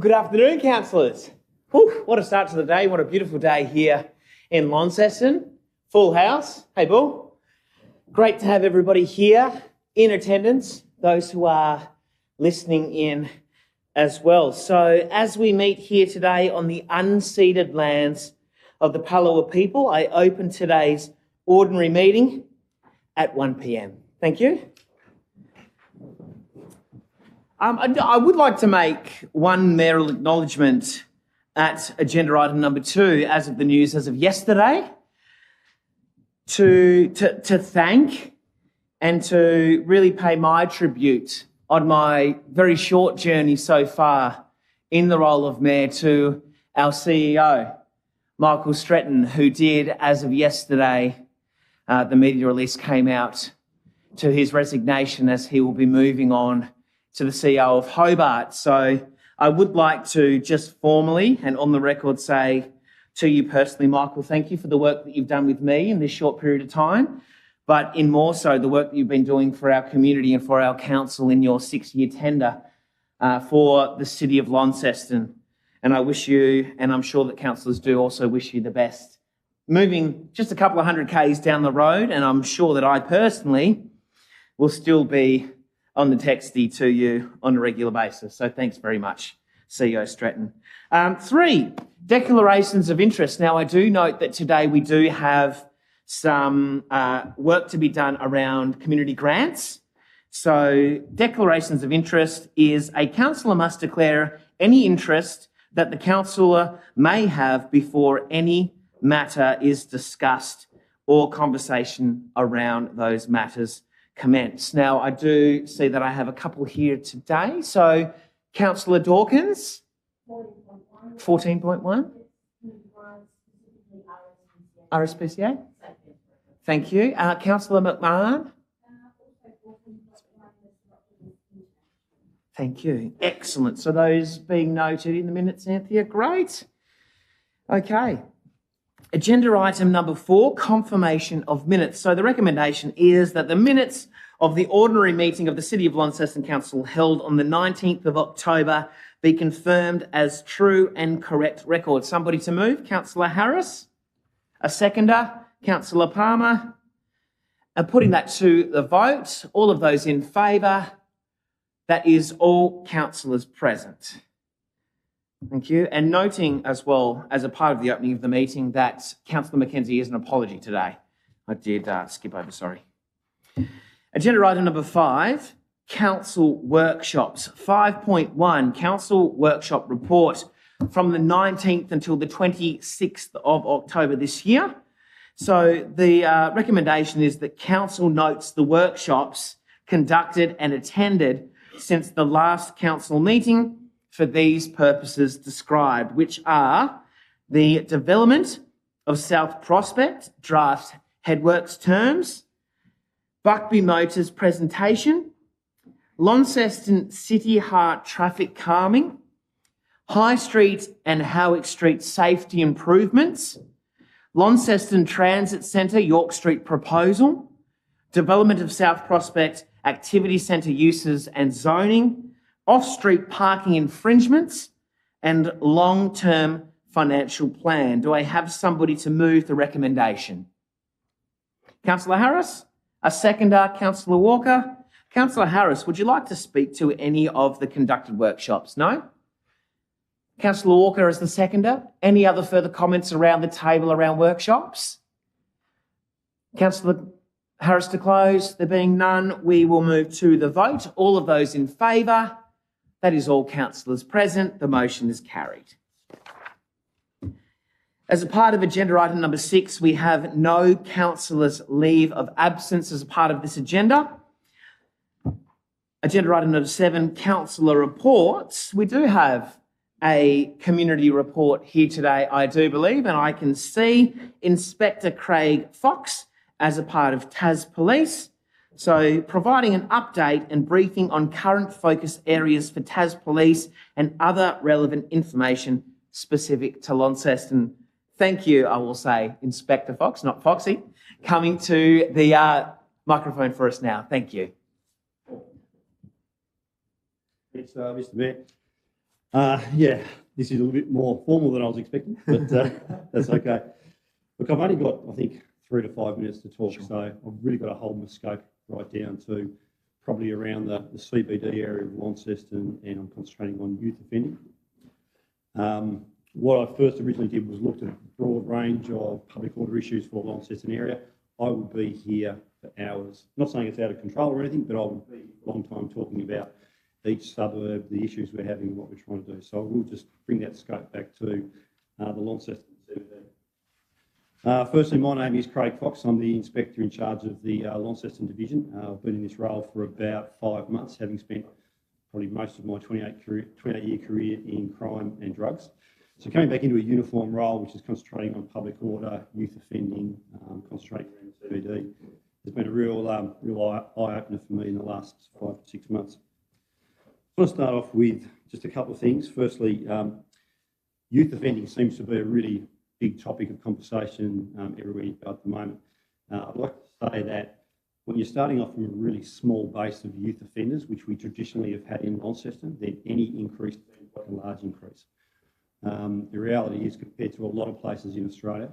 Well, good afternoon, councillors. Whew, what a start to the day. What a beautiful day here in Launceston. Full house. Hey, Bull. Great to have everybody here in attendance, those who are listening in as well. So as we meet here today on the unceded lands of the Palawa people, I open today's ordinary meeting at 1 p.m. Thank you. I would like to make one mayoral acknowledgement at agenda item number 2, as of the news as of yesterday, to thank and to really pay my tribute on my very short journey so far in the role of mayor to our CEO, Michael Stretton, who did, as of yesterday, the media release came out, to his resignation as he will be moving on to the CEO of Hobart. So I would like to just formally and on the record say to you personally, Michael, thank you for the work that you've done with me in this short period of time, but in more so the work that you've been doing for our community and for our council in your 6-year tender for the city of Launceston. And I wish you, and I'm sure that councillors do also wish you the best, moving just a couple of 100 Ks down the road, and I'm sure that I personally will still be on the texty to you on a regular basis. So thanks very much, CEO Stretton. 3, declarations of interest. Now, I do note that today we do have some work to be done around community grants. So declarations of interest is a councillor must declare any interest that the councillor may have before any matter is discussed or conversation around those matters commence. Now, I do see that I have a couple here today. So, Councillor Dawkins, 14.1. RSPCA. Thank you. Councillor McMahon. Thank you. Excellent. So those being noted in the minutes, Anthea. Great. Okay. Agenda item number 4, confirmation of minutes. So the recommendation is that the minutes of the ordinary meeting of the City of Launceston Council held on the 19th of October be confirmed as true and correct record. Somebody to move? Councillor Harris. A seconder? Councillor Palmer. Putting that to the vote. All of those in favour? That is all councillors present. Thank you. And noting as well, as a part of the opening of the meeting, that Councillor McKenzie is an apology today. I did skip over, sorry. Agenda item number 5, council workshops. 5.1, council workshop report from the 19th until the 26th of October this year. So the recommendation is that council notes the workshops conducted and attended since the last council meeting for these purposes described, which are the development of South Prospect draft headworks terms, Buckby Motors presentation, Launceston City Heart traffic calming, High Street and Howick Street safety improvements, Launceston Transit Centre York Street proposal, development of South Prospect activity centre uses and zoning, off-street parking infringements, and long-term financial plan. Do I have somebody to move the recommendation? Councillor Harris? A seconder, Councillor Walker. Councillor Harris, would you like to speak to any of the conducted workshops? No? Councillor Walker as the seconder. Any other further comments around the table around workshops? Councillor Harris to close. There being none, we will move to the vote. All of those in favour? That is all councillors present. The motion is carried. As a part of agenda item number 6, we have no councillors' leave of absence as a part of this agenda. Agenda item number 7, councillor reports. We do have a community report here today, I do believe, and I can see Inspector Craig Fox as a part of Tas Police. So providing an update and briefing on current focus areas for Tas Police and other relevant information specific to Launceston. Thank you, I will say, Inspector Fox, not Foxy, coming to the microphone for us now. Thank you. Thanks, Mr. Mayor. Yeah, this is a little bit more formal than I was expecting, but that's okay. Look, I've only got, I think, 3 to 5 minutes to talk, so I've really got to hold my scope right down to probably around the CBD area of Launceston, and I'm concentrating on youth offending. What I first originally did was looked at a broad range of public order issues for the Launceston area. I would be here for hours. Not saying it's out of control or anything, but I would be a long time talking about each suburb, the issues we're having, and what we're trying to do. So we'll just bring that scope back to the Launceston CBD. Firstly, my name is Craig Fox. I'm the Inspector in charge of the Launceston Division. I've been in this role for about 5 months, having spent probably most of my 28-year career in crime and drugs. So coming back into a uniform role, which is concentrating on public order, youth offending, concentrating around CBD, has been a real eye-opener for me in the last 5 to 6 months. I want to start off with just a couple of things. Firstly, youth offending seems to be a really big topic of conversation everywhere you go at the moment. I'd like to say that when you're starting off from a really small base of youth offenders, which we traditionally have had in Launceston, then any increase seems like a large increase. The reality is, compared to a lot of places in Australia,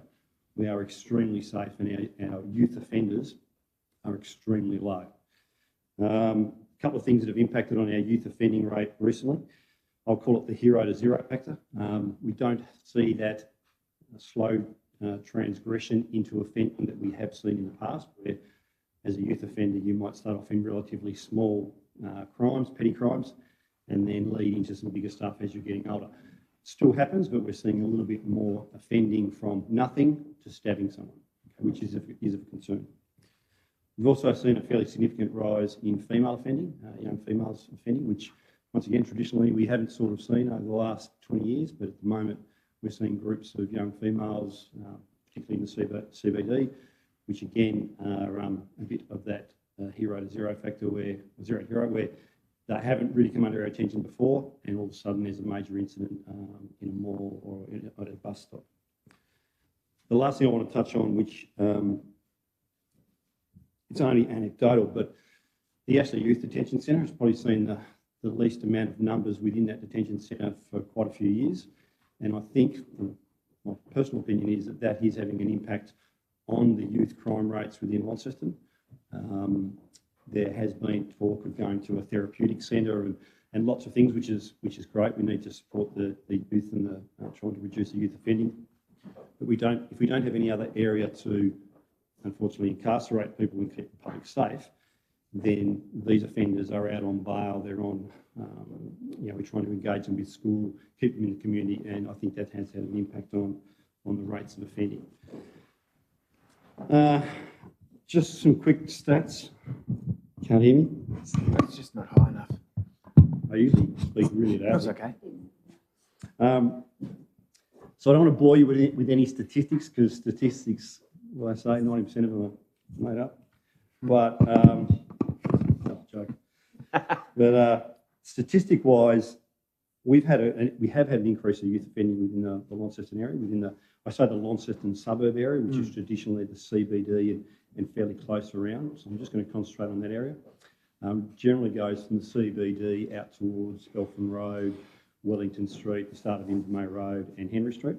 we are extremely safe and our youth offenders are extremely low. A couple of things that have impacted on our youth offending rate recently. I'll call it the 0 to 0 factor. We don't see that slow transgression into offending that we have seen in the past, where as a youth offender you might start off in relatively small crimes, petty crimes, and then lead into some bigger stuff as you're getting older. It still happens, but we're seeing a little bit more offending from nothing to stabbing someone, which is of concern. We've also seen a fairly significant rise in female offending, young females offending, which once again traditionally we haven't sort of seen over the last 20 years, but at the moment we're seeing groups of young females, particularly in the CBD, which again are a bit of that 0 to 0 factor, where they haven't really come under our attention before, and all of a sudden there's a major incident in a mall or at a bus stop. The last thing I want to touch on, which it's only anecdotal, but the Ashley Youth Detention Centre has probably seen the least amount of numbers within that detention centre for quite a few years. And I think, my personal opinion is that is having an impact on the youth crime rates within Launceston. There has been talk of going to a therapeutic centre and lots of things, which is great. We need to support the youth and trying to reduce the youth offending. But if we don't have any other area to unfortunately incarcerate people and keep the public safe, then these offenders are out on bail. They're on, we're trying to engage them with school, keep them in the community, and I think that has had an impact on the rates of offending. Just some quick stats. Can't hear me? It's just not high enough. I usually speak really loud. That's okay. So I don't want to bore you with any statistics, because statistics, well, I say 90% of them are made up. But joke. But statistic-wise, we have had an increase of youth offending within the Launceston area, I say the Launceston suburb area, which is traditionally the CBD and fairly close around. So I'm just going to concentrate on that area. Generally goes from the CBD out towards Eltham Road, Wellington Street, the start of Invermay Road and Henry Street.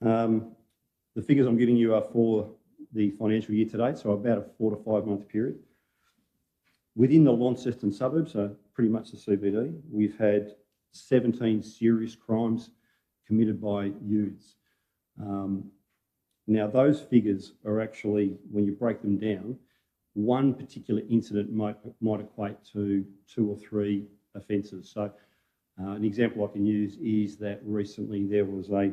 The figures I'm giving you are for the financial year to date, so about a 4 to 5 month period. Within the Launceston suburb, so pretty much the CBD, we've had 17 serious crimes committed by youths. Now those figures are actually, when you break them down, one particular incident might equate to 2 or 3 offences. So an example I can use is that recently there was a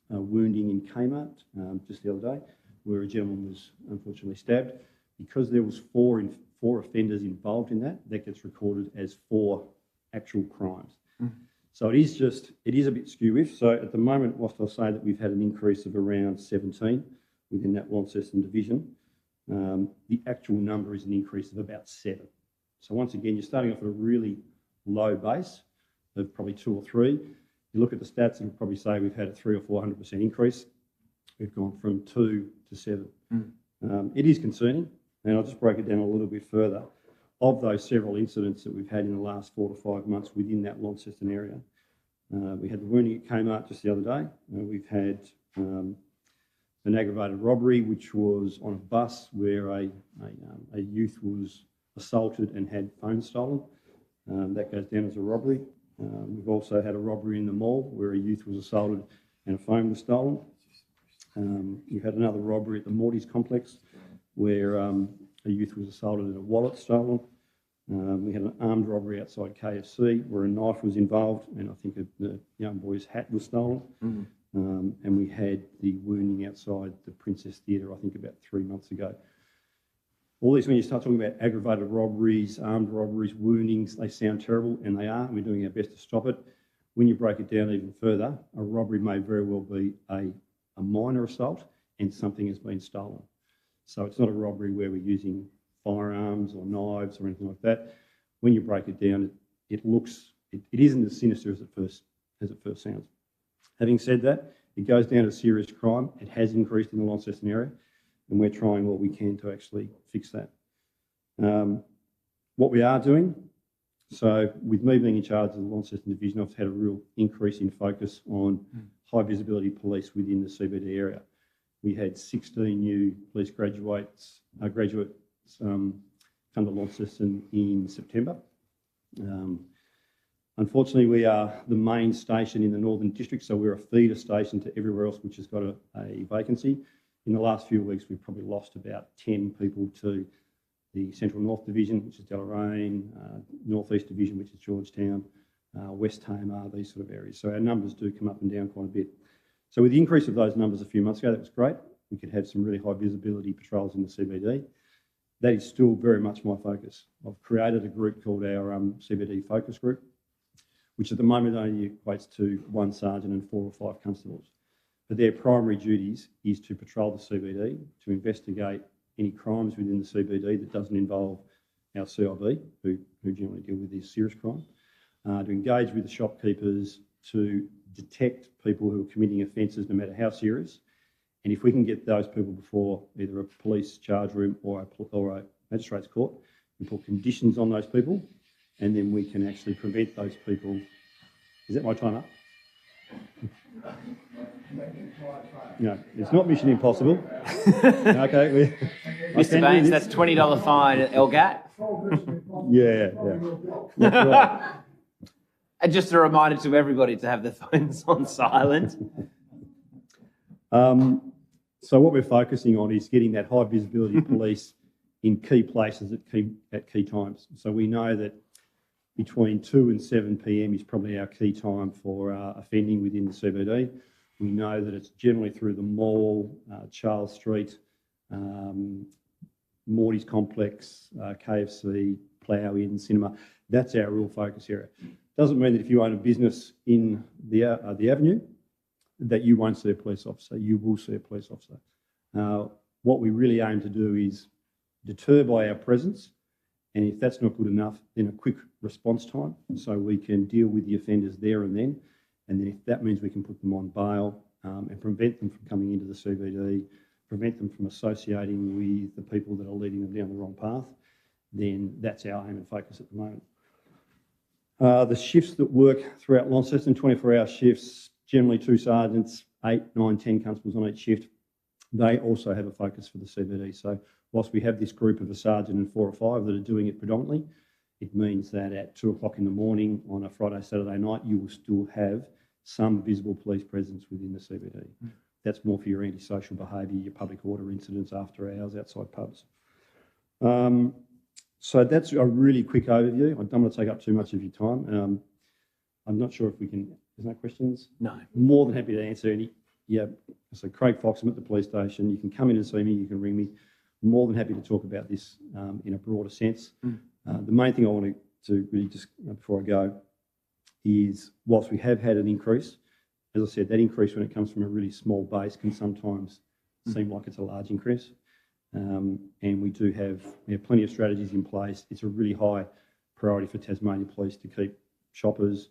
wounding in Kmart just the other day, where a gentleman was unfortunately stabbed. Because there was four offenders involved in that gets recorded as 4 actual crimes. So it is a bit skewish. So at the moment, whilst I'll say that we've had an increase of around 17 within that Launceston division, the actual number is an increase of about 7. So once again, you're starting off at a really low base of probably 2 or 3. You look at the stats, it'll probably say we've had a 300 or 400% increase. We've gone from 2 to 7. It is concerning, and I'll just break it down a little bit further. of those several incidents that we've had in the last 4 to 5 months within that Launceston area, we had the wounding at Kmart just the other day. We've had an aggravated robbery, which was on a bus where a youth was assaulted and had phones stolen. That goes down as a robbery. We've also had a robbery in the mall where a youth was assaulted and a phone was stolen. We've had another robbery at the Morty's complex where a youth was assaulted and a wallet stolen. We had an armed robbery outside KFC where a knife was involved and I think the young boy's hat was stolen. And we had the wounding outside the Princess Theatre, I think about 3 months ago. All these, when you start talking about aggravated robberies, armed robberies, woundings, they sound terrible, and they are, and we're doing our best to stop it. When you break it down even further, a robbery may very well be a minor assault and something has been stolen. So it's not a robbery where we're using firearms or knives or anything like that. When you break it down, it isn't as sinister as it first sounds. Having said that, it goes down to serious crime. It has increased in the Launceston area, and we're trying what we can to actually fix that. What we are doing, so with me being in charge of the Launceston division, I've had a real increase in focus on high visibility police within the CBD area. We had 16 new police graduates come to Launceston in September. Unfortunately, we are the main station in the Northern District, so we're a feeder station to everywhere else which has got a vacancy. In the last few weeks, we've probably lost about 10 people to the Central North Division, which is Deloraine, North East Division, which is Georgetown, West Tamar, these sort of areas. So our numbers do come up and down quite a bit. So with the increase of those numbers a few months ago, that was great. We could have some really high visibility patrols in the CBD. That is still very much my focus. I've created a group called our CBD Focus Group, which at the moment only equates to 1 sergeant and 4 or 5 constables. But their primary duties is to patrol the CBD, to investigate any crimes within the CBD that doesn't involve our CIB, who generally deal with this serious crime, to engage with the shopkeepers, to detect people who are committing offences no matter how serious. And if we can get those people before either a police charge room or a magistrate's court, we put conditions on those people, and then we can actually prevent those people. Is that my time up? No, it's not Mission Impossible. Okay. Mr. Baines, that's $20 fine at LGAT. Yeah. That's right. And just a reminder to everybody to have their phones on silent. So what we're focusing on is getting that high visibility police in key places at key times. So we know that between 2 and 7 p.m. is probably our key time for offending within the CBD. We know that it's generally through the mall, Charles Street, Morty's complex, KFC, Plough Inn, cinema. That's our real focus area. Doesn't mean that if you own a business in the avenue that you won't see a police officer. You will see a police officer. What we really aim to do is deter by our presence, and if that's not good enough, then a quick response time so we can deal with the offenders there and then if that means we can put them on bail and prevent them from coming into the CBD, prevent them from associating with the people that are leading them down the wrong path, then that's our aim and focus at the moment. The shifts that work throughout Launceston, 24-hour shifts, generally 2 sergeants, 8, 9, 10 constables on each shift. They also have a focus for the CBD. So whilst we have this group of a sergeant and 4 or 5 that are doing it predominantly, it means that at 2 o'clock in the morning on a Friday, Saturday night, you will still have some visible police presence within the CBD. That's more for your antisocial behaviour, your public order incidents after hours, outside pubs. So that's a really quick overview. I don't want to take up too much of your time. I'm not sure if we can. There's no questions? No. More than happy to answer any. Yeah. So Craig Fox, I'm at the police station. You can come in and see me. You can ring me. More than happy to talk about this in a broader sense. The main thing I want to really just, before I go, is whilst we have had an increase, as I said, that increase when it comes from a really small base can sometimes seem like it's a large increase. And we have plenty of strategies in place. It's a really high priority for Tasmania Police to keep shoppers,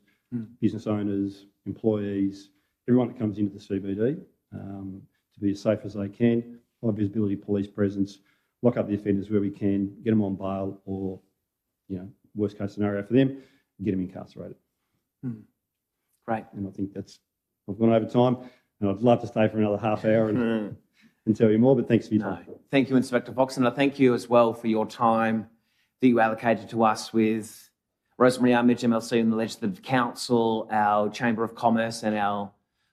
business owners, employees, everyone that comes into the CBD to be as safe as they can, high visibility police presence, lock up the offenders where we can, get them on bail or worst case scenario for them, get them incarcerated. Great. And I think I've gone over time, and I'd love to stay for another half hour and tell you more, but thanks for your time. Thank you, Inspector Fox, and I thank you as well for your time that you allocated to us with Rosemary Armidge, MLC, and the Legislative Council, our Chamber of Commerce, and our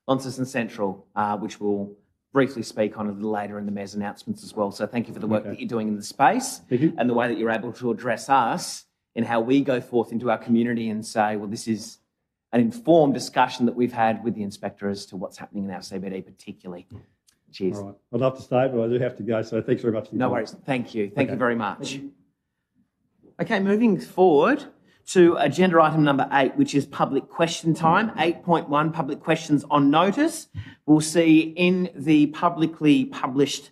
Launceston Central, which we'll briefly speak on a little later in the Mayor's announcements as well. So thank you for the work that you're doing in the space and the way that you're able to address us in how we go forth into our community and say, well, this is an informed discussion that we've had with the inspector as to what's happening in our CBD particularly. Cheers. All right. I'd love to stay, but I do have to go, so thanks very much. No worries. Thank you. Thank you very much. Okay, moving forward to agenda item number 8, which is public question time. 8.1, public questions on notice. We'll see in the publicly published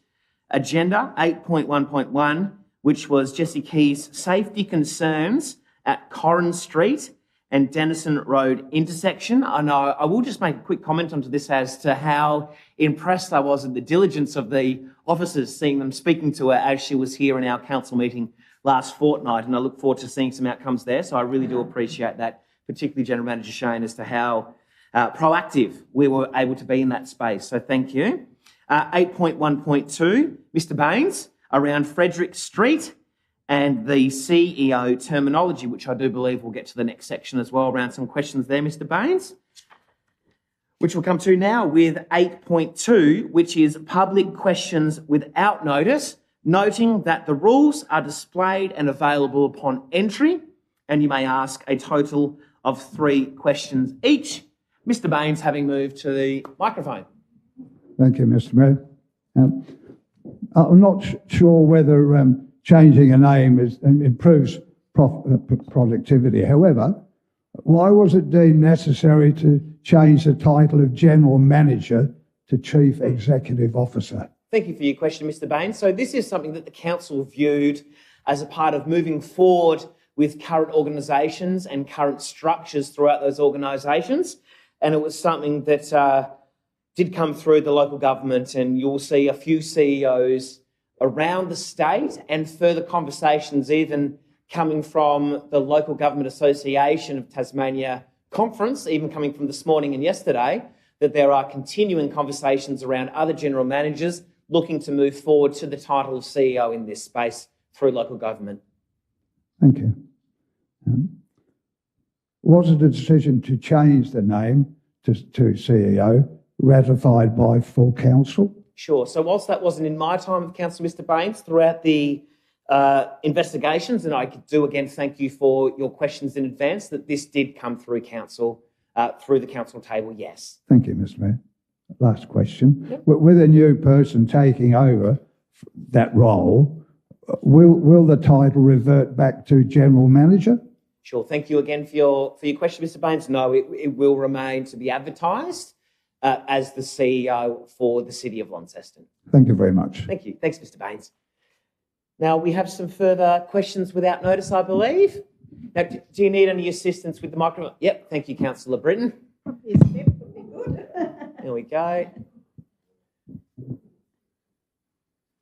agenda, 8.1.1, which was Jessie Key's safety concerns at Corrin Street and Denison Road intersection. And I will just make a quick comment onto this as to how impressed I was at the diligence of the officers, seeing them speaking to her as she was here in our council meeting last fortnight, and I look forward to seeing some outcomes there. So I really do appreciate that, particularly General Manager Shane, as to how proactive we were able to be in that space. So thank you. 8.1.2, Mr. Baines, around Frederick Street and the CEO terminology, which I do believe we'll get to the next section as well, around some questions there, Mr. Baines, which we'll come to now with 8.2, which is public questions without notice, noting that the rules are displayed and available upon entry, and you may ask a total of 3 questions each. Mr. Baines, having moved to the microphone. Thank you, Mr. Mayor. I'm not sure whether changing a name improves productivity. However, why was it deemed necessary to change the title of General Manager to Chief Executive Officer? Thank you for your question, Mr. Baines. So this is something that the council viewed as a part of moving forward with current organisations and current structures throughout those organisations. And it was something that did come through the local government, and you'll see a few CEOs around the state and further conversations even coming from the Local Government Association of Tasmania conference, even coming from this morning and yesterday, that there are continuing conversations around other general managers looking to move forward to the title of CEO in this space through local government. Thank you. Was it a decision to change the name to CEO ratified by full council? Sure. So whilst that wasn't in my time of council, Mr. Baines, throughout the investigations, and I do again thank you for your questions in advance, that this did come through council, through the council table, yes. Thank you, Mr. Mayor. Last question. Yep. With a new person taking over that role, will the title revert back to General Manager? Sure. Thank you again for your question, Mr. Baines. No, it will remain to be advertised as the CEO for the City of Launceston. Thank you very much. Thank you. Thanks, Mr. Baines. Now, we have some further questions without notice, I believe. Now, do you need any assistance with the microphone? Yep. Thank you, Councillor Britton. Probably a step would be good. There we go.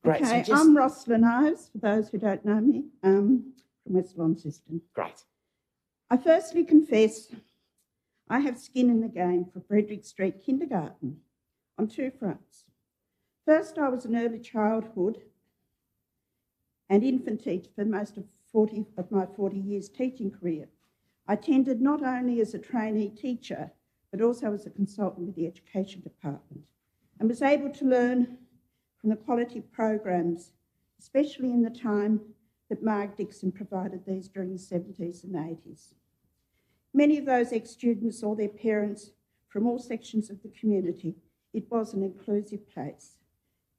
Great. Okay, So I'm Rosalind Ives, for those who don't know me, from West Launceston. Great. I firstly confess I have skin in the game for Frederick Street Kindergarten on 2 fronts. First, I was an early childhood and infant teacher for most of my 40 years teaching career. I tended not only as a trainee teacher, but also as a consultant with the Education Department, and was able to learn from the quality programs, especially in the time that Mark Dixon provided these during the 70s and 80s. Many of those ex-students or their parents from all sections of the community, it was an inclusive place,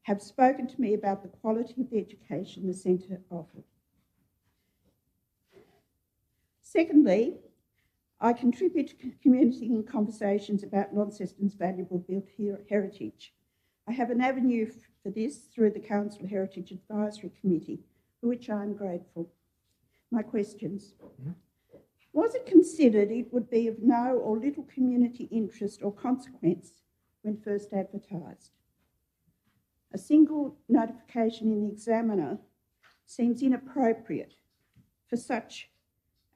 have spoken to me about the quality of the education the centre offered. Secondly, I contribute to community and conversations about Launceston's valuable built heritage. I have an avenue for this through the Council Heritage Advisory Committee, for which I am grateful. My questions. Was it considered it would be of no or little community interest or consequence when first advertised? A single notification in the Examiner seems inappropriate for such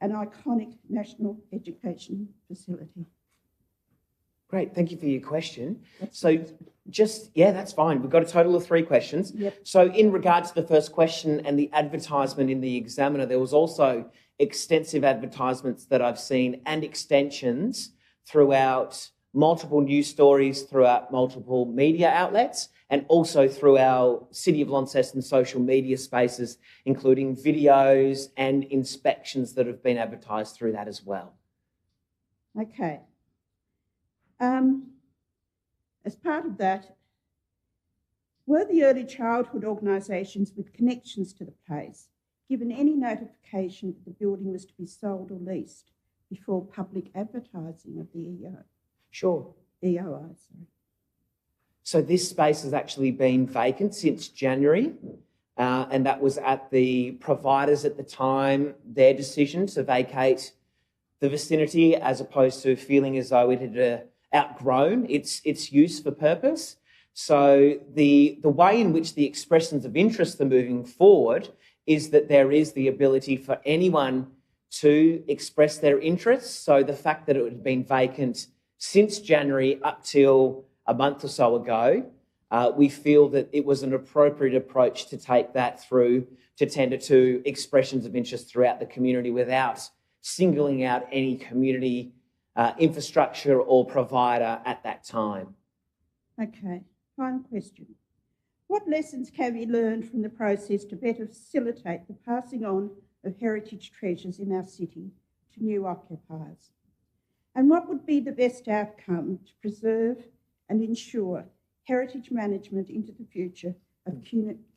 an iconic national education facility? Great, thank you for your question. So that's fine. We've got a total of 3 questions. Yep. So in regard to the first question and the advertisement in the Examiner, there was also extensive advertisements that I've seen and extensions throughout multiple news stories, throughout multiple media outlets, and also through our City of Launceston social media spaces, including videos and inspections that have been advertised through that as well. Okay. As part of that, were the early childhood organisations with connections to the place given any notification that the building was to be sold or leased before public advertising of the EOI? Sure. EOI, sorry. So this space has actually been vacant since January, and that was at the providers at the time, their decision to vacate the vicinity as opposed to feeling as though it had outgrown its use for purpose. So the way in which the expressions of interest are moving forward is that there is the ability for anyone to express their interests. So the fact that it had been vacant since January up till a month or so ago, we feel that it was an appropriate approach to take that through to tender to expressions of interest throughout the community without singling out any community infrastructure or provider at that time. Okay, final question. What lessons can be learned from the process to better facilitate the passing on of heritage treasures in our city to new occupiers? And what would be the best outcome to preserve and ensure heritage management into the future of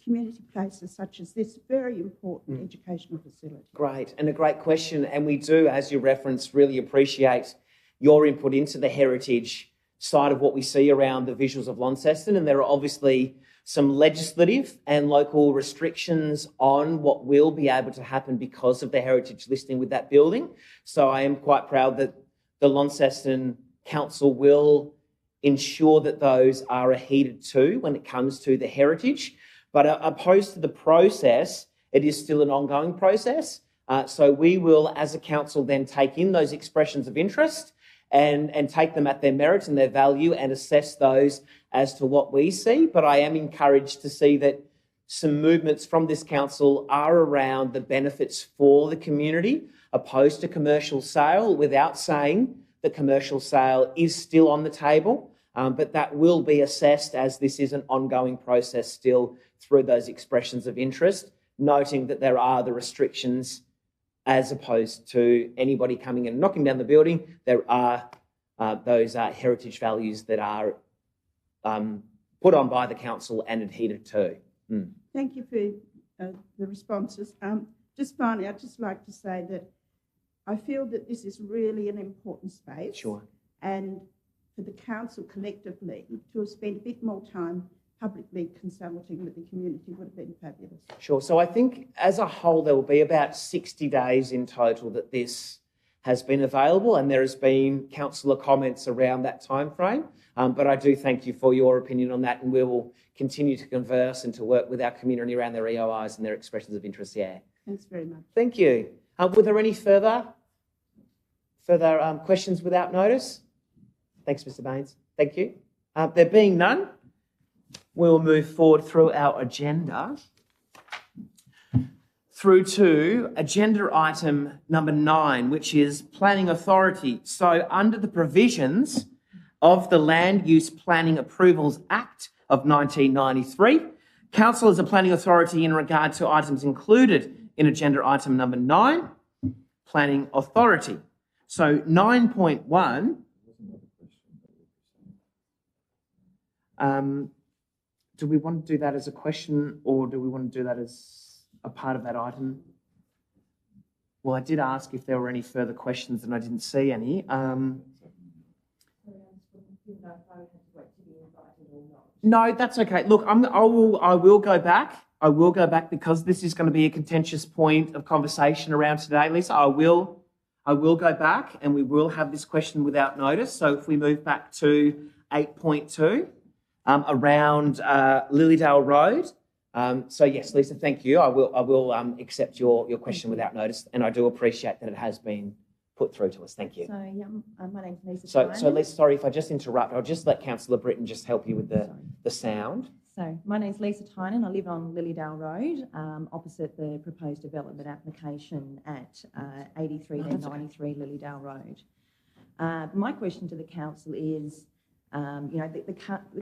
community places such as this very important educational facility? Great, and a great question. And we do, as you referenced, really appreciate your input into the heritage side of what we see around the visuals of Launceston. And there are obviously some legislative and local restrictions on what will be able to happen because of the heritage listing with that building. So I am quite proud that the Launceston Council will ensure that those are adhered to when it comes to the heritage. But opposed to the process, it is still an ongoing process. So we will, as a council, then take in those expressions of interest and take them at their merit and their value and assess those as to what we see. But I am encouraged to see that some movements from this council are around the benefits for the community, opposed to commercial sale, without saying that commercial sale is still on the table. But that will be assessed as this is an ongoing process still through those expressions of interest, noting that there are the restrictions as opposed to anybody coming in and knocking down the building. There are those heritage values that are put on by the council and adhered to. Thank you for the responses. Just finally, I'd just like to say that I feel that this is really an important space. Sure. And for the council collectively to have spent a bit more time publicly consulting with the community would have been fabulous. Sure. So I think as a whole, there will be about 60 days in total that this has been available, and there has been councillor comments around that time frame. But I do thank you for your opinion on that, and we will continue to converse and to work with our community around their EOIs and their expressions of interest. Yeah. Thanks very much. Thank you. Were there any further questions without notice? Thanks, Mr. Baines. Thank you. There being none, we'll move forward through our agenda through to agenda item number 9, which is Planning Authority. So under the provisions of the Land Use Planning Approvals Act of 1993, Council is a planning authority in regard to items included in agenda item number 9, Planning Authority. So 9.1... do we want to do that as a question, or do we want to do that as a part of that item? Well, I did ask if there were any further questions and I didn't see any. No, that's okay. Look, I will go back. I will go back because this is going to be a contentious point of conversation around today, Lisa. I will go back and we will have this question without notice. So if we move back to 8.2, around Lilydale Road, So yes, Lisa, thank you. I will accept your question without notice, and I do appreciate that it has been put through to us. Thank you. So, my name's Lisa. So Lisa, sorry if I just interrupt. I'll just let Councillor Britton just help you with the sound. So, my name's Lisa Tynan. I live on Lilydale Road, opposite the proposed development application at 83-93 Lilydale Road. My question to the council is, the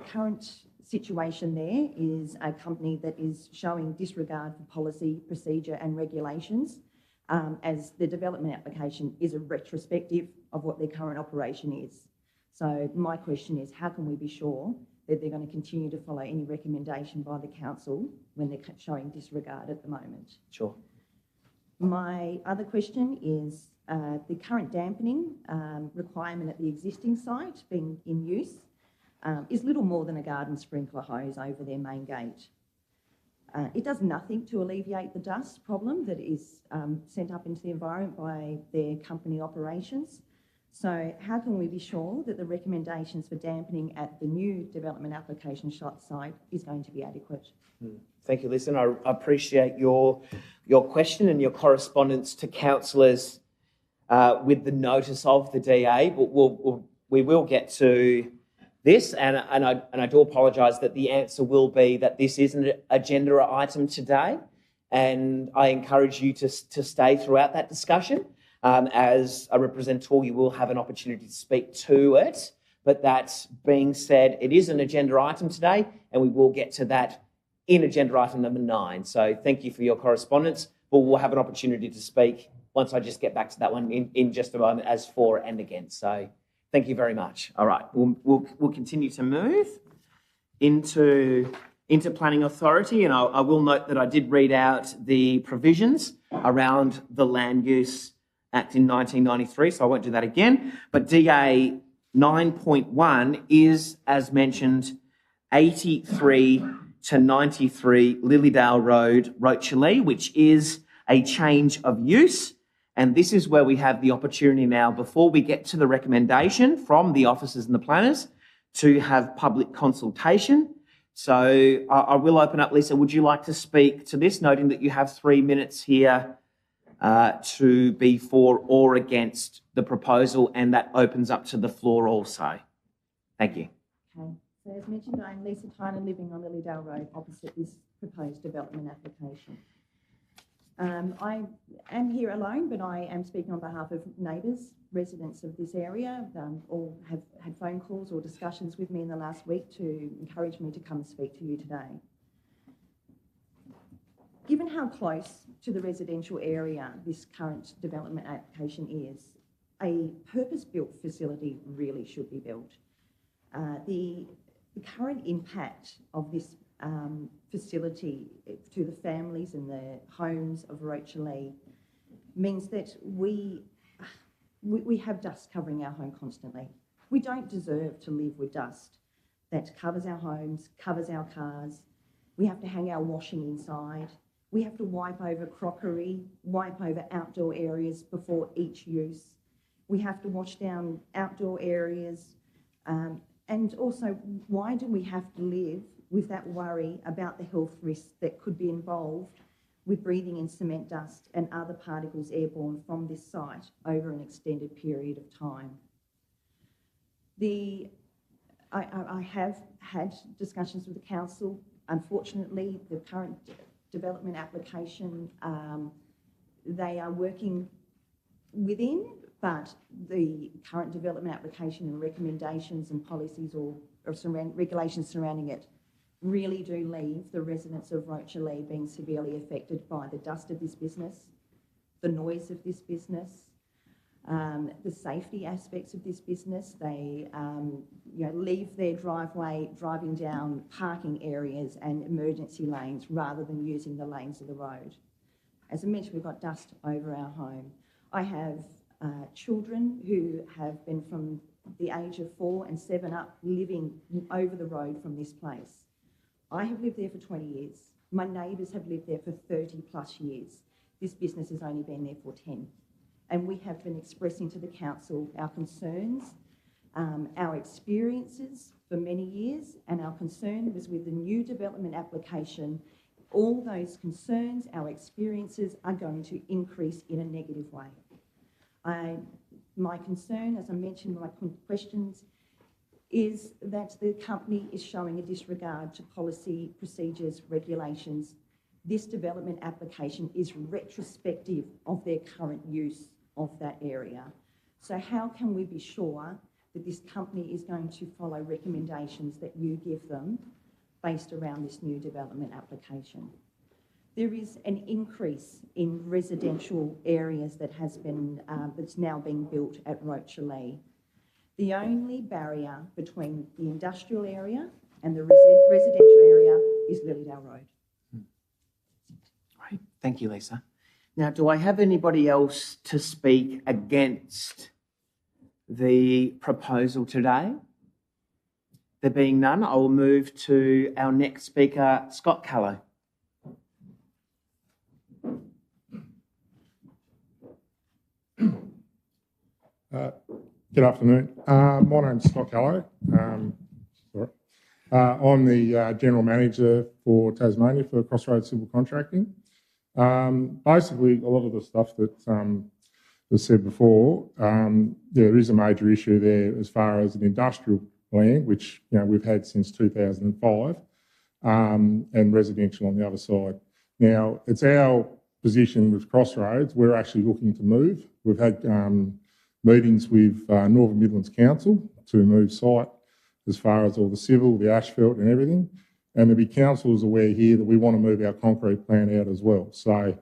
current situation there is a company that is showing disregard for policy, procedure and regulations, as the development application is a retrospective of what their current operation is. So my question is, how can we be sure that they're going to continue to follow any recommendation by the council when they're showing disregard at the moment? Sure. My other question is the current dampening requirement at the existing site being in use is little more than a garden sprinkler hose over their main gate. It does nothing to alleviate the dust problem that is sent up into the environment by their company operations. So how can we be sure that the recommendations for dampening at the new development application site is going to be adequate? Thank you, Lisa. I appreciate your question and your correspondence to councillors with the notice of the DA. But we will get to this, and I do apologise that the answer will be that this is an agenda item today, and I encourage you to stay throughout that discussion. As a representative, you will have an opportunity to speak to it. But that being said, it is an agenda item today, and we will get to that in agenda item number 9. So thank you for your correspondence, but we'll have an opportunity to speak once I just get back to that one in just a moment as for and against. So thank you very much. All right, we'll continue to move into Planning Authority, and I will note that I did read out the provisions around the Land Use Act in 1993, so I won't do that again. But DA 9.1 is, as mentioned, 83 to 93 Lilydale Road, Rochely, which is a change of use. And this is where we have the opportunity now, before we get to the recommendation from the officers and the planners, to have public consultation. So I will open up. Lisa, would you like to speak to this, noting that you have 3 minutes here to be for or against the proposal, and that opens up to the floor also. Thank you. Okay. So as mentioned, I'm Lisa Tynan, living on Lilydale Road, opposite this proposed development application. I am here alone, but I am speaking on behalf of neighbours, residents of this area. All have had phone calls or discussions with me in the last week to encourage me to come and speak to you today. Given how close to the residential area this current development application is, a purpose-built facility really should be built. The current impact of this facility to the families and the homes of Rochely means that we have dust covering our home constantly. We don't deserve to live with dust that covers our homes, covers our cars. We have to hang our washing inside. We have to wipe over crockery, wipe over outdoor areas before each use. We have to wash down outdoor areas. And also, why do we have to live with that worry about the health risks that could be involved with breathing in cement dust and other particles airborne from this site over an extended period of time? I have had discussions with the council. Unfortunately, the current development application, they are working within, but the current development application and recommendations and policies or regulations surrounding it really do leave the residents of Rochely being severely affected by the dust of this business, the noise of this business, the safety aspects of this business. They leave their driveway driving down parking areas and emergency lanes rather than using the lanes of the road. As I mentioned, we've got dust over our home. I have children who have been from the age of 4 and 7 up living over the road from this place. I have lived there for 20 years. My neighbours have lived there for 30 plus years. This business has only been there for 10. And we have been expressing to the council our concerns, our experiences for many years, and our concern was with the new development application all those concerns, our experiences are going to increase in a negative way. My concern, as I mentioned in my questions, is that the company is showing a disregard to policy, procedures, regulations. This development application is retrospective of their current use of that area. So how can we be sure that this company is going to follow recommendations that you give them based around this new development application? There is an increase in residential areas that has been, that's now being built at Rochalee. The only barrier between the industrial area and the residential area is Lilydale Road. Great. Thank you, Lisa. Now, do I have anybody else to speak against the proposal today? There being none, I will move to our next speaker, Scott Callow. Good afternoon. My name's Scott Callow. I'm the General Manager for Tasmania for Crossroads Civil Contracting. Basically, a lot of the stuff that was said before, there is a major issue there as far as an industrial land, which we've had since 2005, and residential on the other side. Now, it's our position with Crossroads, we're actually looking to move. We've had meetings with Northern Midlands Council to move site as far as all the civil, the asphalt and everything. And there'll be councillors aware here that we want to move our concrete plant out as well. So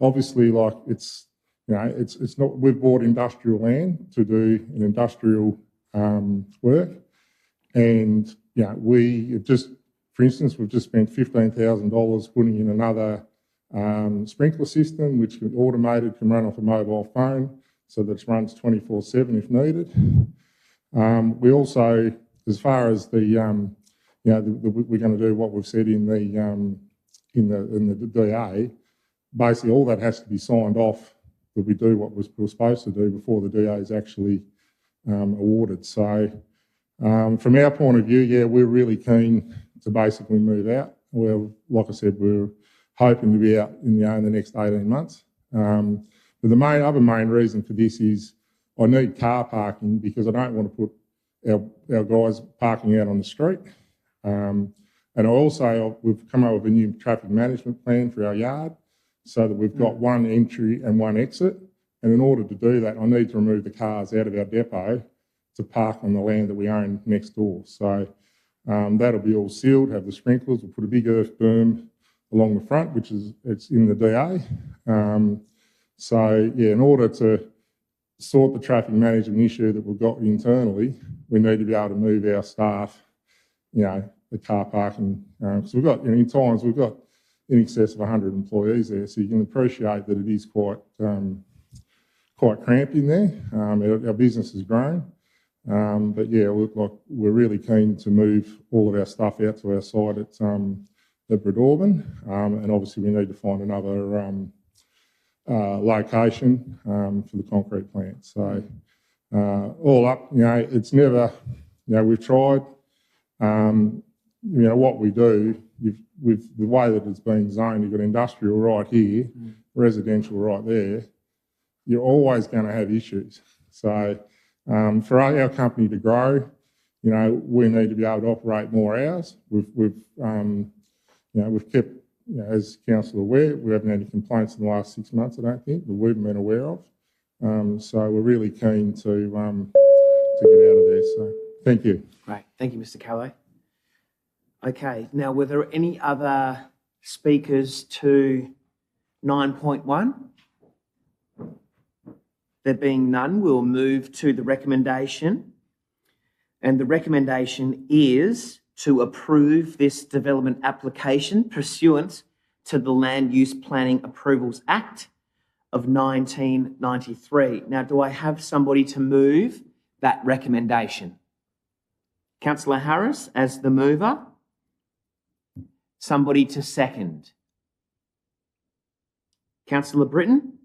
obviously, like it's not, we've bought industrial land to do an industrial work. And we have just, for instance, we've just spent $15,000 putting in another sprinkler system, which is automated, can run off a mobile phone, so that it runs 24/7 if needed. We also, as far as the, we're going to do what we've said in the DA. Basically, all that has to be signed off that we do what we're supposed to do before the DA is actually awarded. So, from our point of view, we're really keen to basically move out. Well, like I said, we're hoping to be out in the next 18 months. But the other main reason for this is I need car parking because I don't want to put our guys parking out on the street. And we've come up with a new traffic management plan for our yard so that we've got one entry and one exit. And in order to do that, I need to remove the cars out of our depot to park on the land that we own next door. So that'll be all sealed, have the sprinklers. We'll put a big earth berm along the front, it's in the DA. In order to sort the traffic management issue that we've got internally, we need to be able to move our staff, the car parking. So we've got, in times, we've got in excess of 100 employees there, so you can appreciate that it is quite cramped in there. Our business has grown. We're really keen to move all of our stuff out to our site at Bredorbin, and obviously we need to find another location for the concrete plant. So all up, it's never, we've tried. What we do, with the way that it's been zoned, you've got industrial right here, residential right there, you're always going to have issues. So for our company to grow, we need to be able to operate more hours. We've kept, as council aware, we haven't had any complaints in the last 6 months, I don't think, that we've been aware of. So we're really keen to get out of there. So thank you. Great. Thank you, Mr. Callow. Okay. Now, were there any other speakers to 9.1? There being none, we'll move to the recommendation. And the recommendation is to approve this development application pursuant to the Land Use Planning Approvals Act of 1993. Now, do I have somebody to move that recommendation? Councillor Harris as the mover. Somebody to second. Councillor Britton.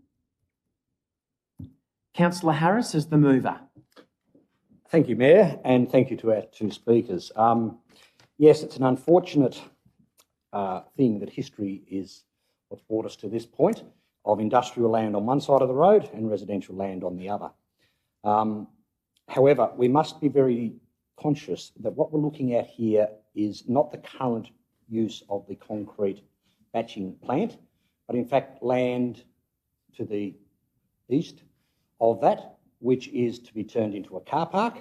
Councillor Harris as the mover. Thank you, Mayor, and thank you to our two speakers. Yes, it's an unfortunate thing that history is what's brought us to this point of industrial land on one side of the road and residential land on the other. However, we must be very conscious that what we're looking at here is not the current use of the concrete batching plant, but in fact land to the east of that, which is to be turned into a car park.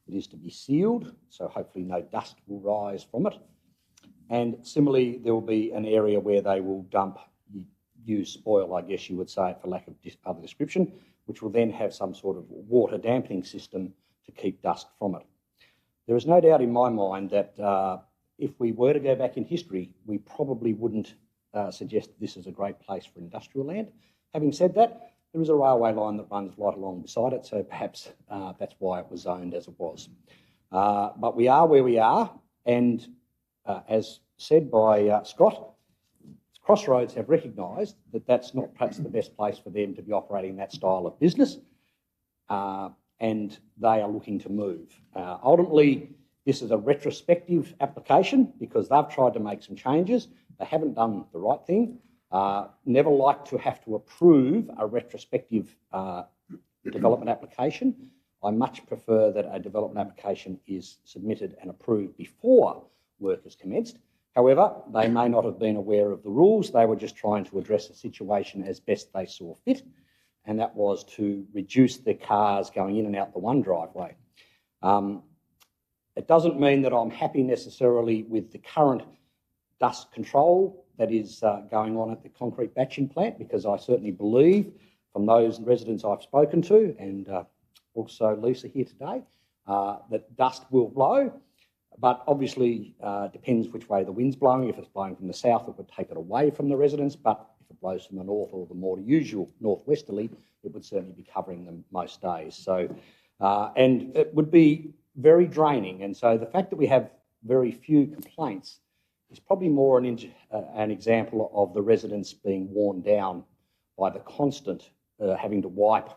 It is to be sealed, so hopefully no dust will rise from it. And similarly, there will be an area where they will dump used spoil, I guess you would say, for lack of other description, which will then have some sort of water dampening system to keep dust from it. There is no doubt in my mind that if we were to go back in history, we probably wouldn't suggest this is a great place for industrial land. Having said that, there is a railway line that runs right along beside it, so perhaps that's why it was zoned as it was. But we are where we are, and as said by Scott, Crossroads have recognised that that's not perhaps the best place for them to be operating that style of business, and they are looking to move. Ultimately, this is a retrospective application because they've tried to make some changes. They haven't done the right thing. Never like to have to approve a retrospective development application. I much prefer that a development application is submitted and approved before work is commenced. However, they may not have been aware of the rules. They were just trying to address the situation as best they saw fit, and that was to reduce the cars going in and out the one driveway. It doesn't mean that I'm happy necessarily with the current dust control that is going on at the concrete batching plant, because I certainly believe from those residents I've spoken to, and also Lisa here today, that dust will blow. But obviously, depends which way the wind's blowing. If it's blowing from the south, it would take it away from the residents. But if it blows from the north or the more usual northwesterly, it would certainly be covering them most days. So, and it would be very draining. And so the fact that we have very few complaints is probably more an example of the residents being worn down by the constant having to wipe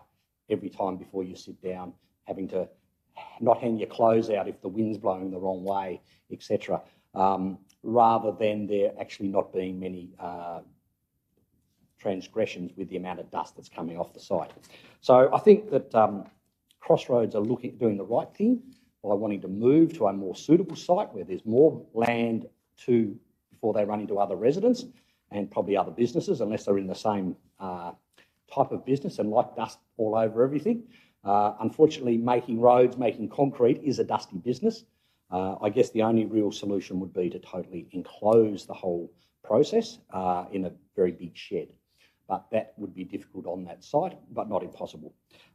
every time before you sit down, having to not hang your clothes out if the wind's blowing the wrong way, etc., rather than there actually not being many transgressions with the amount of dust that's coming off the site. So I think that Crossroads are doing the right thing by wanting to move to a more suitable site where there's more land before they run into other residents and probably other businesses, unless they're in the same type of business and like dust all over everything. Unfortunately, making roads, making concrete is a dusty business. I guess the only real solution would be to totally enclose the whole process in a very big shed. But that would be difficult on that site, but not impossible.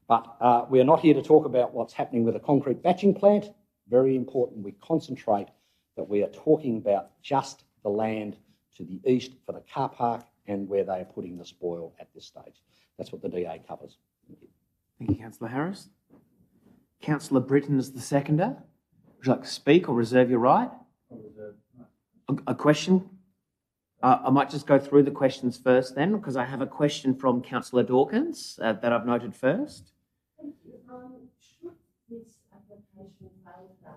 But we are not here to talk about what's happening with a concrete batching plant. Very important we concentrate that we are talking about just the land to the east for the car park and where they are putting the spoil at this stage. That's what the DA covers. Thank you. Thank you, Councillor Harris. Councillor Britton is the seconder. Would you like to speak or reserve your right? A question? I might just go through the questions first then, because I have a question from Councillor Dawkins that I've noted first. Thank you. Should this application fail today,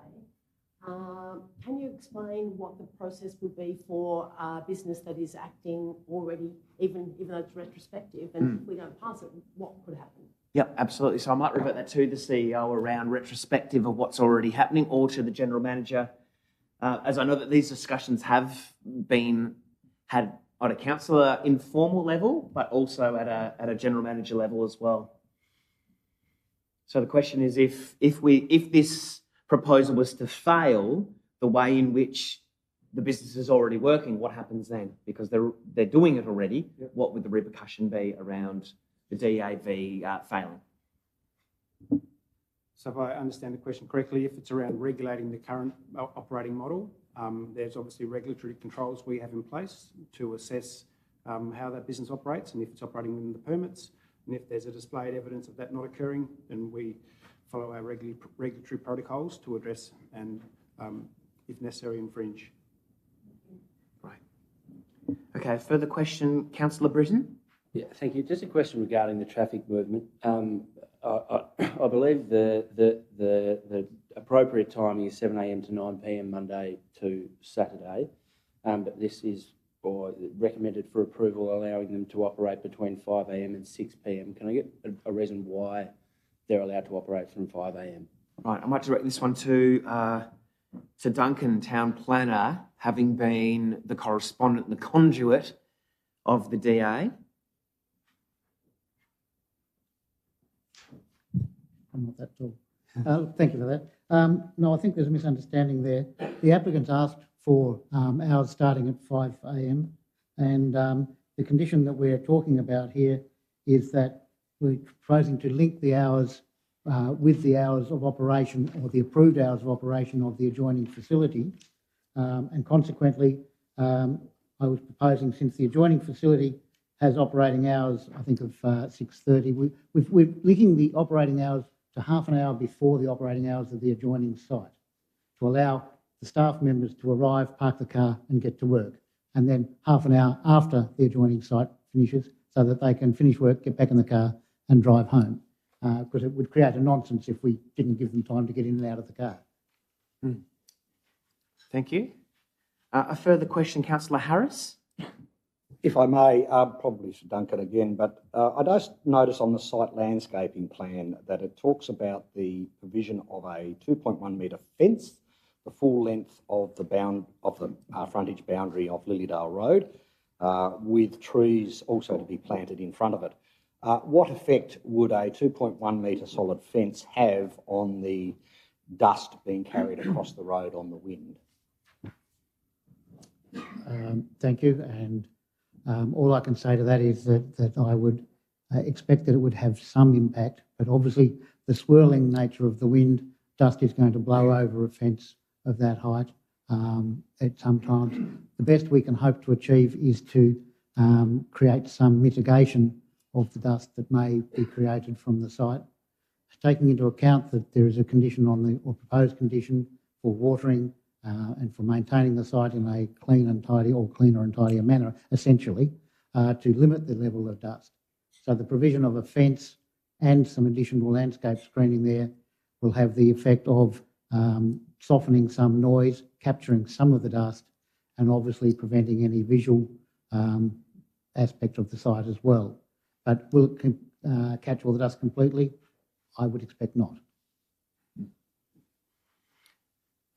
can you explain what the process would be for a business that is acting already, even though it's retrospective, and if we don't pass it, what could happen? Yep, absolutely. So I might revert that to the CEO around retrospective of what's already happening, or to the General Manager, as I know that these discussions have been had at a councillor informal level, but also at a General Manager level as well. So the question is, if this proposal was to fail, the way in which the business is already working, what happens then? Because they're doing it already. Yep. What would the repercussion be around the DAV failing? So if I understand the question correctly, if it's around regulating the current operating model, there's obviously regulatory controls we have in place to assess how that business operates and if it's operating within the permits. And if there's a displayed evidence of that not occurring, then we follow our regulatory protocols to address and, if necessary, infringe. Right. Okay, further question, Councillor Britton? Yeah, thank you. Just a question regarding the traffic movement. I believe the appropriate timing is 7 a.m. to 9 p.m. Monday to Saturday. but this is recommended for approval, allowing them to operate between 5 a.m. and 6 p.m. Can I get a reason why they're allowed to operate from 5 a.m.? Right, I might direct this one to Duncan, Town Planner, having been the correspondent and the conduit of the DA. I'm not that tall. Thank you for that. No, I think there's a misunderstanding there. The applicants asked for hours starting at 5 a.m. and the condition that we're talking about here is that we're proposing to link the hours with the hours of operation or the approved hours of operation of the adjoining facility. And consequently, I was proposing, since the adjoining facility has operating hours, I think, of 6:30, we're linking the operating hours to half an hour before the operating hours of the adjoining site to allow the staff members to arrive, park the car and get to work, and then half an hour after the adjoining site finishes so that they can finish work, get back in the car and drive home, because it would create a nonsense if we didn't give them time to get in and out of the car. Thank you. A further question, Councillor Harris? If I may, probably to Duncan again, but I just notice on the site landscaping plan that it talks about the provision of a 2.1 metre fence, the full length of the frontage boundary of Lilydale Road, with trees also to be planted in front of it. What effect would a 2.1 metre solid fence have on the dust being carried across the road on the wind? Thank you. And all I can say to that is that I would expect that it would have some impact, but obviously the swirling nature of the wind, dust is going to blow over a fence of that height at some times. The best we can hope to achieve is to create some mitigation of the dust that may be created from the site, taking into account that there is a condition or proposed condition for watering and for maintaining the site in a clean and tidy, or cleaner and tidier manner, essentially, to limit the level of dust. So the provision of a fence and some additional landscape screening there will have the effect of softening some noise, capturing some of the dust, and obviously preventing any visual aspect of the site as well. But will it catch all the dust completely? I would expect not.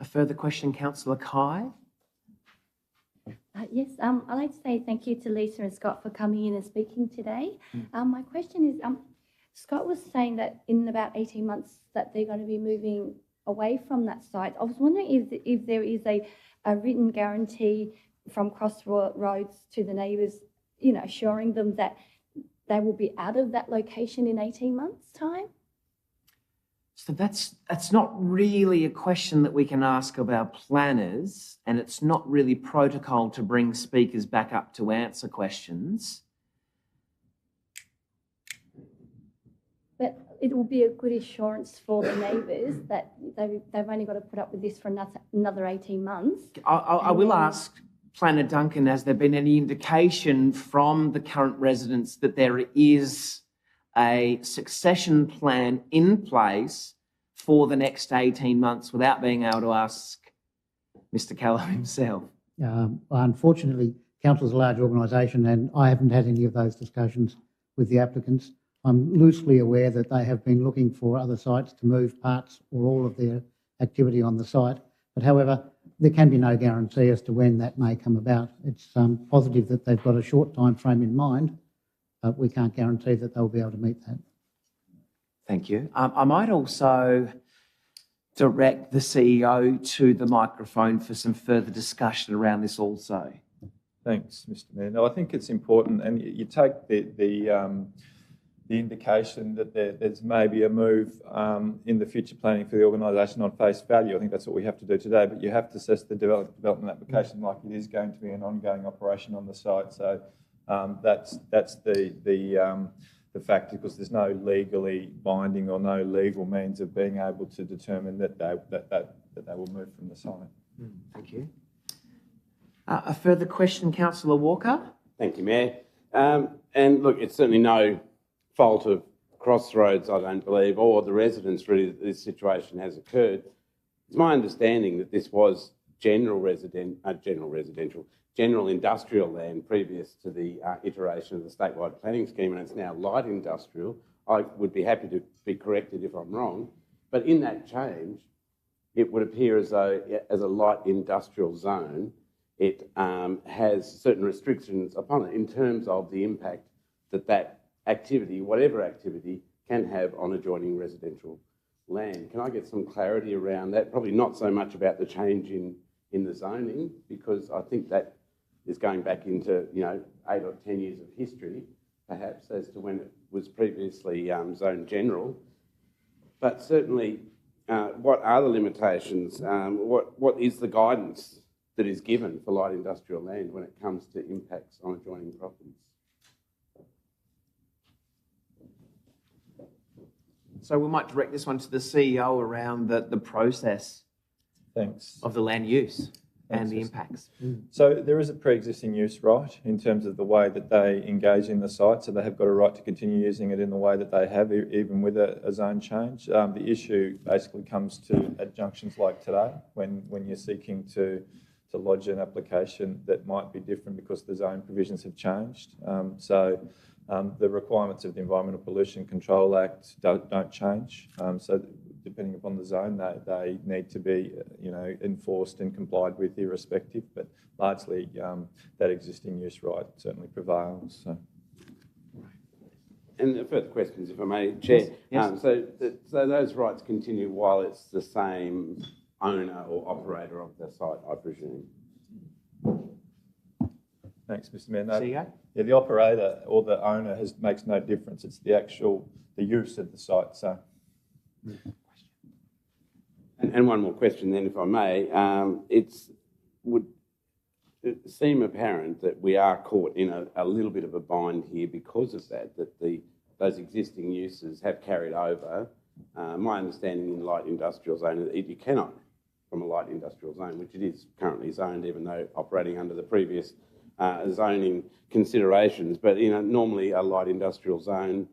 A further question, Councillor Kai? Yes, I'd like to say thank you to Lisa and Scott for coming in and speaking today. My question is, Scott was saying that in about 18 months that they're going to be moving away from that site. I was wondering if there is a written guarantee from Crossroads to the neighbours, you know, assuring them that they will be out of that location in 18 months' time? So that's not really a question that we can ask of our planners, and it's not really protocol to bring speakers back up to answer questions. But it will be a good assurance for the neighbours that they've only got to put up with this for another 18 months. I will ask Planner Duncan, has there been any indication from the current residents that there is a succession plan in place for the next 18 months without being able to ask Mr. Callum himself? Unfortunately, Council's a large organisation and I haven't had any of those discussions with the applicants. I'm loosely aware that they have been looking for other sites to move parts or all of their activity on the site. But however, there can be no guarantee as to when that may come about. It's positive that they've got a short time frame in mind, but we can't guarantee that they'll be able to meet that. Thank you. I might also direct the CEO to the microphone for some further discussion around this also. Thanks, Mr. Mayor. No, I think it's important, and you take the indication that there's maybe a move in the future planning for the organisation on face value. I think that's what we have to do today, but you have to assess the development application like it is going to be an ongoing operation on the site. So that's the fact, because there's no legally binding or no legal means of being able to determine that they will move from the site. Thank you. A further question, Councillor Walker? Thank you, Mayor. And look, it's certainly no fault of Crossroads, I don't believe, or the residents really, that this situation has occurred. It's my understanding that this was general industrial land previous to the iteration of the statewide planning scheme, and it's now light industrial. I would be happy to be corrected if I'm wrong, but in that change, it would appear as though, as a light industrial zone, it has certain restrictions upon it in terms of the impact that that activity, whatever activity, can have on adjoining residential land. Can I get some clarity around that? Probably not so much about the change in the zoning, because I think that is going back into 8 or 10 years of history, perhaps, as to when it was previously zone general. But certainly, what are the limitations? What is the guidance that is given for light industrial land when it comes to impacts on adjoining properties? So we might direct this one to the CEO around the process Thanks. of the land use and Thanks, the Mr. impacts. So there is a pre-existing use right in terms of the way that they engage in the site, so they have got a right to continue using it in the way that they have, even with a zone change. The issue basically comes to at junctions like today, when you're seeking to lodge an application that might be different because the zone provisions have changed. The requirements of the Environmental Pollution Control Act don't change. So depending upon the zone, they need to be, enforced and complied with irrespective. But largely, that existing use right certainly prevails. So. And further questions, if I may, Chair. Yes. So those rights continue while it's the same owner or operator of the site, I presume. Thanks, Mr. Mayor. No, CEO? yeah, the operator or the owner makes no difference. It's the use of the site. So. And one more question then, if I may. Would it seem apparent that we are caught in a little bit of a bind here because of that those existing uses have carried over. My understanding in light industrial zone is that you cannot, from a light industrial zone, which it is currently zoned, even though operating under the previous zoning considerations. But normally a light industrial zone,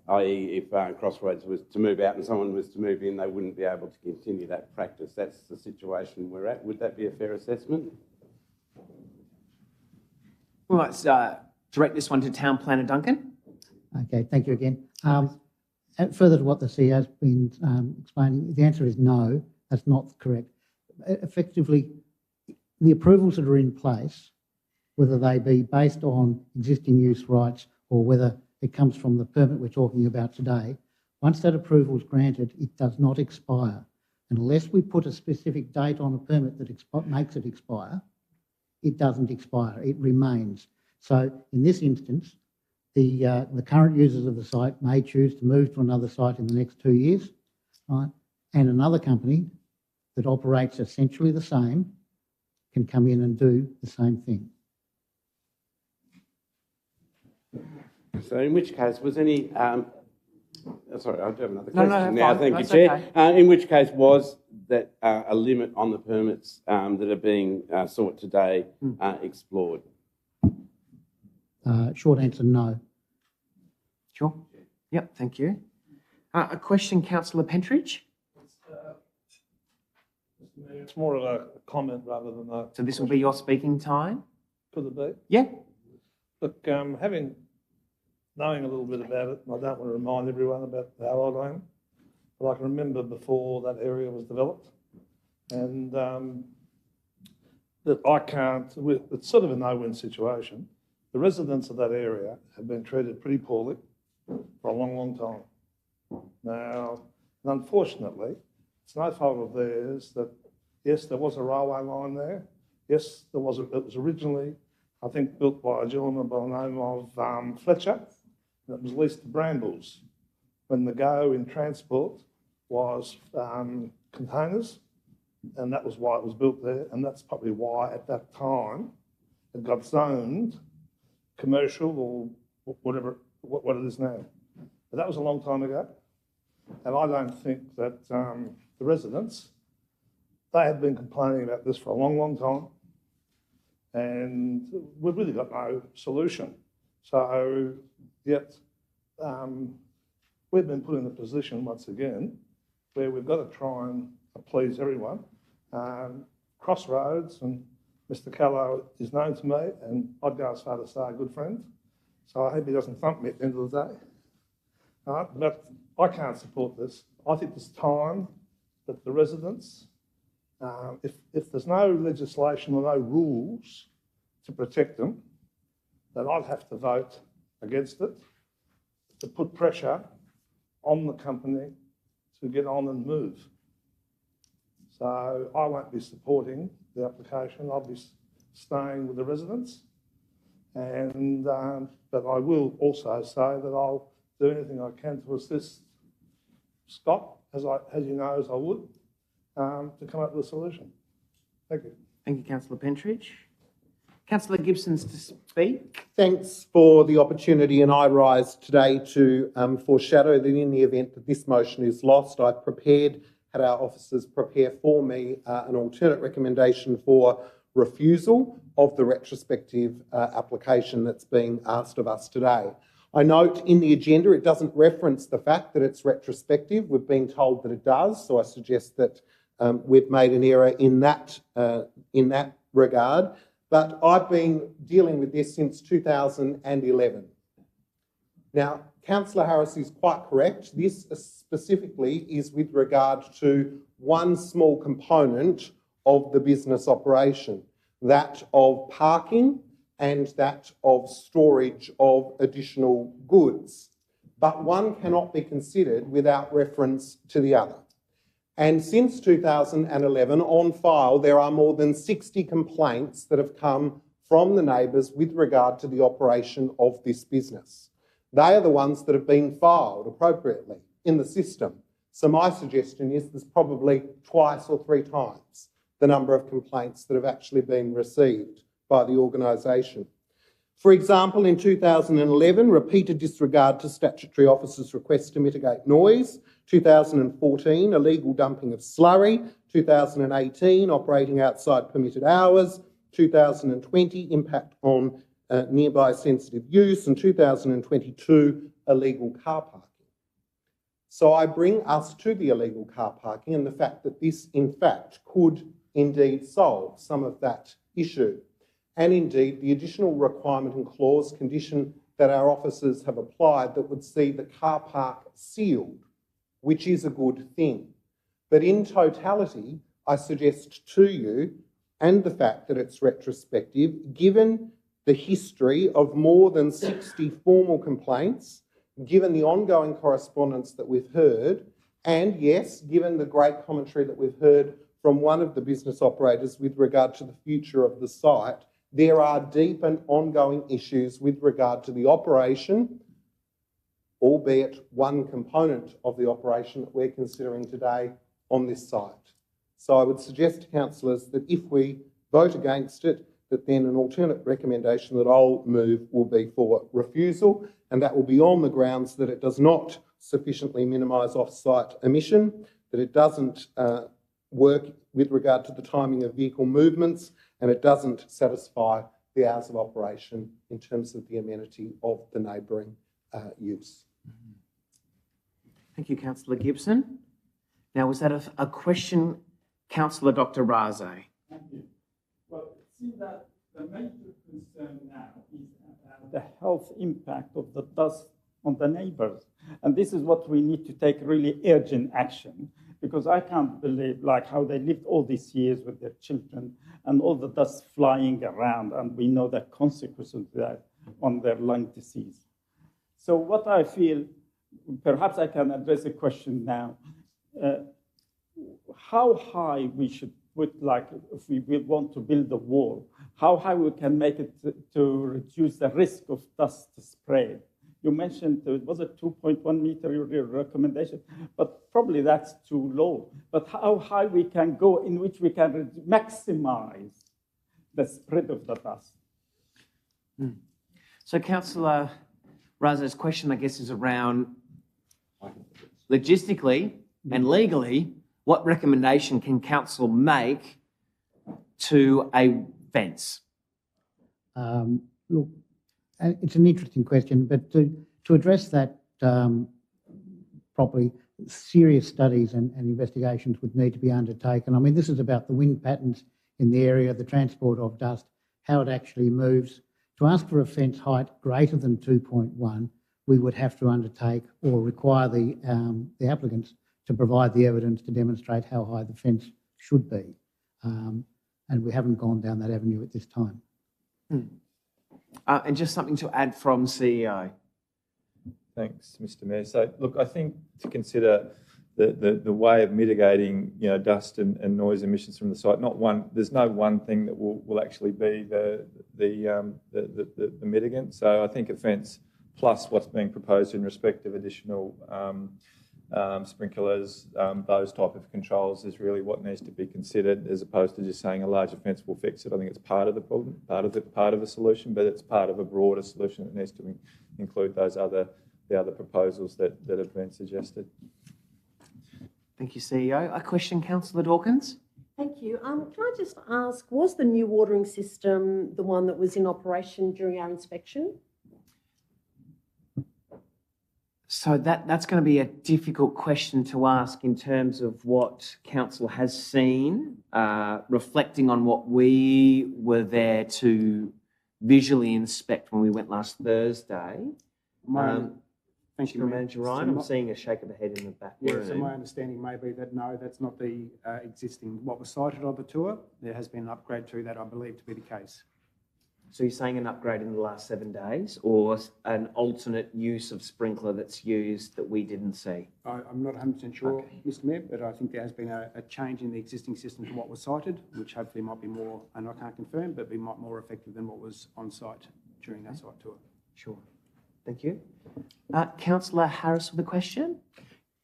i.e. if Crossroads was to move out and someone was to move in, they wouldn't be able to continue that practice. That's the situation we're at. Would that be a fair assessment? Well, let's direct this one to Town Planner Duncan. Okay, thank you again. And further to what the CEO's been explaining, the answer is no, that's not correct. Effectively, the approvals that are in place, whether they be based on existing use rights or whether it comes from the permit we're talking about today, once that approval is granted, it does not expire. Unless we put a specific date on a permit that makes it expire, it doesn't expire, it remains. So in this instance, the current users of the site may choose to move to another site in the next 2 years, right? And another company that operates essentially the same can come in and do the same thing. So in which case, was any... sorry, I do have another question now. Fine. Thank you, Chair. Okay. In which case, was that a limit on the permits that are being sought today explored? Short answer, no. Sure. Yep, thank you. A question, Councillor Pentridge? It's more of a comment rather than a... So this will be your speaking time? Could it be? Yeah. Look, knowing a little bit about it, and I don't want to remind everyone about how old I am, but I can remember before that area was developed, and that I can't, it's sort of a no-win situation. The residents of that area have been treated pretty poorly for a long, long time. Now, and unfortunately, it's no fault of theirs that, yes, there was a railway line there. Yes, it was originally, I think, built by a gentleman by the name of Fletcher, and it was leased to Brambles. When the go in transport was containers, and that was why it was built there, and that's probably why at that time it got zoned commercial or whatever, what it is now. But that was a long time ago, and I don't think that the residents, they have been complaining about this for a long, long time, and we've really got no solution. So, yet, we've been put in a position, once again, where we've got to try and please everyone. Crossroads, and Mr. Callow is known to me, and I'd go as far to say a good friend. So I hope he doesn't thump me at the end of the day. But I can't support this. I think it's time that the residents, if there's no legislation or no rules to protect them, then I'd have to vote against it to put pressure on the company to get on and move. So I won't be supporting the application. I'll be staying with the residents. And but I will also say that I'll do anything I can to assist Scott, as you know, as I would, to come up with a solution. Thank you. Thank you, Councillor Pentridge. Councillor Gibson's to speak. Thanks for the opportunity, and I rise today to foreshadow that in the event that this motion is lost, I've had our officers prepare for me an alternate recommendation for refusal of the retrospective application that's being asked of us today. I note in the agenda it doesn't reference the fact that it's retrospective. We've been told that it does, so I suggest that we've made an error in that regard. But I've been dealing with this since 2011. Now, Councillor Harris is quite correct. This specifically is with regard to one small component of the business operation, that of parking and that of storage of additional goods. But one cannot be considered without reference to the other. And since 2011, on file, there are more than 60 complaints that have come from the neighbours with regard to the operation of this business. They are the ones that have been filed appropriately in the system. So my suggestion is there's probably twice or three times the number of complaints that have actually been received by the organisation. For example, in 2011, repeated disregard to statutory officers' requests to mitigate noise. 2014, illegal dumping of slurry. 2018, operating outside permitted hours. 2020, impact on nearby sensitive use. And 2022, illegal car parking. So I bring us to the illegal car parking and the fact that this, in fact, could indeed solve some of that issue. And indeed, the additional requirement and clause condition that our officers have applied that would see the car park sealed, which is a good thing. But in totality, I suggest to you, and the fact that it's retrospective, given the history of more than 60 formal complaints, given the ongoing correspondence that we've heard, and yes, given the great commentary that we've heard from one of the business operators with regard to the future of the site, there are deep and ongoing issues with regard to the operation, albeit one component of the operation that we're considering today on this site. So I would suggest to councillors that if we vote against it, that then an alternate recommendation that I'll move will be for refusal, and that will be on the grounds that it does not sufficiently minimise off-site emission, that it doesn't work with regard to the timing of vehicle movements, and it doesn't satisfy the hours of operation in terms of the amenity of the neighbouring use. Thank you, Councillor Gibson. Now, was that a question, Councillor Dr. Raze? Thank you. Well, it seems that the major concern now is about the health impact of the dust on the neighbours. And this is what we need to take really urgent action, because I can't believe how they lived all these years with their children and all the dust flying around, and we know the consequences of that on their lung disease. So what I feel, perhaps I can address a question now, how high we should put, if we want to build a wall, how high we can make it to reduce the risk of dust spread. You mentioned, was it 2.1 meter, your recommendation? But probably that's too low. But how high we can go in which we can maximize the spread of the dust? So Councillor Raza's question, I guess, is around logistically and legally, what recommendation can council make to a fence? Look, it's an interesting question, but to address that properly, serious studies and investigations would need to be undertaken. I mean, this is about the wind patterns in the area, the transport of dust, how it actually moves. To ask for a fence height greater than 2.1, we would have to undertake or require the applicants to provide the evidence to demonstrate how high the fence should be. And we haven't gone down that avenue at this time. And just something to add from CEO. Thanks, Mr. Mayor. So, look, I think to consider the way of mitigating, dust and noise emissions from the site, there's no one thing that will actually be the mitigant. So I think a fence plus what's being proposed in respect of additional sprinklers, those type of controls is really what needs to be considered, as opposed to just saying a larger fence will fix it. I think it's part of the problem, part of the solution, but it's part of a broader solution that needs to include the other proposals that have been suggested. Thank you, CEO. A question, Councillor Dawkins? Thank you. Can I just ask, was the new watering system the one that was in operation during our inspection? So that's going to be a difficult question to ask in terms of what Council has seen, reflecting on what we were there to visually inspect when we went last Thursday. Thank you, Manager Ryan. I'm seeing a shake of the head in the back room. So my understanding may be that no, that's not the existing, what was cited on the tour. There has been an upgrade to that, I believe, to be the case. So you're saying an upgrade in the last 7 days, or an alternate use of sprinkler that's used that we didn't see? I'm not 100% sure, Mr. Mayor, but I think there has been a change in the existing system to what was cited, which hopefully might be more, and I can't confirm, but be more effective than what was on site during that site tour. Sure. Thank you. Councillor Harris with a question?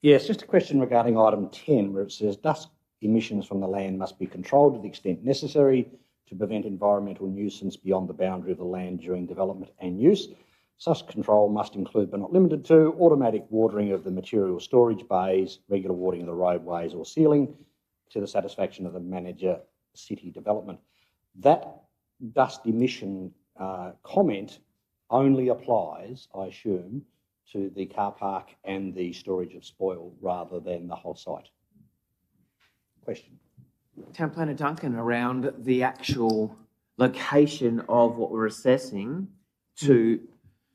Yes, just a question regarding item 10, where it says dust emissions from the land must be controlled to the extent necessary to prevent environmental nuisance beyond the boundary of the land during development and use. Such control must include, but not limited to, automatic watering of the material storage bays, regular watering of the roadways or ceiling, to the satisfaction of the manager city development. That dust emission comment only applies, I assume, to the car park and the storage of spoil rather than the whole site. Question. Town Planner Duncan, around the actual location of what we're assessing to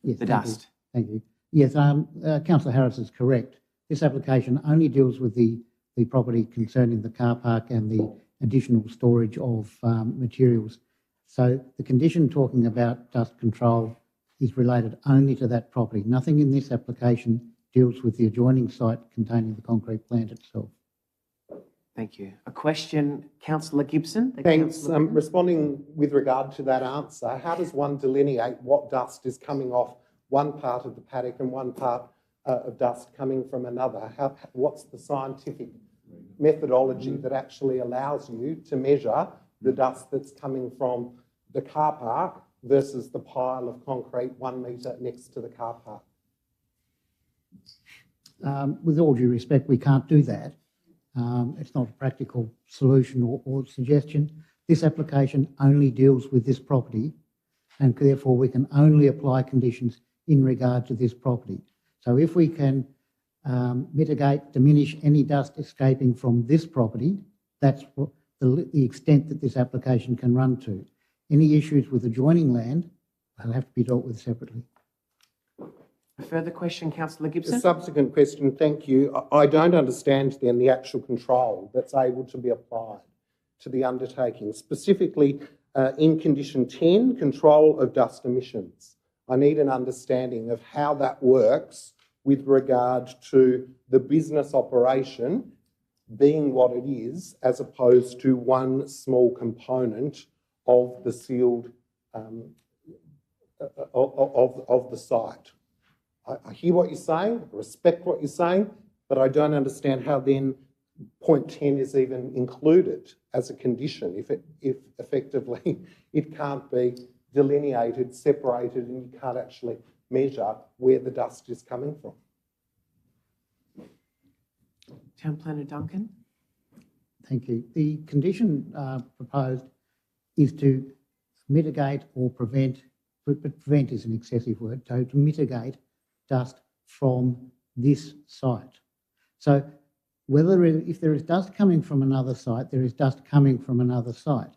the dust. Thank you. Yes, Councillor Harris is correct. This application only deals with the property concerning the car park and the additional storage of materials. So the condition talking about dust control is related only to that property. Nothing in this application deals with the adjoining site containing the concrete plant itself. Thank you. A question, Councillor Gibson. Thanks. Responding with regard to that answer, how does one delineate what dust is coming off one part of the paddock and one part of dust coming from another? What's the scientific methodology that actually allows you to measure the dust that's coming from the car park versus the pile of concrete 1 metre next to the car park? With all due respect, we can't do that. It's not a practical solution or suggestion. This application only deals with this property, and therefore we can only apply conditions in regard to this property. So if we can mitigate, diminish any dust escaping from this property, that's the extent that this application can run to. Any issues with adjoining land will have to be dealt with separately. A further question, Councillor Gibson? A subsequent question, thank you. I don't understand then the actual control that's able to be applied to the undertaking, specifically in condition 10, control of dust emissions. I need an understanding of how that works with regard to the business operation being what it is, as opposed to one small component of the sealed of the site. I hear what you're saying, I respect what you're saying, but I don't understand how then point 10 is even included as a condition if effectively it can't be delineated, separated, and you can't actually measure where the dust is coming from. Town Planner Duncan? Thank you. The condition proposed is to mitigate or prevent, but prevent is an excessive word, so to mitigate dust from this site. So if there is dust coming from another site, there is dust coming from another site.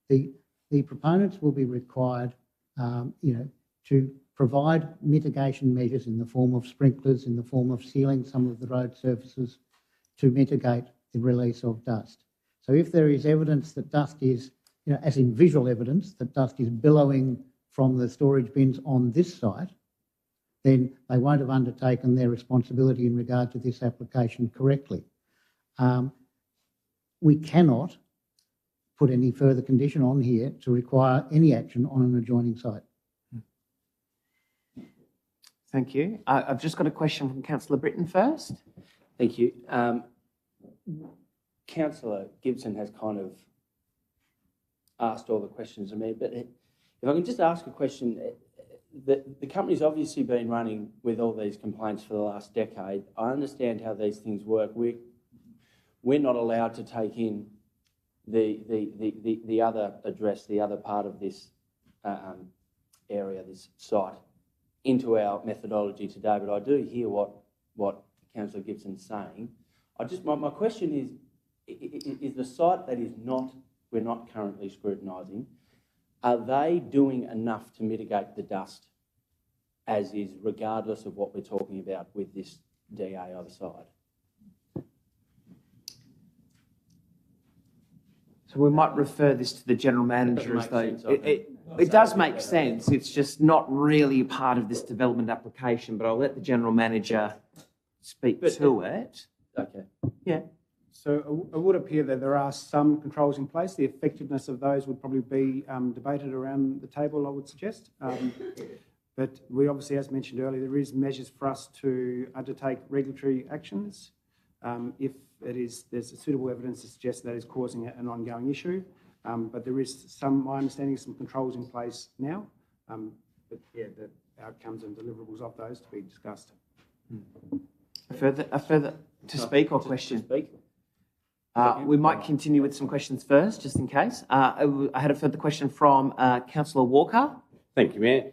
The proponents will be required, to provide mitigation measures in the form of sprinklers, in the form of sealing some of the road surfaces to mitigate the release of dust. So if there is evidence that dust is, as in visual evidence, that dust is billowing from the storage bins on this site, then they won't have undertaken their responsibility in regard to this application correctly. We cannot put any further condition on here to require any action on an adjoining site. Thank you. I've just got a question from Councillor Britton first. Thank you. Councillor Gibson has kind of asked all the questions of me, but if I can just ask a question, the company's obviously been running with all these complaints for the last decade. I understand how these things work. We're not allowed to take in the other address, the other part of this area, this site, into our methodology today, but I do hear what Councillor Gibson's saying. My question is the site that we're not currently scrutinising, are they doing enough to mitigate the dust as is, regardless of what we're talking about with this DA either side? So we might refer this to the General Manager as though it does make sense. It's just not really part of this development application, but I'll let the General Manager speak to it. Okay. Yeah. So it would appear that there are some controls in place. The effectiveness of those would probably be debated around the table, I would suggest. But we obviously, as mentioned earlier, there is measures for us to undertake regulatory actions if there's suitable evidence to suggest that is causing an ongoing issue. But there is my understanding, some controls in place now. But yeah, the outcomes and deliverables of those to be discussed. A further to speak or question? To speak. We might continue with some questions first, just in case. I had a further question from Councillor Walker. Thank you, Mayor.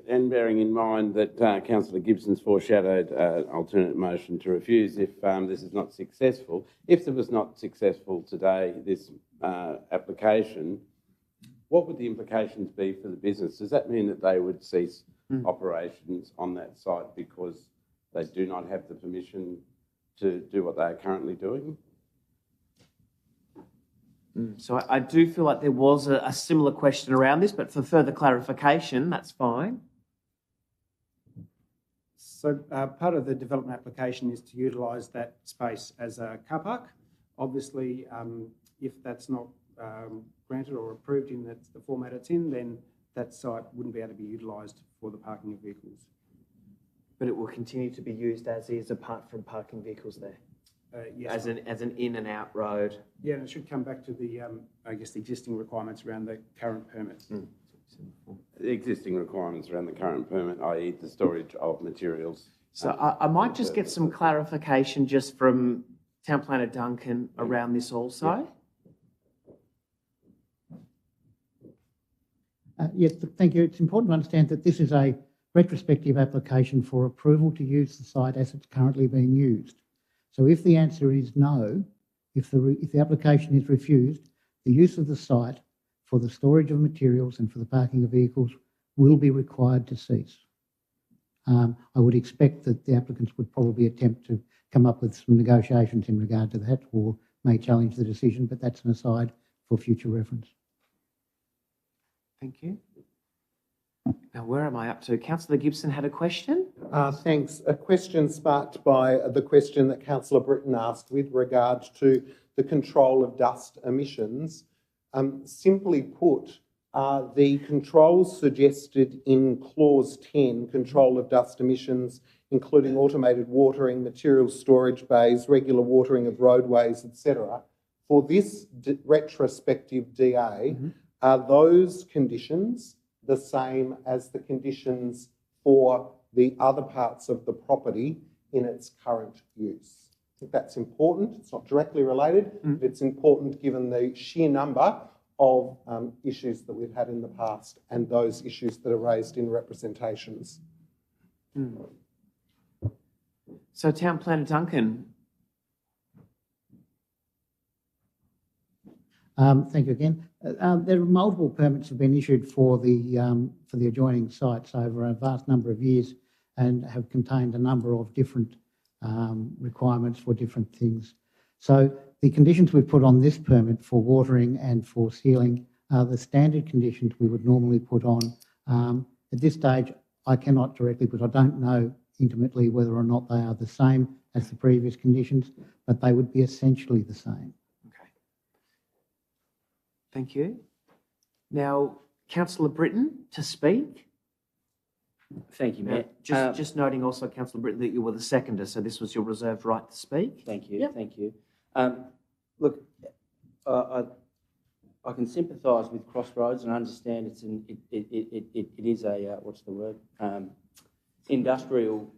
And bearing in mind that Councillor Gibson's foreshadowed an alternate motion to refuse if this is not successful. If it was not successful today, this application, what would the implications be for the business? Does that mean that they would cease operations on that site because they do not have the permission to do what they are currently doing? So I do feel like there was a similar question around this, but for further clarification, that's fine. So part of the development application is to utilise that space as a car park. Obviously, if that's not granted or approved in the format it's in, then that site wouldn't be able to be utilised for the parking of vehicles. But it will continue to be used as is, apart from parking vehicles there? Yes. As an in and out road? Yeah, and it should come back to the, I guess, the existing requirements around the current permit. The existing requirements around the current permit, i.e. the storage of materials. So I might just get some clarification just from Town Planner Duncan around this also. Yes, thank you. It's important to understand that this is a retrospective application for approval to use the site as it's currently being used. So if the answer is no, if the application is refused, the use of the site for the storage of materials and for the parking of vehicles will be required to cease. I would expect that the applicants would probably attempt to come up with some negotiations in regard to that, or may challenge the decision, but that's an aside for future reference. Thank you. Now, where am I up to? Councillor Gibson had a question? Thanks. A question sparked by the question that Councillor Britton asked with regard to the control of dust emissions. Simply put, the controls suggested in Clause 10, control of dust emissions, including automated watering, material storage bays, regular watering of roadways, etc. For this retrospective DA, are those conditions the same as the conditions for the other parts of the property in its current use? I think that's important. It's not directly related, but it's important given the sheer number of issues that we've had in the past and those issues that are raised in representations. So, Town Planner Duncan. Thank you again. There are multiple permits have been issued for the adjoining sites over a vast number of years and have contained a number of different requirements for different things. So the conditions we've put on this permit for watering and for sealing are the standard conditions we would normally put on. At this stage, I cannot directly, because I don't know intimately whether or not they are the same as the previous conditions, but they would be essentially the same. Okay. Thank you. Now, Councillor Britton to speak. Thank you, Matt. Just noting also, Councillor Britton, that you were the seconder, so this was your reserved right to speak. Thank you. Yep. Thank you. Look, I can sympathise with Crossroads and understand it is a what's the word, industrial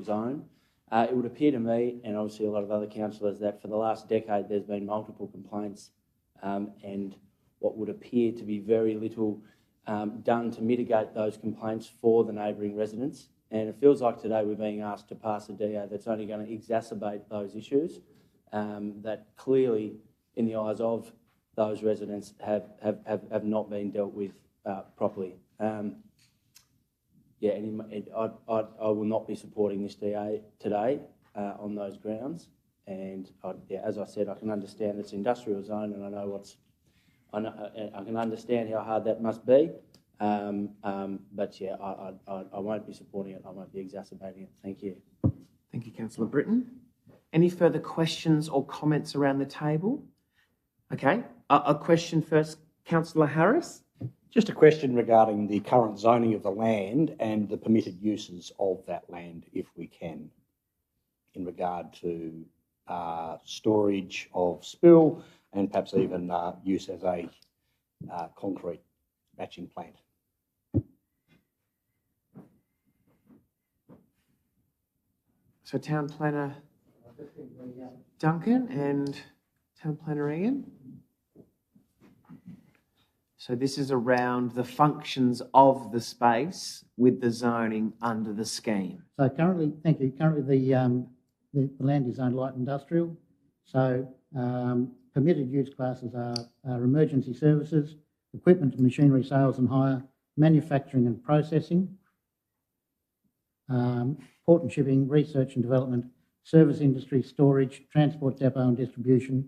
zone. It would appear to me, and obviously a lot of other councillors, that for the last decade there's been multiple complaints and what would appear to be very little done to mitigate those complaints for the neighbouring residents. And it feels like today we're being asked to pass a DA that's only going to exacerbate those issues that clearly, in the eyes of those residents, have not been dealt with properly. Yeah, and I will not be supporting this DA today on those grounds. And as I said, I can understand it's industrial zone, and I can understand how hard that must be. But yeah, I won't be supporting it. I won't be exacerbating it. Thank you. Thank you, Councillor Britton. Any further questions or comments around the table? Okay, a question first, Councillor Harris. Just a question regarding the current zoning of the land and the permitted uses of that land, if we can, in regard to storage of spill and perhaps even use as a concrete batching plant. So Town Planner Duncan and Town Planner Ian. So this is around the functions of the space with the zoning under the scheme. So currently, thank you, currently the land is zoned light industrial. So permitted use classes are emergency services, equipment and machinery sales and hire, manufacturing and processing, port and shipping, research and development, service industry, storage, transport depot and distribution,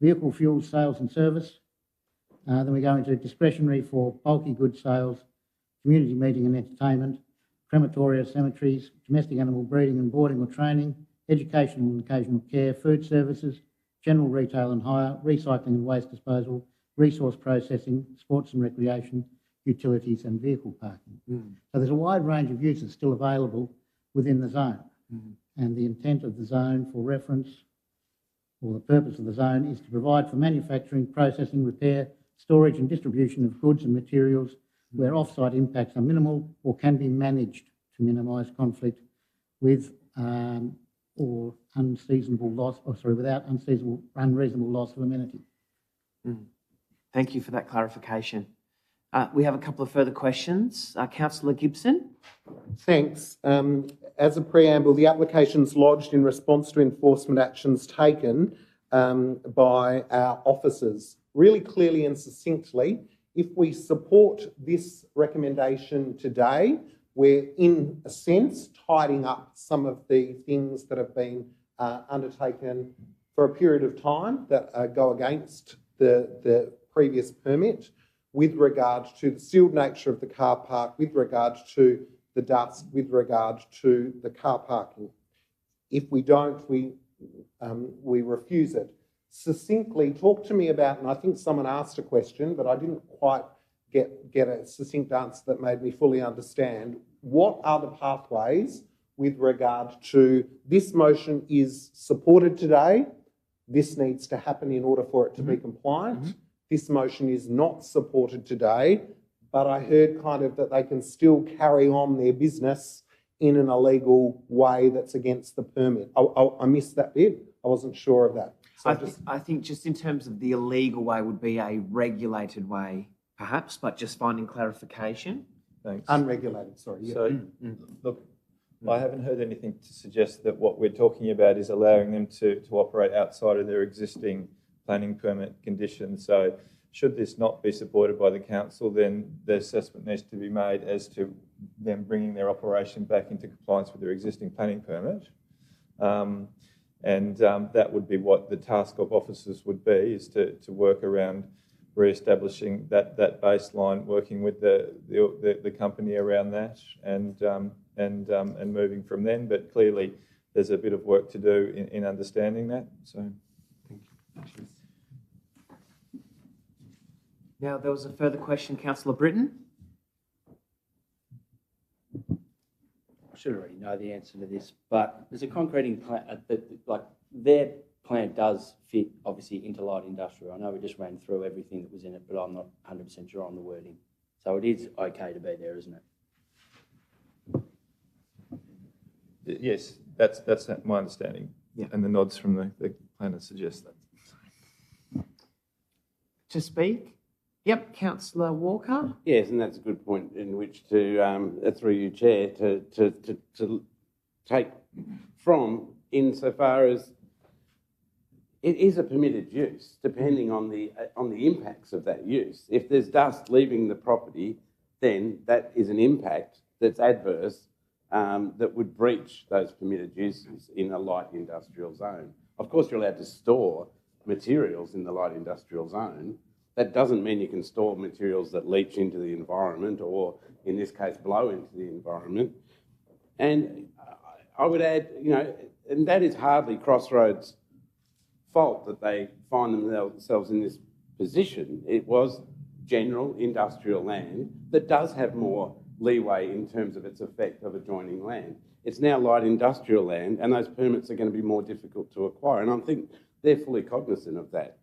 vehicle fuel sales and service. Then we go into discretionary for bulky goods sales, community meeting and entertainment, crematoria, cemeteries, domestic animal breeding and boarding or training, educational and occasional care, food services, general retail and hire, recycling and waste disposal, resource processing, sports and recreation, utilities and vehicle parking. So there's a wide range of uses still available within the zone. And the intent of the zone, for reference, or the purpose of the zone, is to provide for manufacturing, processing, repair, storage and distribution of goods and materials where off-site impacts are minimal or can be managed to minimise conflict with or unreasonable loss of amenity. Thank you for that clarification. We have a couple of further questions. Councillor Gibson. Thanks. As a preamble, the application's lodged in response to enforcement actions taken by our officers. Really clearly and succinctly, if we support this recommendation today, we're in a sense tidying up some of the things that have been undertaken for a period of time that go against the previous permit with regard to the sealed nature of the car park, with regard to the dust, with regard to the car parking. If we don't, we refuse it. Succinctly, talk to me about, and I think someone asked a question, but I didn't quite get a succinct answer that made me fully understand. What are the pathways with regard to this motion is supported today? This needs to happen in order for it to be compliant. This motion is not supported today, but I heard kind of that they can still carry on their business in an illegal way that's against the permit. I missed that bit. I wasn't sure of that. So I think just in terms of the illegal way would be a regulated way, perhaps, but just finding clarification. Thanks. Unregulated, sorry. Yeah. So, look, I haven't heard anything to suggest that what we're talking about is allowing them to operate outside of their existing planning permit conditions. So should this not be supported by the council, then the assessment needs to be made as to them bringing their operation back into compliance with their existing planning permit. That would be what the task of officers would be, is to work around re-establishing that baseline, working with the company around that, and moving from then. But clearly, there's a bit of work to do in understanding that. So, thank you. Now, there was a further question, Councillor Britton. I should already know the answer to this, but there's a concreting plan, like their plan does fit obviously into light industrial. I know we just ran through everything that was in it, but I'm not 100% sure on the wording. So it is okay to be there, isn't it? Yes, that's my understanding. Yeah. And the nods from the planner suggest that. To speak? Yep, Councillor Walker. Yes, and that's a good point in which to, through you, Chair, to take from, insofar as it is a permitted use, depending on the impacts of that use. If there's dust leaving the property, then that is an impact that's adverse, that would breach those permitted uses in a light industrial zone. Of course, you're allowed to store materials in the light industrial zone. That doesn't mean you can store materials that leach into the environment, or in this case, blow into the environment. And I would add, and that is hardly Crossroads' fault that they find themselves in this position. It was general industrial land that does have more leeway in terms of its effect of adjoining land. It's now light industrial land, and those permits are going to be more difficult to acquire. And I think they're fully cognizant of that.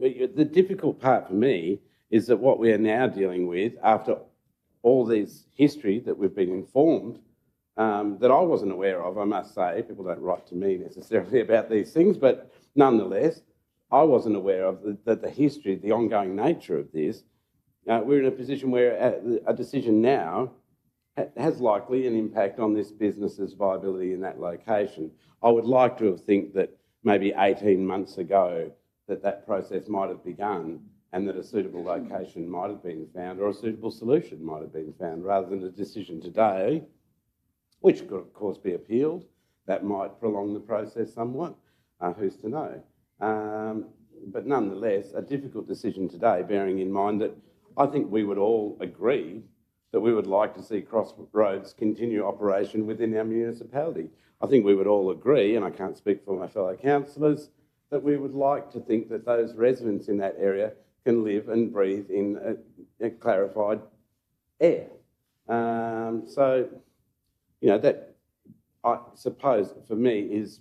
The difficult part for me is that what we are now dealing with, after all this history that we've been informed, that I wasn't aware of, I must say. People don't write to me necessarily about these things, but nonetheless, I wasn't aware of the history, the ongoing nature of this. We're in a position where a decision now has likely an impact on this business's viability in that location. I would like to have think that maybe 18 months ago that process might have begun, and that a suitable location might have been found, or a suitable solution might have been found, rather than a decision today, which could of course be appealed. That might prolong the process somewhat, who's to know. But nonetheless, a difficult decision today, bearing in mind that I think we would all agree that we would like to see Crossroads continue operation within our municipality. I think we would all agree, and I can't speak for my fellow councillors, that we would like to think that those residents in that area can live and breathe in a clarified air. So, that, I suppose, for me, is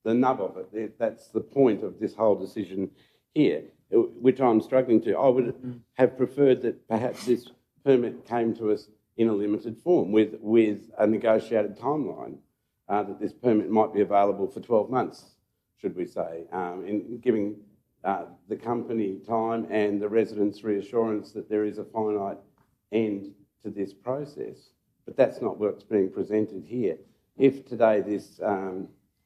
the nub of it. That's the point of this whole decision here, which I'm struggling to. I would have preferred that perhaps this permit came to us in a limited form with a negotiated timeline, that this permit might be available for 12 months, should we say, in giving the company time and the residents reassurance that there is a finite end to this process. But that's not what's being presented here. If today this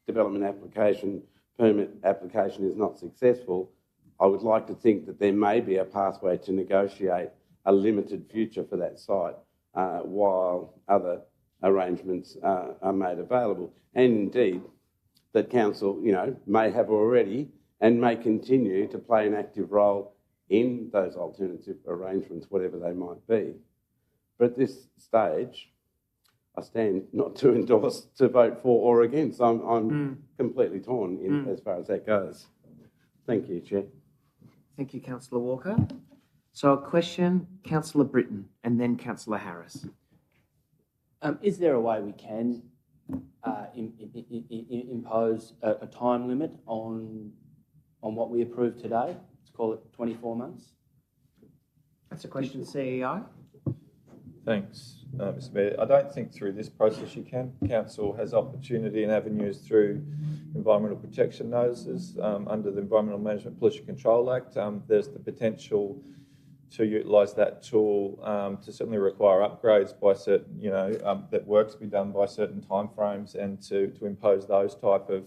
development application, permit application is not successful, I would like to think that there may be a pathway to negotiate a limited future for that site while other arrangements are made available. And indeed, that council, may have already and may continue to play an active role in those alternative arrangements, whatever they might be. But at this stage, I stand not to endorse, to vote for or against. I'm completely torn in as far as that goes. Thank you, Chair. Thank you, Councillor Walker. So a question, Councillor Britton, and then Councillor Harris. Is there a way we can impose a time limit on what we approve today? Let's call it 24 months. That's a question, CEO. Thanks, Mr Mayor. I don't think through this process you can. Council has opportunity and avenues through environmental protection notices under the Environmental Management Pollution Control Act. There's the potential to utilise that tool to certainly require upgrades by certain, that works be done by certain timeframes, and to impose those type of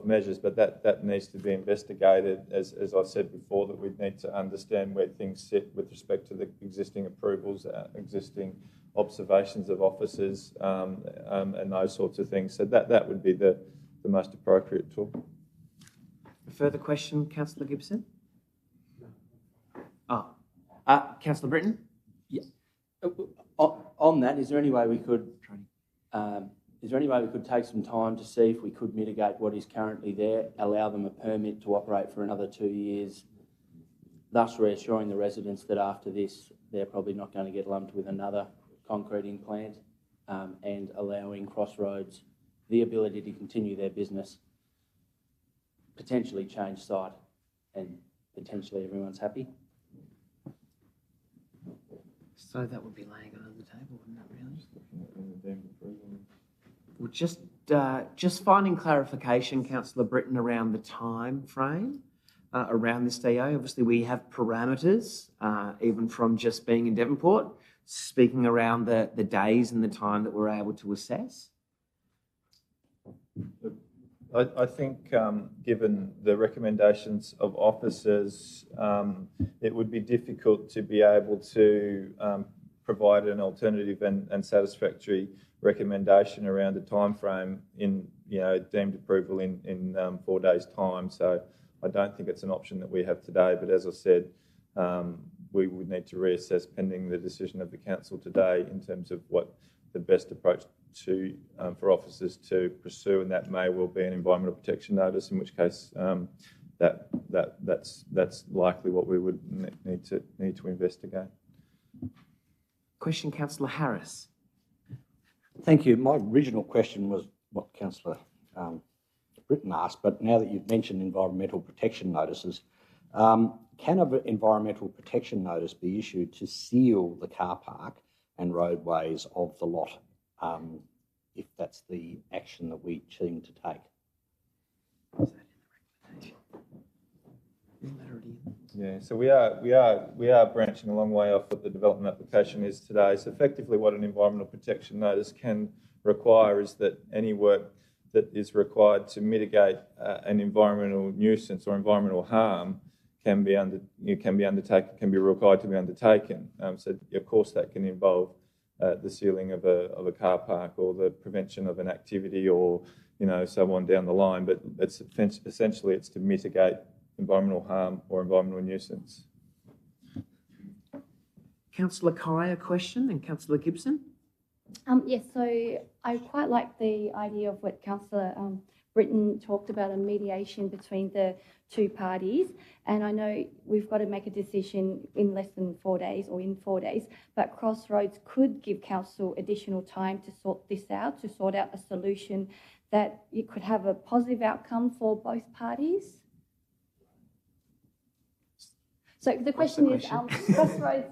measures, but that needs to be investigated. As I said before, that we need to understand where things sit with respect to the existing approvals, existing observations of officers, and those sorts of things. So that would be the most appropriate tool. A further question, Councillor Gibson? Oh, Councillor Britton? Yeah. On that, is there any way we could take some time to see if we could mitigate what is currently there, allow them a permit to operate for another 2 years, thus reassuring the residents that after this they're probably not going to get lumped with another concreting plant, and allowing Crossroads the ability to continue their business, potentially change site, and potentially everyone's happy? So that would be laying it on the table, wouldn't it, really? Well, just finding clarification, Councillor Britton, around the time frame around this DA. Obviously, we have parameters, even from just being in Devonport, speaking around the days and the time that we're able to assess. I think, given the recommendations of officers, it would be difficult to be able to provide an alternative and satisfactory recommendation around a time frame in, deemed approval in 4 days' time. So I don't think it's an option that we have today. But as I said, we would need to reassess pending the decision of the council today in terms of what the best approach to for officers to pursue, and that may well be an environmental protection notice, in which case that's likely what we would need to investigate. Question, Councillor Harris. Thank you. My original question was what Councillor Britton asked, but now that you've mentioned environmental protection notices, can an environmental protection notice be issued to seal the car park and roadways of the lot, if that's the action that we seem to take? Yeah, so we are branching a long way off what the development application is today. So effectively what an environmental protection notice can require is that any work that is required to mitigate an environmental nuisance or environmental harm can be required to be undertaken. So of course that can involve the sealing of a car park or the prevention of an activity, or so on down the line. But it's essentially it's to mitigate environmental harm or environmental nuisance. Councillor Kai, a question, and Councillor Gibson. Yes, so I quite like the idea of what Councillor Britton talked about, a mediation between the two parties. And I know we've got to make a decision in less than 4 days or in 4 days, but Crossroads could give council additional time to sort this out, to sort out a solution that it could have a positive outcome for both parties. So the question is, Crossroads,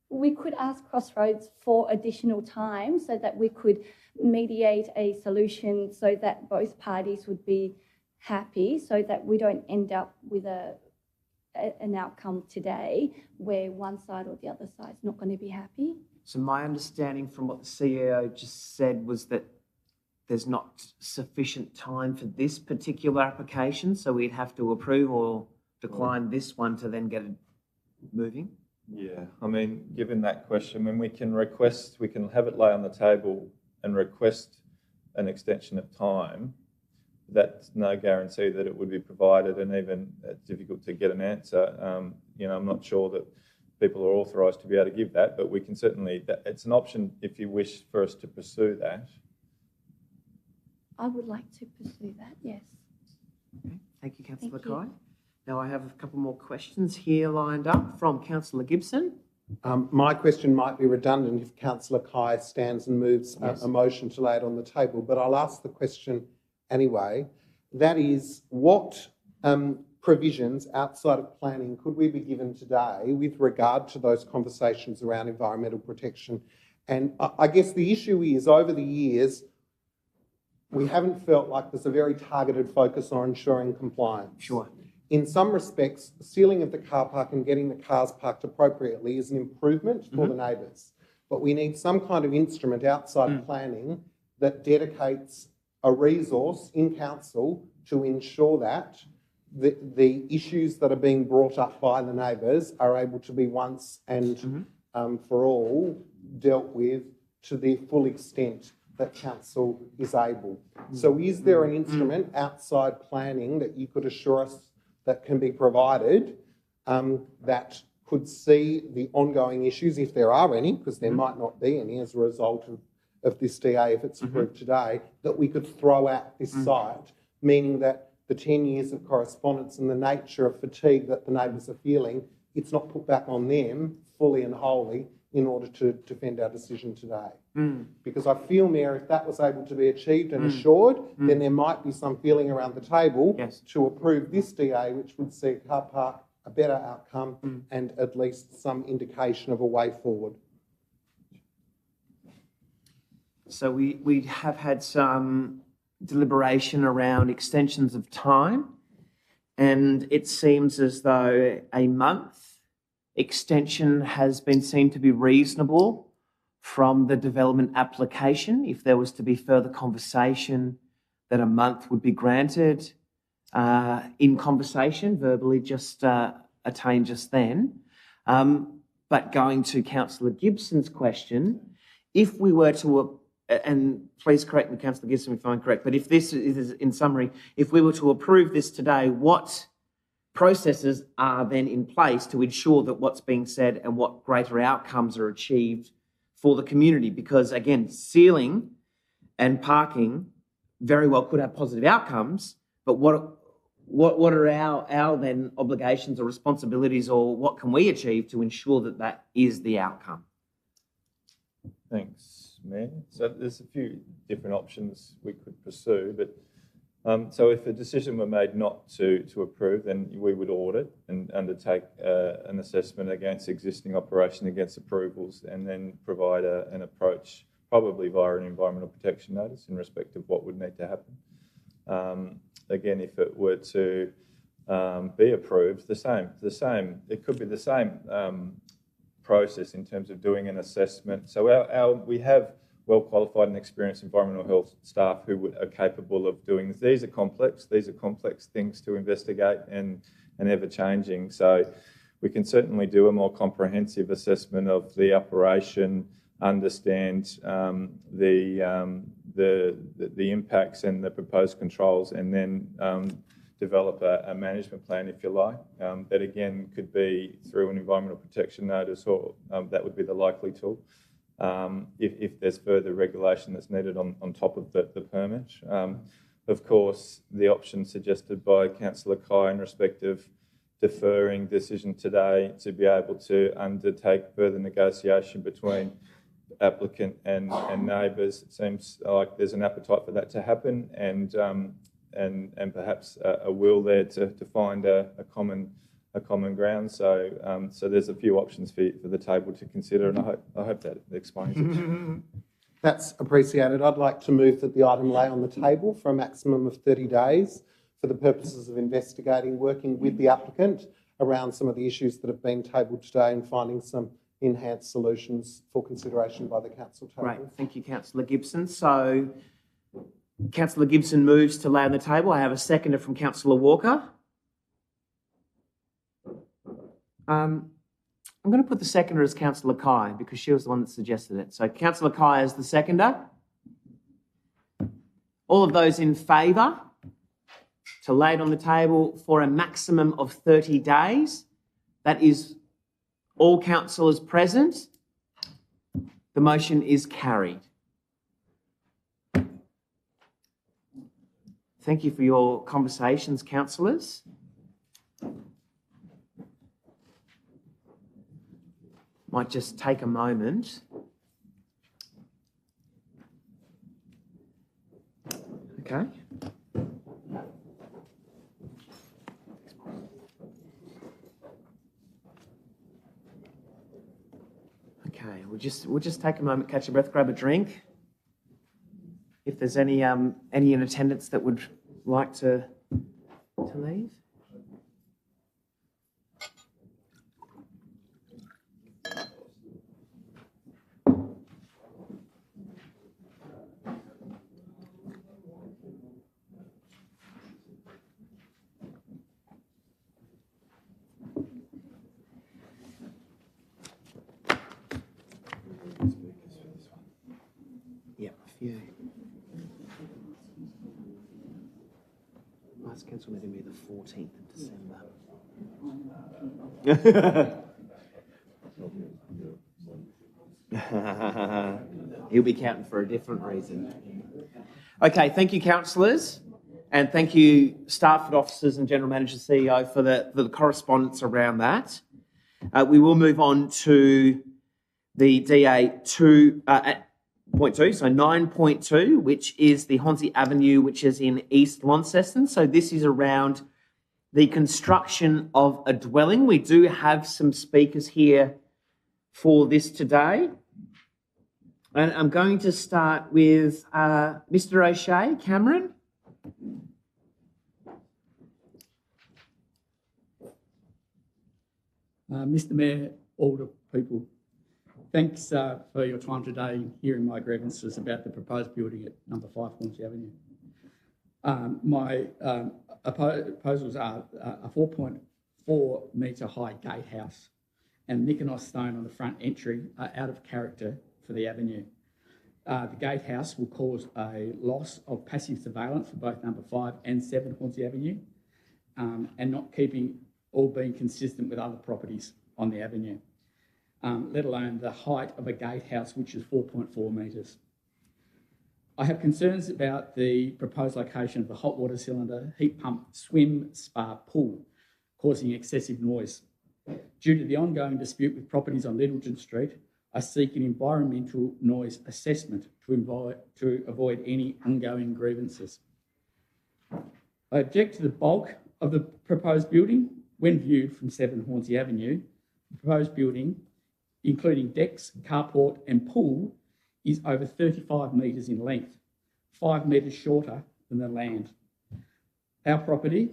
we could ask Crossroads for additional time so that we could mediate a solution so that both parties would be happy, so that we don't end up with an outcome today where one side or the other side is not going to be happy. So my understanding from what the CEO just said was that there's not sufficient time for this particular application, so we'd have to approve or decline this one to then get it moving? Yeah, I mean, given that question, when we can have it lay on the table and request an extension of time, that's no guarantee that it would be provided, and even it's difficult to get an answer. I'm not sure that people are authorised to be able to give that, but we can certainly, it's an option if you wish for us to pursue that. I would like to pursue that, yes. Okay. Thank you, Councillor Kai. Now I have a couple more questions here lined up from Councillor Gibson. My question might be redundant if Councillor Kai stands and moves a motion to lay it on the table, but I'll ask the question anyway. That is, what provisions outside of planning could we be given today with regard to those conversations around environmental protection? And I guess the issue is, over the years, we haven't felt like there's a very targeted focus on ensuring compliance. Sure. In some respects, the sealing of the car park and getting the cars parked appropriately is an improvement for the neighbours. But we need some kind of instrument outside of planning that dedicates a resource in council to ensure that the issues that are being brought up by the neighbours are able to be once and for all dealt with to the full extent that council is able. So is there an instrument outside planning that you could assure us that can be provided that could see the ongoing issues, if there are any, because there might not be any as a result of this DA if it's approved today, that we could throw at this site, meaning that the 10 years of correspondence and the nature of fatigue that the neighbours are feeling, it's not put back on them fully and wholly in order to defend our decision today. Because I feel, Mayor, if that was able to be achieved and assured, then there might be some feeling around the table to approve this DA, which would see a car park a better outcome and at least some indication of a way forward. So we have had some deliberation around extensions of time, and it seems as though a month extension has been seen to be reasonable from the development application. If there was to be further conversation, that a month would be granted in conversation, verbally just attained just then. But going to Councillor Gibson's question, if we were to, and please correct me, Councillor Gibson, if I'm correct, but if this is, in summary, if we were to approve this today, what processes are then in place to ensure that what's being said and what greater outcomes are achieved for the community? Because again, ceiling and parking very well could have positive outcomes, but what are our then obligations or responsibilities, or what can we achieve to ensure that that is the outcome? Thanks, Mayor. So there's a few different options we could pursue, but so if a decision were made not to approve, then we would audit and undertake an assessment against existing operation, against approvals, and then provide an approach, probably via an environmental protection notice in respect of what would need to happen. Again, if it were to be approved, the same. It could be the same process in terms of doing an assessment. So we have well qualified and experienced environmental health staff who are capable of doing this. These are complex things to investigate and ever changing. So we can certainly do a more comprehensive assessment of the operation, understand the impacts and the proposed controls, and then develop a management plan, if you like. That again could be through an environmental protection notice, or that would be the likely tool. If there's further regulation that's needed on top of the permit. Of course, the option suggested by Councillor Kai in respect of deferring decision today to be able to undertake further negotiation between applicant and neighbours. It seems like there's an appetite for that to happen, and perhaps a will there to find a common ground. So there's a few options for the table to consider, and I hope that explains it. That's appreciated. I'd like to move that the item lay on the table for a maximum of 30 days for the purposes of investigating, working with the applicant around some of the issues that have been tabled today and finding some enhanced solutions for consideration by the council table. Great, thank you, Councillor Gibson. So Councillor Gibson moves to lay on the table. I have a seconder from Councillor Walker. I'm going to put the seconder as Councillor Kai because she was the one that suggested it. So Councillor Kai is the seconder. All of those in favour to lay it on the table for a maximum of 30 days. That is all councillors present. The motion is carried. Thank you for your conversations, councillors. Might just take a moment. Okay. Okay, we'll just take a moment, catch your breath, grab a drink. If there's any in attendance that would like to leave. few. Last council meeting will be the 14th of December. He'll be counting for a different reason. Okay, thank you, councillors. And thank you, staff and officers and General Manager CEO for the correspondence around that. We will move on to the DA 2.2, so 9.2, which is the Hornsey Avenue, which is in East Launceston. So this is around the construction of a dwelling. We do have some speakers here for this today. And I'm going to start with Mr. O'Shea. Cameron? Mr. Mayor, older people, thanks for your time today hearing my grievances about the proposed building at number 5 Hornsey Avenue. My proposals are a 4.4 metre high gatehouse and Mykonos stone on the front entry are out of character for the avenue. The gatehouse will cause a loss of passive surveillance for both number 5 and 7 Hornsey Avenue and not keeping all being consistent with other properties on the avenue, let alone the height of a gatehouse, which is 4.4 metres. I have concerns about the proposed location of the hot water cylinder, heat pump, swim, spa, pool, causing excessive noise. Due to the ongoing dispute with properties on Littleton Street, I seek an environmental noise assessment to avoid any ongoing grievances. I object to the bulk of the proposed building. When viewed from 7 Hornsey Avenue, the proposed building, including decks, carport and pool, is over 35 metres in length, 5 metres shorter than the land. Our property,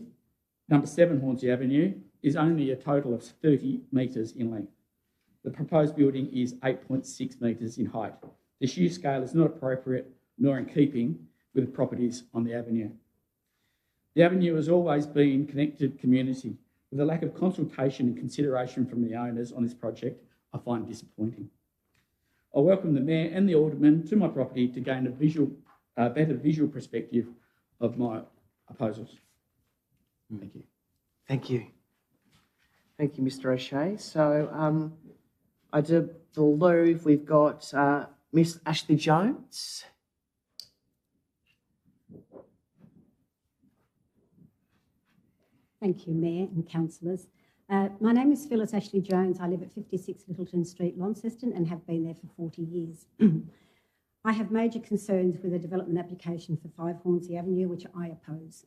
number 7 Hornsey Avenue, is only a total of 30 metres in length. The proposed building is 8.6 metres in height. The shear scale is not appropriate nor in keeping with the properties on the avenue. The avenue has always been connected community. With a lack of consultation and consideration from the owners on this project, I find disappointing. I welcome the Mayor and the Alderman to my property to gain a better visual perspective of my proposals. Thank you. Thank you. Thank you, Mr. O'Shea. So I do believe we've got Miss Ashley Jones. Thank you, Mayor and councillors. My name is Phyllis Ashley Jones. I live at 56 Littleton Street, Launceston, and have been there for 40 years. I have major concerns with the development application for 5 Hornsey Avenue, which I oppose.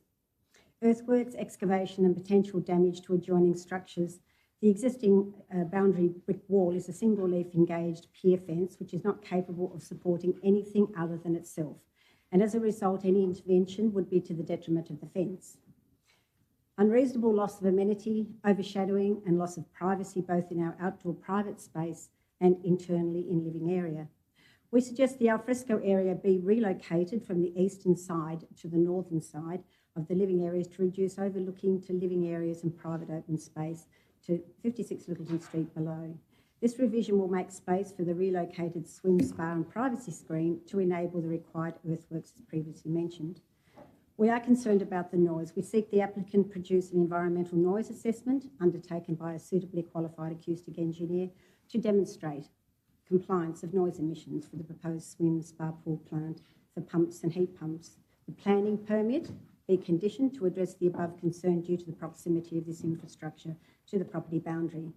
Earthworks, excavation and potential damage to adjoining structures. The existing boundary brick wall is a single-leaf engaged pier fence, which is not capable of supporting anything other than itself. And as a result, any intervention would be to the detriment of the fence. Unreasonable loss of amenity, overshadowing and loss of privacy both in our outdoor private space and internally in living area. We suggest the alfresco area be relocated from the eastern side to the northern side of the living areas to reduce overlooking to living areas and private open space to 56 Littleton Street below. This revision will make space for the relocated swim, spa and privacy screen to enable the required earthworks as previously mentioned. We are concerned about the noise. We seek the applicant produce an environmental noise assessment undertaken by a suitably qualified acoustic engineer to demonstrate compliance of noise emissions for the proposed swim, spa, pool plant for pumps and heat pumps. The planning permit be conditioned to address the above concern due to the proximity of this infrastructure to the property boundary.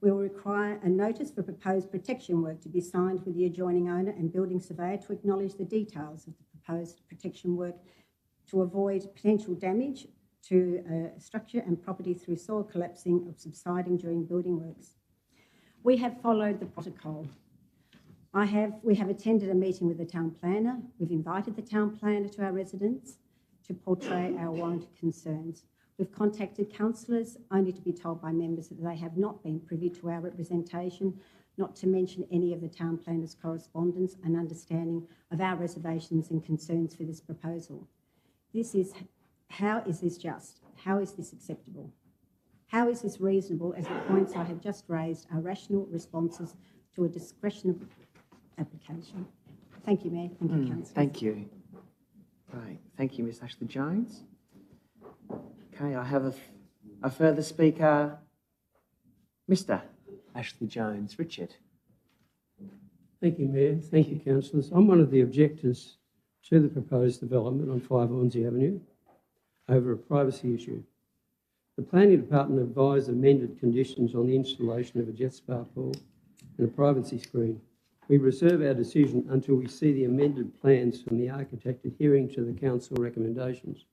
We will require a notice for proposed protection work to be signed with the adjoining owner and building surveyor to acknowledge the details of the proposed protection work to avoid potential damage to structure and property through soil collapsing or subsiding during building works. We have followed the protocol. We have attended a meeting with the town planner. We've invited the town planner to our residence to portray our warranted concerns. We've contacted councillors only to be told by members that they have not been privy to our representation, not to mention any of the town planner's correspondence and understanding of our reservations and concerns for this proposal. How is this just? How is this acceptable? How is this reasonable as the points I have just raised are rational responses to a discretionary application? Thank you, Mayor. Thank you, Councillor. Thank you. Right. Thank you, Ms Ashley Jones. Okay, I have a further speaker, Mr Ashley Jones. Richard. Thank you, Mayor. Thank you, councillors. I'm one of the objectors to the proposed development on 5 Hornsey Avenue over a privacy issue. The Planning Department advised amended conditions on the installation of a jet spa pool and a privacy screen. We reserve our decision until we see the amended plans from the architect adhering to the council recommendations.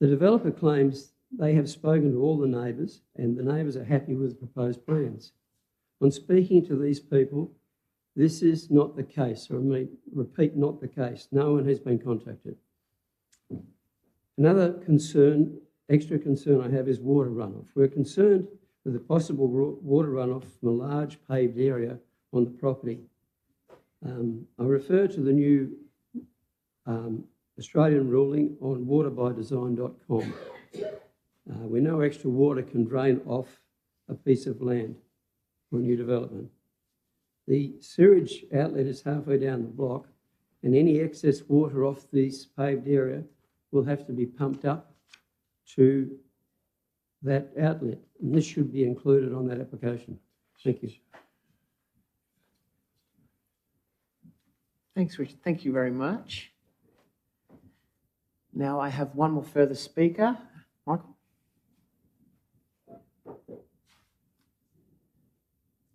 The developer claims they have spoken to all the neighbours and the neighbours are happy with the proposed plans. On speaking to these people, this is not the case, or I repeat, not the case. No one has been contacted. Another concern, extra concern I have is water runoff. We're concerned with the possible water runoff from a large paved area on the property. I refer to the new Australian ruling on waterbydesign.com. We know extra water can drain off a piece of land for new development. The sewage outlet is halfway down the block, and any excess water off this paved area will have to be pumped up to that outlet. And this should be included on that application. Thank you. Thanks, Richard. Thank you very much. Now I have one more further speaker. Michael?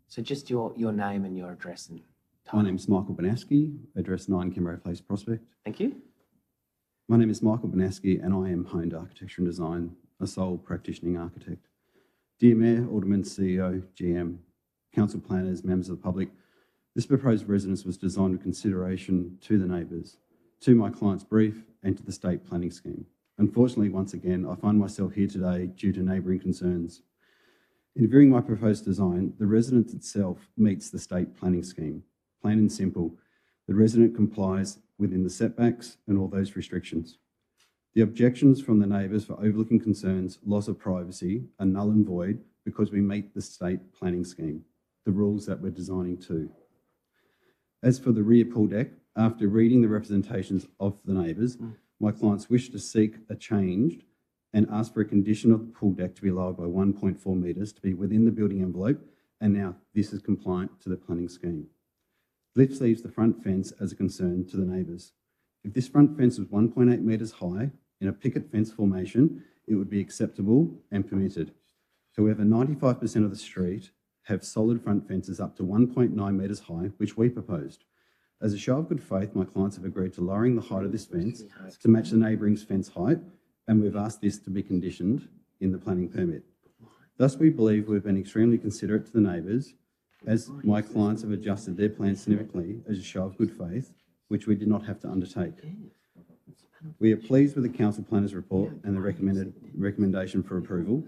So just your name and your address and time. My name is Michael Banaski, address 9 Canberra Place, Prospect. Thank you. My name is Michael Banaski and I am Honed Architecture and Design, a sole practicing architect. Dear Mayor, Alderman, CEO, GM, council planners, members of the public, this proposed residence was designed with consideration to the neighbours, to my client's brief and to the state planning scheme. Unfortunately, once again, I find myself here today due to neighbouring concerns. In viewing my proposed design, the residence itself meets the state planning scheme. Plain and simple, the resident complies within the setbacks and all those restrictions. The objections from the neighbours for overlooking concerns, loss of privacy, are null and void because we meet the state planning scheme, the rules that we're designing to. As for the rear pool deck, after reading the representations of the neighbours, my clients wish to seek a change and ask for a condition of the pool deck to be lowered by 1.4 metres to be within the building envelope, and now this is compliant to the planning scheme. This leaves the front fence as a concern to the neighbours. If this front fence was 1.8 metres high in a picket fence formation, it would be acceptable and permitted. However, 95% of the street have solid front fences up to 1.9 metres high, which we proposed. As a show of good faith, my clients have agreed to lowering the height of this fence to match the neighbouring fence height, and we've asked this to be conditioned in the planning permit. Thus, we believe we've been extremely considerate to the neighbours, as my clients have adjusted their plans significantly as a show of good faith, which we did not have to undertake. We are pleased with the council planner's report and the recommendation for approval.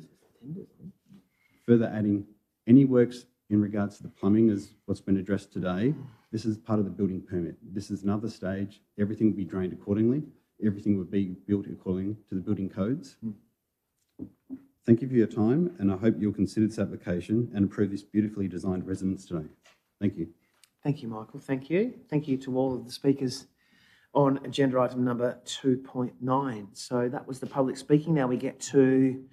Further adding, any works in regards to the plumbing as what's been addressed today, this is part of the building permit. This is another stage. Everything will be drained accordingly. Everything will be built according to the building codes. Thank you for your time, and I hope you'll consider this application and approve this beautifully designed residence today. Thank you. Thank you, Michael. Thank you. Thank you to all of the speakers on agenda item number 2.9. So that was the public speaking. Now we get to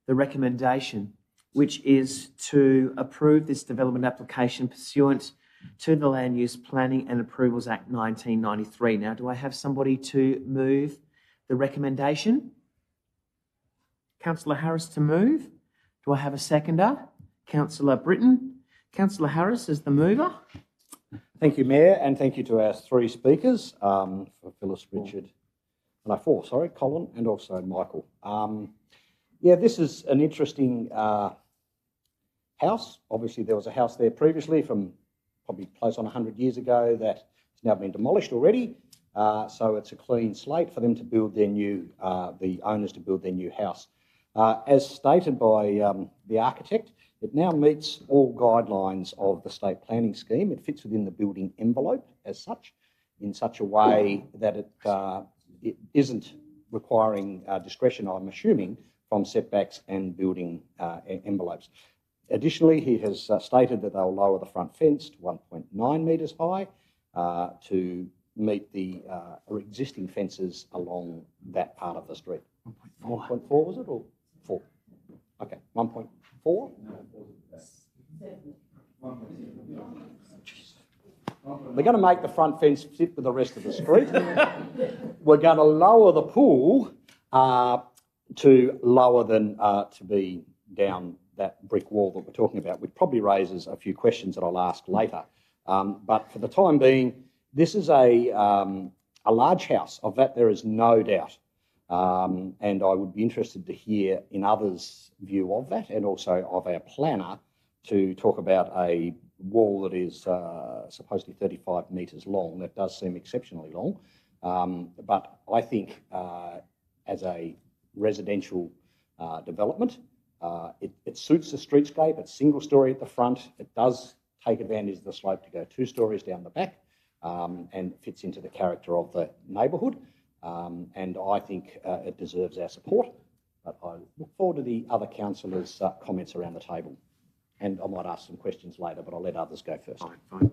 the recommendation, which is to approve this development application pursuant to the Land Use Planning and Approvals Act 1993. Now, do I have somebody to move the recommendation? Councillor Harris to move. Do I have a seconder? Councillor Britton. Councillor Harris is the mover. Thank you, Mayor, and thank you to our 3 speakers, for Phyllis, Richard, and 4, sorry, Colin, and also Michael. Yeah, this is an interesting house. Obviously, there was a house there previously from probably close on 100 years ago that has now been demolished already. So it's a clean slate for them to build their new, the owners to build their new house. As stated by the architect, it now meets all guidelines of the state planning scheme. It fits within the building envelope as such, in such a way that it isn't requiring discretion, I'm assuming, from setbacks and building envelopes. Additionally, he has stated that they'll lower the front fence to 1.9 metres high, to meet the existing fences along that part of the street. 1.4 was it, or 4? Okay, 1.4? We're going to make the front fence fit with the rest of the street. We're going to lower the pool to lower than to be down that brick wall that we're talking about, which probably raises a few questions that I'll ask later. But for the time being, this is a large house. Of that, there is no doubt. And I would be interested to hear in others' view of that, and also of our planner, to talk about a wall that is supposedly 35 metres long. That does seem exceptionally long. But I think as a residential development, it suits the streetscape. It's single storey at the front. It does take advantage of the slope to go 2 stories down the back, and fits into the character of the neighbourhood. And I think it deserves our support. But I look forward to the other councillors' comments around the table. And I might ask some questions later, but I'll let others go first. Fine.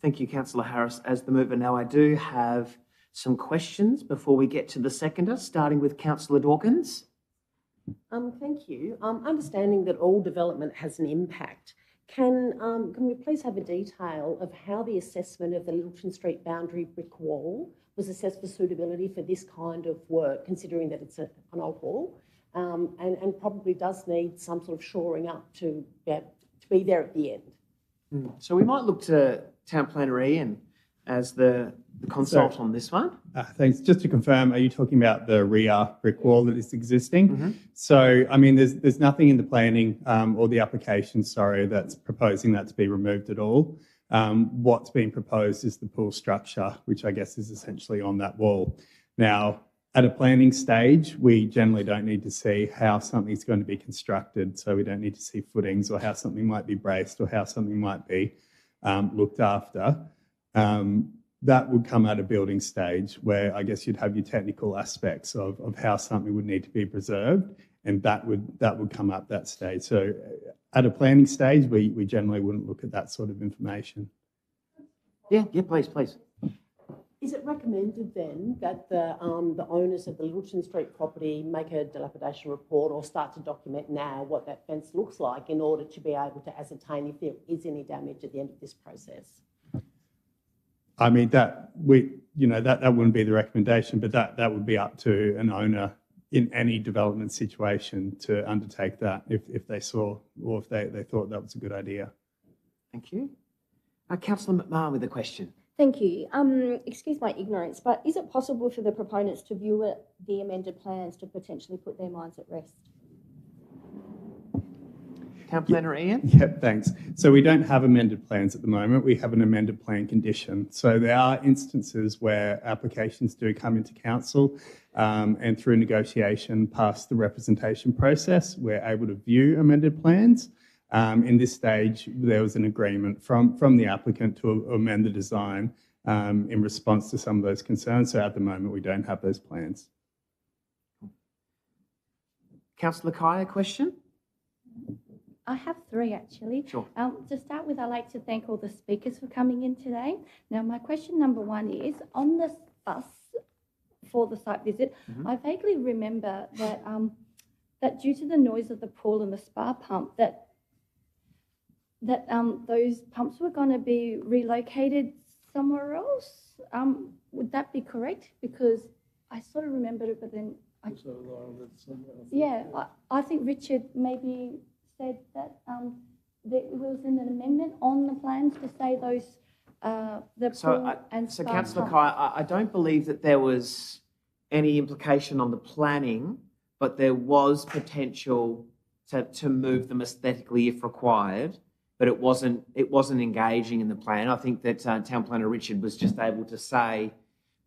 Thank you, Councillor Harris. As the mover now, I do have some questions before we get to the seconder, starting with Councillor Dawkins. Thank you. Understanding that all development has an impact, can we please have a detail of how the assessment of the Littleton Street boundary brick wall was assessed for suitability for this kind of work, considering that it's an old wall, and probably does need some sort of shoring up to be there at the end? So we might look to Town Planner Ian as the consult on this one. Thanks. Just to confirm, are you talking about the rear brick wall that is existing? So, I mean, there's nothing in the planning or the application, that's proposing that to be removed at all. What's being proposed is the pool structure, which I guess is essentially on that wall. Now, at a planning stage, we generally don't need to see how something's going to be constructed. So we don't need to see footings or how something might be braced or how something might be looked after. That would come at a building stage where I guess you'd have your technical aspects of how something would need to be preserved, and that would come up that stage. So at a planning stage, we generally wouldn't look at that sort of information. Yeah, please. Is it recommended then that the owners of the Littleton Street property make a dilapidation report or start to document now what that fence looks like in order to be able to ascertain if there is any damage at the end of this process? I mean, that wouldn't be the recommendation, but that would be up to an owner in any development situation to undertake that if they saw or if they thought that was a good idea. Thank you. Councillor McMahon with a question. Thank you. Excuse my ignorance, but is it possible for the proponents to view the amended plans to potentially put their minds at rest? Town Planner Ian? Yep, thanks. So we don't have amended plans at the moment. We have an amended plan condition. So there are instances where applications do come into council and through negotiation past the representation process, we're able to view amended plans. In this stage, there was an agreement from the applicant to amend the design in response to some of those concerns. So at the moment, we don't have those plans. Councillor Kaya, question? I have 3 actually. Sure. To start with, I'd like to thank all the speakers for coming in today. Now, my question number 1 is, on this bus for the site visit, I vaguely remember that that due to the noise of the pool and the spa pump, that those pumps were going to be relocated somewhere else. Would that be correct? Because I sort of remembered it, but then I think Richard maybe said that there was an amendment on the plans to say those the pool and spa Councillor pump. Kaya, I don't believe that there was any implication on the planning, but there was potential to move them aesthetically if required. But it wasn't engaging in the plan. I think that Town Planner Richard was just able to say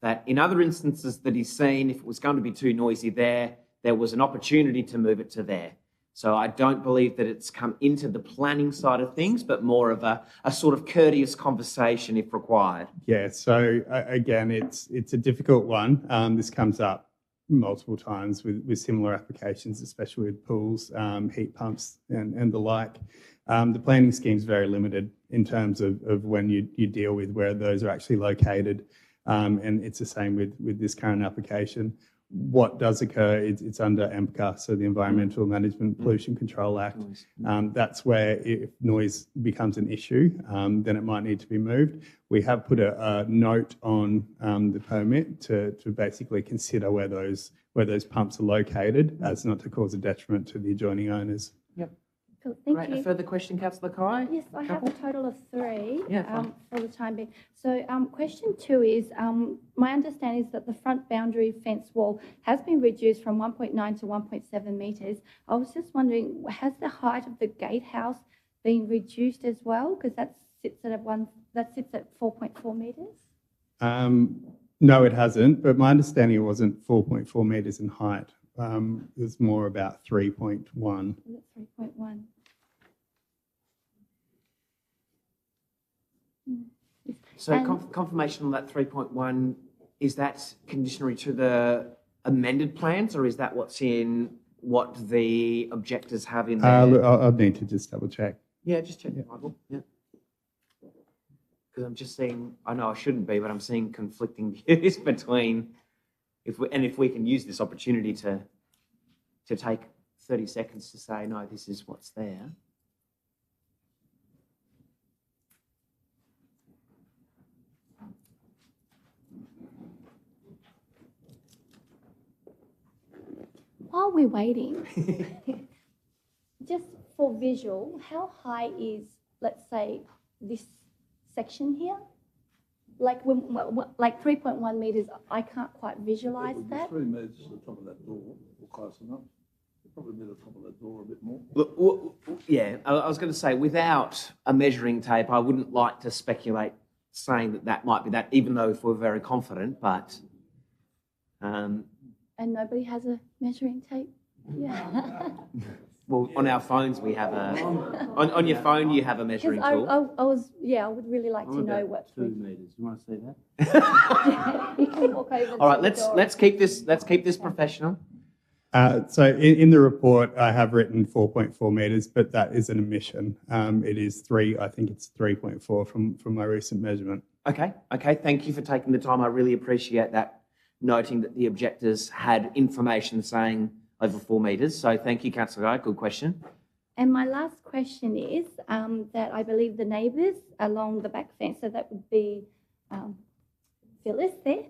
that in other instances that he's seen, if it was going to be too noisy there was an opportunity to move it to there. So I don't believe that it's come into the planning side of things, but more of a sort of courteous conversation if required. Yeah, so again, it's a difficult one. This comes up multiple times with similar applications, especially with pools, heat pumps and the like. The planning scheme is very limited in terms of when you deal with where those are actually located. And it's the same with this current application. What does occur, it's under EMPCA, so the Environmental Management Pollution Control Act. That's where if noise becomes an issue, then it might need to be moved. We have put a note on the permit to basically consider where those pumps are located, as not to cause a detriment to the adjoining owners. Yep. Cool, thank Great. you. A further question, Councillor Kai? Yes, I have a total of 3 Yeah, for the time being. So question 2 is, my understanding is that the front boundary fence wall has been reduced from 1.9 to 1.7 metres. I was just wondering, has the height of the gatehouse been reduced as well? Because that sits at 4.4 metres? No, it hasn't, but my understanding it wasn't 4.4 metres in height. It was more about 3.1. 3.1. So confirmation on that 3.1, is that conditionary to the amended plans, or is that what's in what the objectors have in there? Look, I'll need to just double check. Yeah, just check, Michael. Yeah. Because I'm just seeing, I know I shouldn't be, but I'm seeing conflicting views between, if we can use this opportunity to take 30 seconds to say, no, this is what's there. While we're waiting, just for visual, how high is, let's say, this section here? Like 3.1 metres, I can't quite visualise that. 3 metres to the top of that door, or close enough. Probably near the top of that door a bit more. Look, yeah, I was going to say, without a measuring tape, I wouldn't like to speculate saying that might be that, even though if we're very confident, but... And nobody has a measuring tape? Yeah. Well, on our phones we have a... on your phone you have a measuring tool. I would really like to know what... 2 metres. You want to see that? You can walk over All right, to the door. let's keep this professional. So in the report, I have written 4.4 metres, but that is an omission. It is 3, I think it's 3.4 from my recent measurement. Okay, thank you for taking the time. I really appreciate that, noting that the objectors had information saying over 4 metres. So thank you, Councillor Guy. Good question. And my last question is that I believe the neighbours along the back fence, so that would be Phyllis there,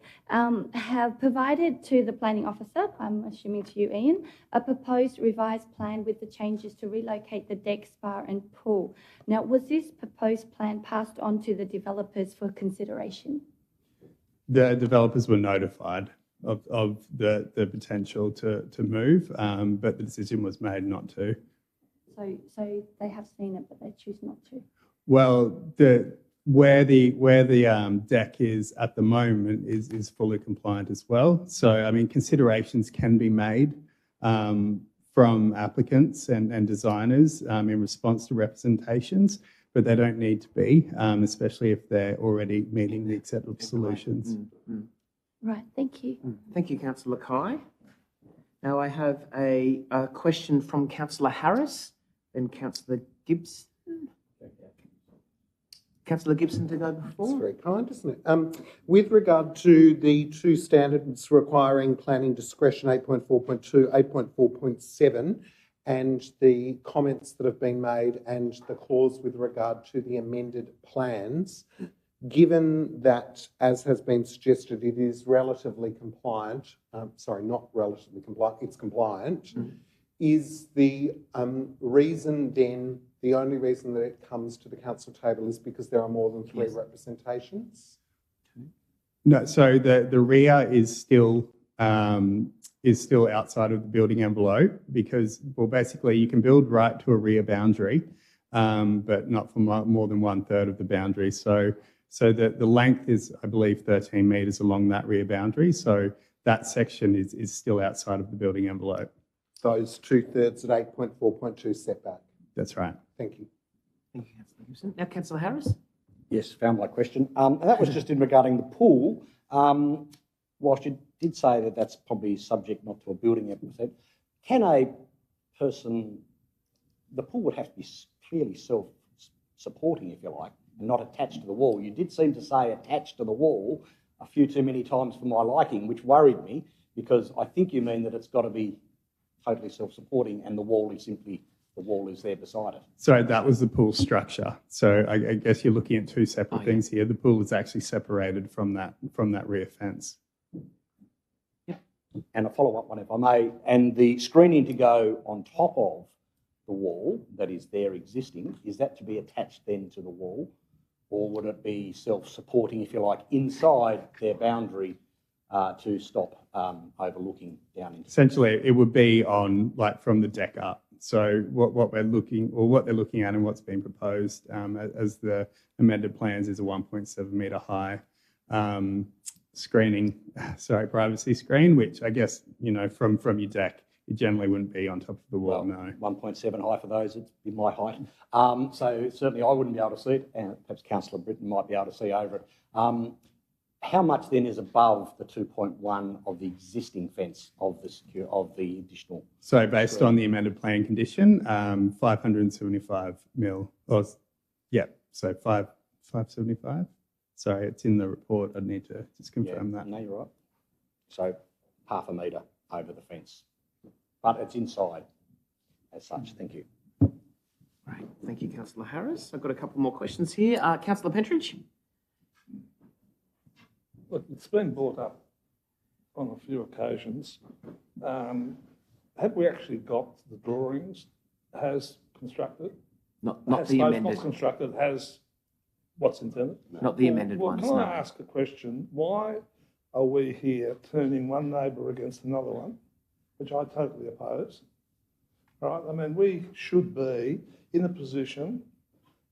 have provided to the planning officer, I'm assuming to you, Ian, a proposed revised plan with the changes to relocate the deck, spa and pool. Now, was this proposed plan passed on to the developers for consideration? The developers were notified of the potential to move, but the decision was made not to. So they have seen it, but they choose not to? Well, where the deck is at the moment is fully compliant as well. So, I mean, considerations can be made from applicants and designers in response to representations, but they don't need to be, especially if they're already meeting the acceptable solutions. Right, thank you. Thank you, Councillor Kai. Now I have a question from Councillor Harris, then Councillor Gibson. Councillor Gibson to go before. That's very kind, isn't it? With regard to the 2 standards requiring planning discretion, 8.4.2, 8.4.7, and the comments that have been made and the clause with regard to the amended plans, given that, as has been suggested, it is relatively compliant, not relatively compliant, it's compliant, is the reason then, the only reason that it comes to the council table is because there are more than 3 representations? No, so the rear is still outside of the building envelope because, well, basically you can build right to a rear boundary, but not for more than 1/3 of the boundary. So the length is, I believe, 13 metres along that rear boundary. So that section is still outside of the building envelope. Those 2/3 at 8.4.2 setback. That's right. Thank you. Thank you, Councillor Gibson. Now, Councillor Harris. Yes, found my question. And that was just in regarding the pool. whilst you did say that that's probably subject not to a building epithet, can a person, the pool would have to be clearly self-supporting, if you like, and not attached to the wall. You did seem to say attached to the wall a few too many times for my liking, which worried me, because I think you mean that it's got to be totally self-supporting and the wall is simply, the wall is there beside it. So that was the pool structure. So I guess you're looking at two separate things here. The pool is actually separated from that rear fence. And a follow-up one, if I may, and the screening to go on top of the wall that is there existing, is that to be attached then to the wall, or would it be self-supporting, if you like, inside their boundary to stop overlooking down into? Essentially, it would be on, like, from the deck up. So what they're looking at and what's been proposed as the amended plans is a 1.7 metre high privacy screen, which I guess, from your deck, it generally wouldn't be on top of the wall, no. 1.7 high for those, it'd be my height. So certainly I wouldn't be able to see it, and perhaps Councillor Britton might be able to see over it. How much then is above the 2.1 of the existing fence of the additional? So based on the amended plan condition, 575 mil, so 575. Sorry, it's in the report. I'd need to just confirm that. No, you're right. So half a metre over the fence, but it's inside as such. Thank you. Great. Thank you, Councillor Harris. I've got a couple more questions here. Councillor Pentridge? Look, it's been brought up on a few occasions. Have we actually got the drawings as constructed? Not the amended. Not constructed, has what's intended? Not the amended ones, Can no. I ask a question? Why are we here turning one neighbour against another one, which I totally oppose? Right? I mean, we should be in a position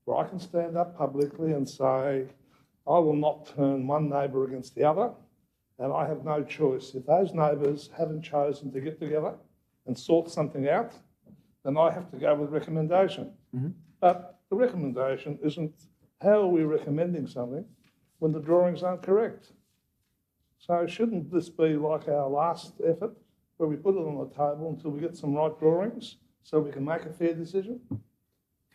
where I can stand up publicly and say, I will not turn one neighbour against the other, and I have no choice. If those neighbours haven't chosen to get together and sort something out, then I have to go with recommendation. But the recommendation isn't how are we recommending something when the drawings aren't correct. So shouldn't this be like our last effort, where we put it on the table until we get some right drawings so we can make a fair decision?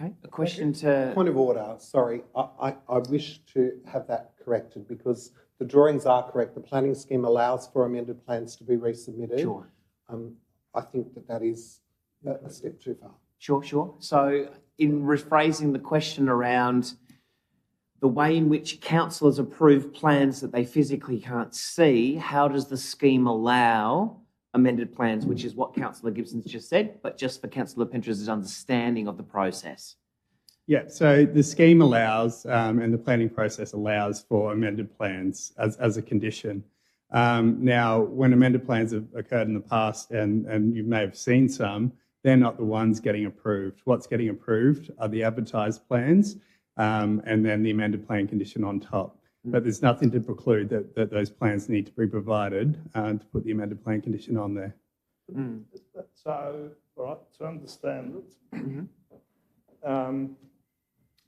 Okay, a question to... Point of order, sorry. I wish to have that corrected because the drawings are correct. The planning scheme allows for amended plans to be resubmitted. Sure. I think that is a step too far. Sure. So in rephrasing the question around the way in which councillors approve plans that they physically can't see, how does the scheme allow amended plans, which is what Councillor Gibson's just said, but just for Councillor Pentridge's understanding of the process? Yeah, so the scheme allows and the planning process allows for amended plans as a condition. Now, when amended plans have occurred in the past, and you may have seen some, they're not the ones getting approved. What's getting approved are the advertised plans and then the amended plan condition on top. But there's nothing to preclude that those plans need to be provided to put the amended plan condition on there. So, right, to understand it,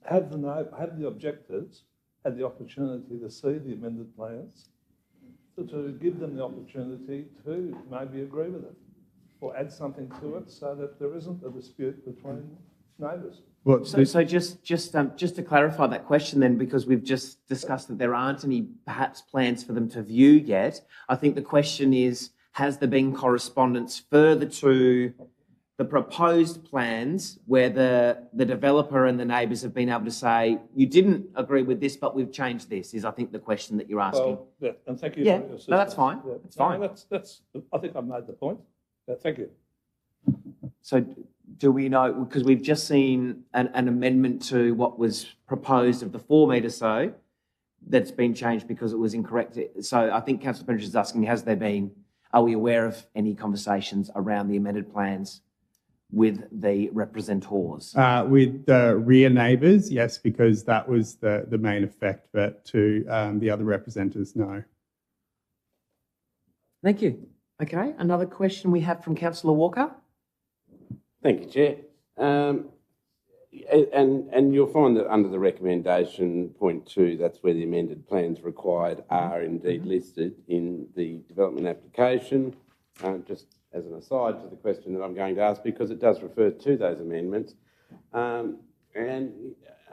have the objectors had the opportunity to see the amended plans, to give them the opportunity to maybe agree with it or add something to it so that there isn't a dispute between neighbours? Well, so just to clarify that question then, because we've just discussed that there aren't any perhaps plans for them to view yet, I think the question is, has there been correspondence further to the proposed plans where the developer and the neighbours have been able to say, you didn't agree with this, but we've changed this, is I think the question that you're asking. Well, yeah, and thank you Yeah, for your assistance. no, that's fine. Yeah. That's fine. That's, I think I've made the point. Thank you. So do we know, because we've just seen an amendment to what was proposed of the 4 metre so that's been changed because it was incorrect. So I think Councillor Pentridge is asking, are we aware of any conversations around the amended plans with the representors? With the rear neighbours, yes, because that was the main effect, but to the other representatives, no. Thank you. Okay, another question we have from Councillor Walker. Thank you, Chair. and you'll find that under the recommendation point 2, that's where the amended plans required are indeed listed in the development application. Just as an aside to the question that I'm going to ask, because it does refer to those amendments, and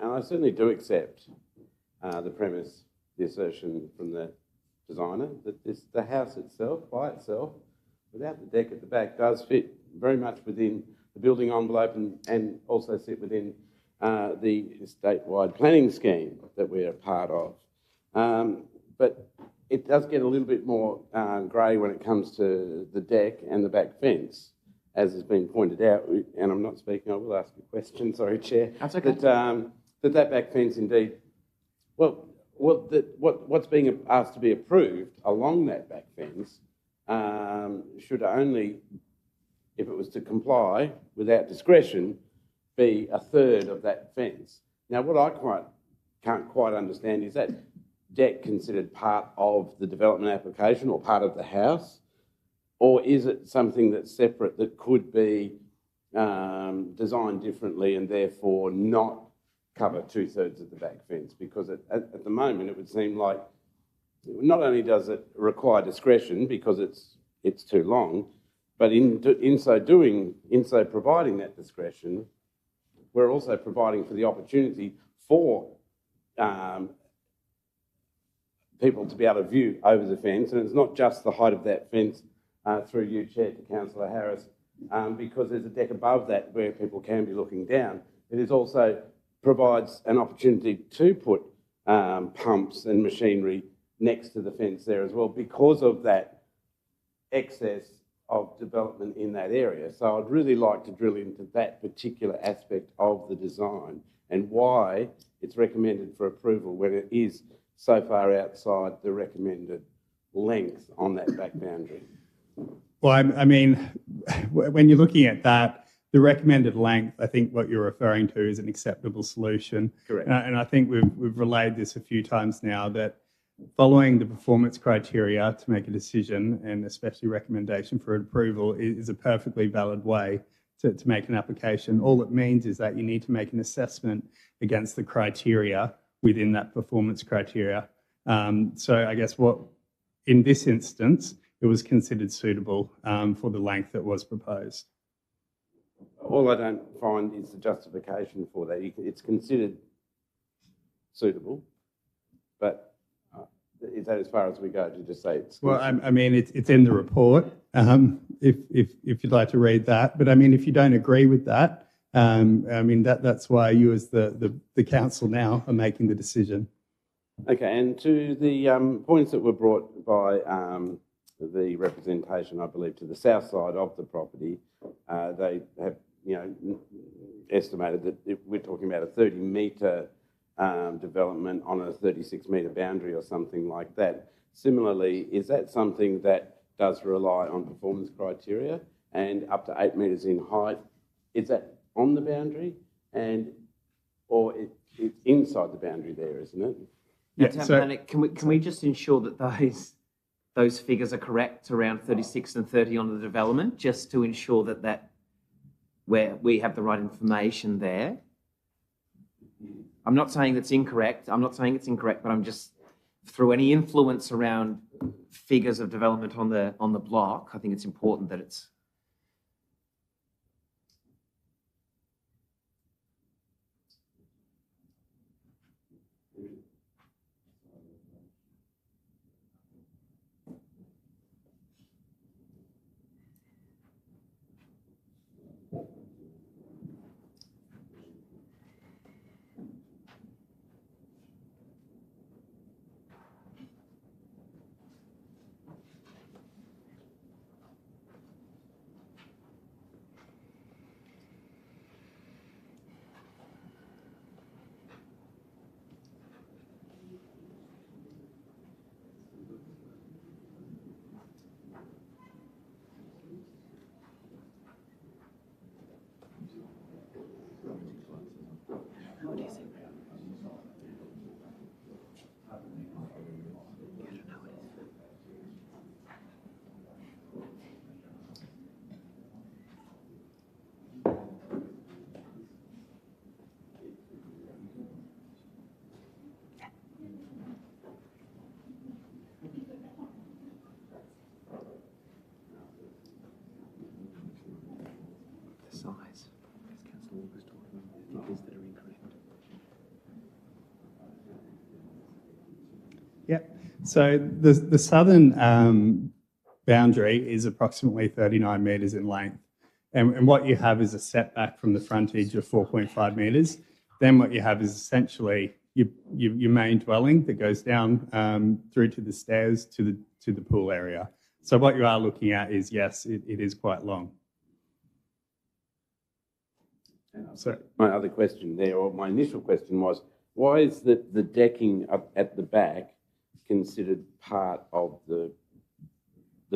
I certainly do accept the premise, the assertion from the designer that the house itself, by itself, without the deck at the back, does fit very much within the building envelope and also sit within the statewide planning scheme that we're a part of. But it does get a little bit more grey when it comes to the deck and the back fence, as has been pointed out, and I'm not speaking, I will ask a question, sorry, Chair. That's okay. That back fence indeed, what's being asked to be approved along that back fence should only, if it was to comply without discretion, be a third of that fence. Now, what I can't quite understand is that deck considered part of the development application or part of the house, or is it something that's separate that could be designed differently and therefore not cover 2/3 of the back fence? Because at the moment it would seem like not only does it require discretion because it's too long, but in so providing that discretion, we're also providing for the opportunity for people to be able to view over the fence, and it's not just the height of that fence through you, Chair, to Councillor Harris, because there's a deck above that where people can be looking down. It is also provides an opportunity to put pumps and machinery next to the fence there as well because of that excess of development in that area. So I'd really like to drill into that particular aspect of the design and why it's recommended for approval when it is so far outside the recommended length on that back boundary. Well, I mean, when you're looking at that, the recommended length, I think what you're referring to is an acceptable solution. Correct. And I think we've relayed this a few times now that following the performance criteria to make a decision, and especially recommendation for approval, is a perfectly valid way to make an application. All it means is that you need to make an assessment against the criteria within that performance criteria. So I guess in this instance, it was considered suitable for the length that was proposed. All I don't find is the justification for that. It's considered suitable, but is that as far as we go to just say it's? Well, I mean, it's in the report. If you'd like to read that, but I mean, if you don't agree with that, I mean that's why you, as the council now, are making the decision. Okay, and to the points that were brought by the representation, I believe, to the south side of the property, they have, estimated that we're talking about a 30-metre development on a 36-metre boundary or something like that. Similarly, is that something that does rely on performance criteria and up to 8 metres in height? Is that on the boundary or it's inside the boundary there, isn't it? Yeah, can we just ensure that those figures are correct around 36 and 30 on the development, just to ensure that where we have the right information there? I'm not saying that's incorrect. I'm not saying it's incorrect, but I'm just, through any influence around figures of development on the block, I think it's important that it's. size. Councillor Walker's talking about figures that are incorrect. Yep. So the southern boundary is approximately 39 metres in length. And what you have is a setback from the frontage of 4.5 metres. Then what you have is essentially your main dwelling that goes down through to the stairs to the pool area. So what you are looking at is, yes, it is quite long. So my other question there, or my initial question was, why is the decking up at the back considered part of the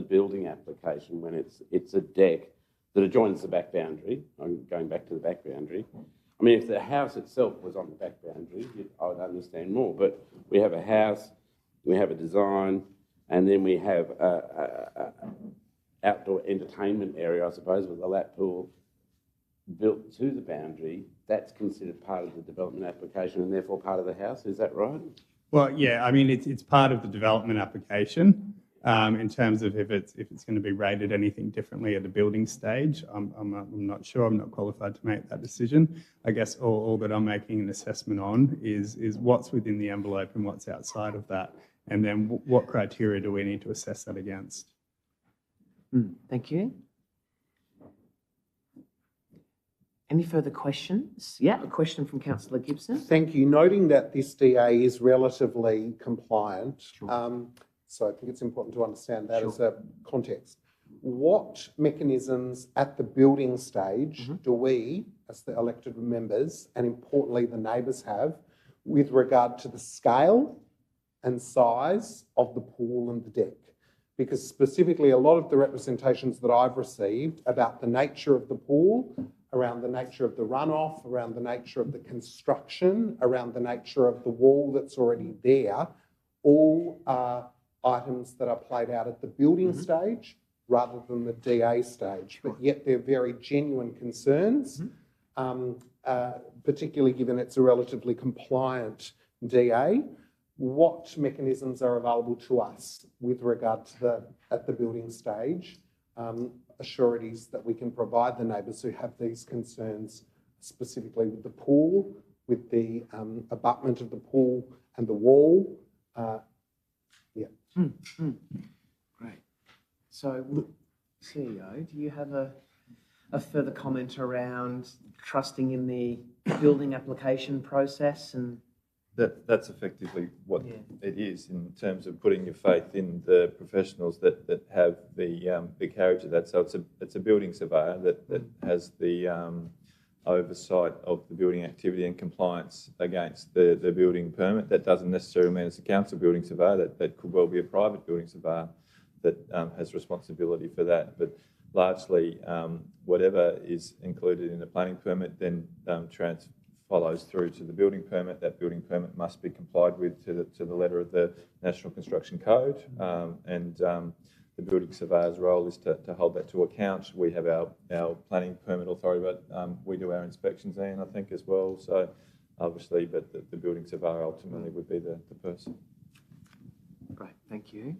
building application when it's a deck that adjoins the back boundary? I'm going back to the back boundary. I mean, if the house itself was on the back boundary, I would understand more. But we have a house, we have a design, and then we have a outdoor entertainment area, I suppose, with a lap pool built to the boundary. That's considered part of the development application and therefore part of the house. Is that right? Well, yeah, I mean, it's part of the development application in terms of if it's going to be rated anything differently at the building stage. I'm not sure. I'm not qualified to make that decision. I guess all that I'm making an assessment on is what's within the envelope and what's outside of that, and then what criteria do we need to assess that against. Thank you. Any further questions? Yeah, a question from Councillor Gibson. Thank you. Noting that this DA is relatively compliant, so I think it's important to understand that as a context. What mechanisms at the building stage do we, as the elected members, and importantly the neighbours, have with regard to the scale and size of the pool and the deck? Because specifically a lot of the representations that I've received about the nature of the pool, around the nature of the runoff, around the nature of the construction, around the nature of the wall that's already there, all are items that are played out at the building stage rather than the DA stage. But yet they're very genuine concerns, particularly given it's a relatively compliant DA. What mechanisms are available to us with regard to at the building stage, assurities that we can provide the neighbours who have these concerns, specifically with the pool, with the abutment of the pool and the wall? Great. So, CEO, do you have a further comment around trusting in the building application process? And that's effectively what it is in terms of putting your faith in the professionals that have the carriage of that. So it's a building surveyor that has the oversight of the building activity and compliance against the building permit. That doesn't necessarily mean it's a council building surveyor. That could well be a private building surveyor that has responsibility for that. But largely, whatever is included in the planning permit then follows through to the building permit. That building permit must be complied with to the letter of the National Construction Code, and the building surveyor's role is to hold that to account. We have our planning permit authority, but we do our inspections, Ian, I think, as well. So obviously, but the building surveyor ultimately would be the person. Great, thank you.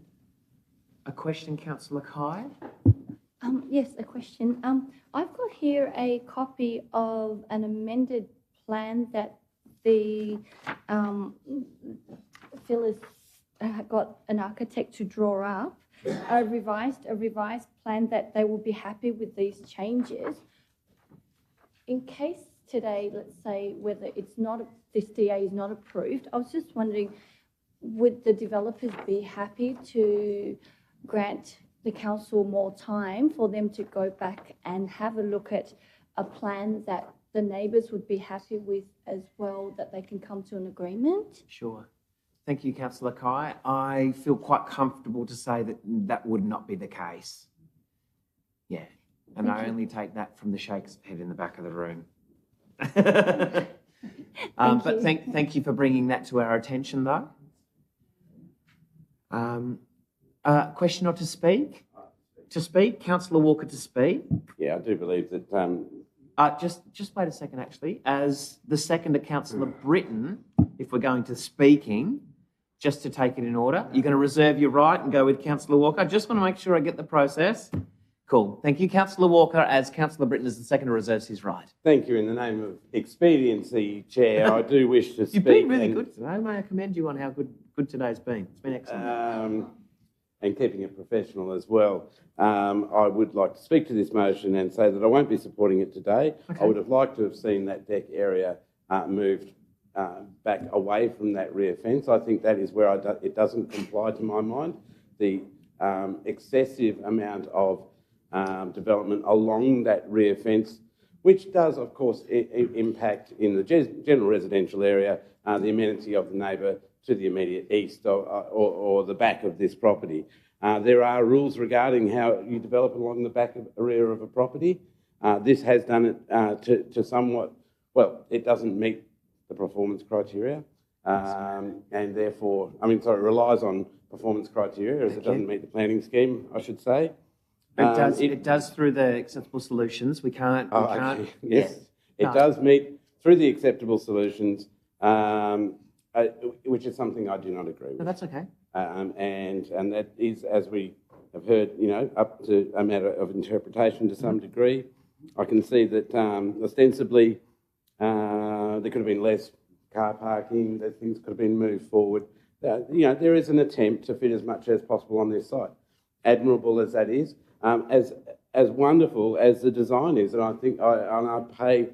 A question, Councillor Kai? Yes, a question. I've got here a copy of an amended plan that the Phyllis got an architect to draw up, a revised plan that they will be happy with these changes. In case today, let's say, whether it's not this DA is not approved, I was just wondering, would the developers be happy to grant the council more time for them to go back and have a look at a plan that the neighbours would be happy with as well, that they can come to an agreement? Sure. Thank you, Councillor Kai. I feel quite comfortable to say that that would not be the case. Yeah. And I only take that from the Shakes head in the back of the room. Thank you for bringing that to our attention, though. Question or to speak? To speak, Councillor Walker to speak. Yeah, I do believe that. Just wait a second, actually. As the seconder, Councillor Britton, if we're going to speaking, just to take it in order, you're going to reserve your right and go with Councillor Walker. I just want to make sure I get the process Cool. Thank you, Councillor Walker. As Councillor Britton is the second, reserves his right. Thank you. In the name of expediency, Chair, I do wish to speak. You've been really good today. May I commend you on how good today's been? It's been excellent. And keeping it professional as well. I would like to speak to this motion and say that I won't be supporting it today. Okay. I would have liked to have seen that deck area moved back away from that rear fence. I think that is where it doesn't comply to my mind. The excessive amount of development along that rear fence, which does, of course, impact in the general residential area, the amenity of the neighbour to the immediate east or the back of this property. There are rules regarding how you develop along the back of a rear of a property. This has done it to somewhat, well, it doesn't meet the performance criteria and therefore, relies on performance criteria as it doesn't meet the planning scheme, I should say. It does through the acceptable solutions. We can't. Okay. Yes, yeah. It does meet through the acceptable solutions, which is something I do not agree with. No, that's okay. And that is, as we have heard, up to a matter of interpretation to some degree. I can see that ostensibly there could have been less car parking, that things could have been moved forward. There is an attempt to fit as much as possible on this site. Admirable as that is, as wonderful as the design is, and I think I pay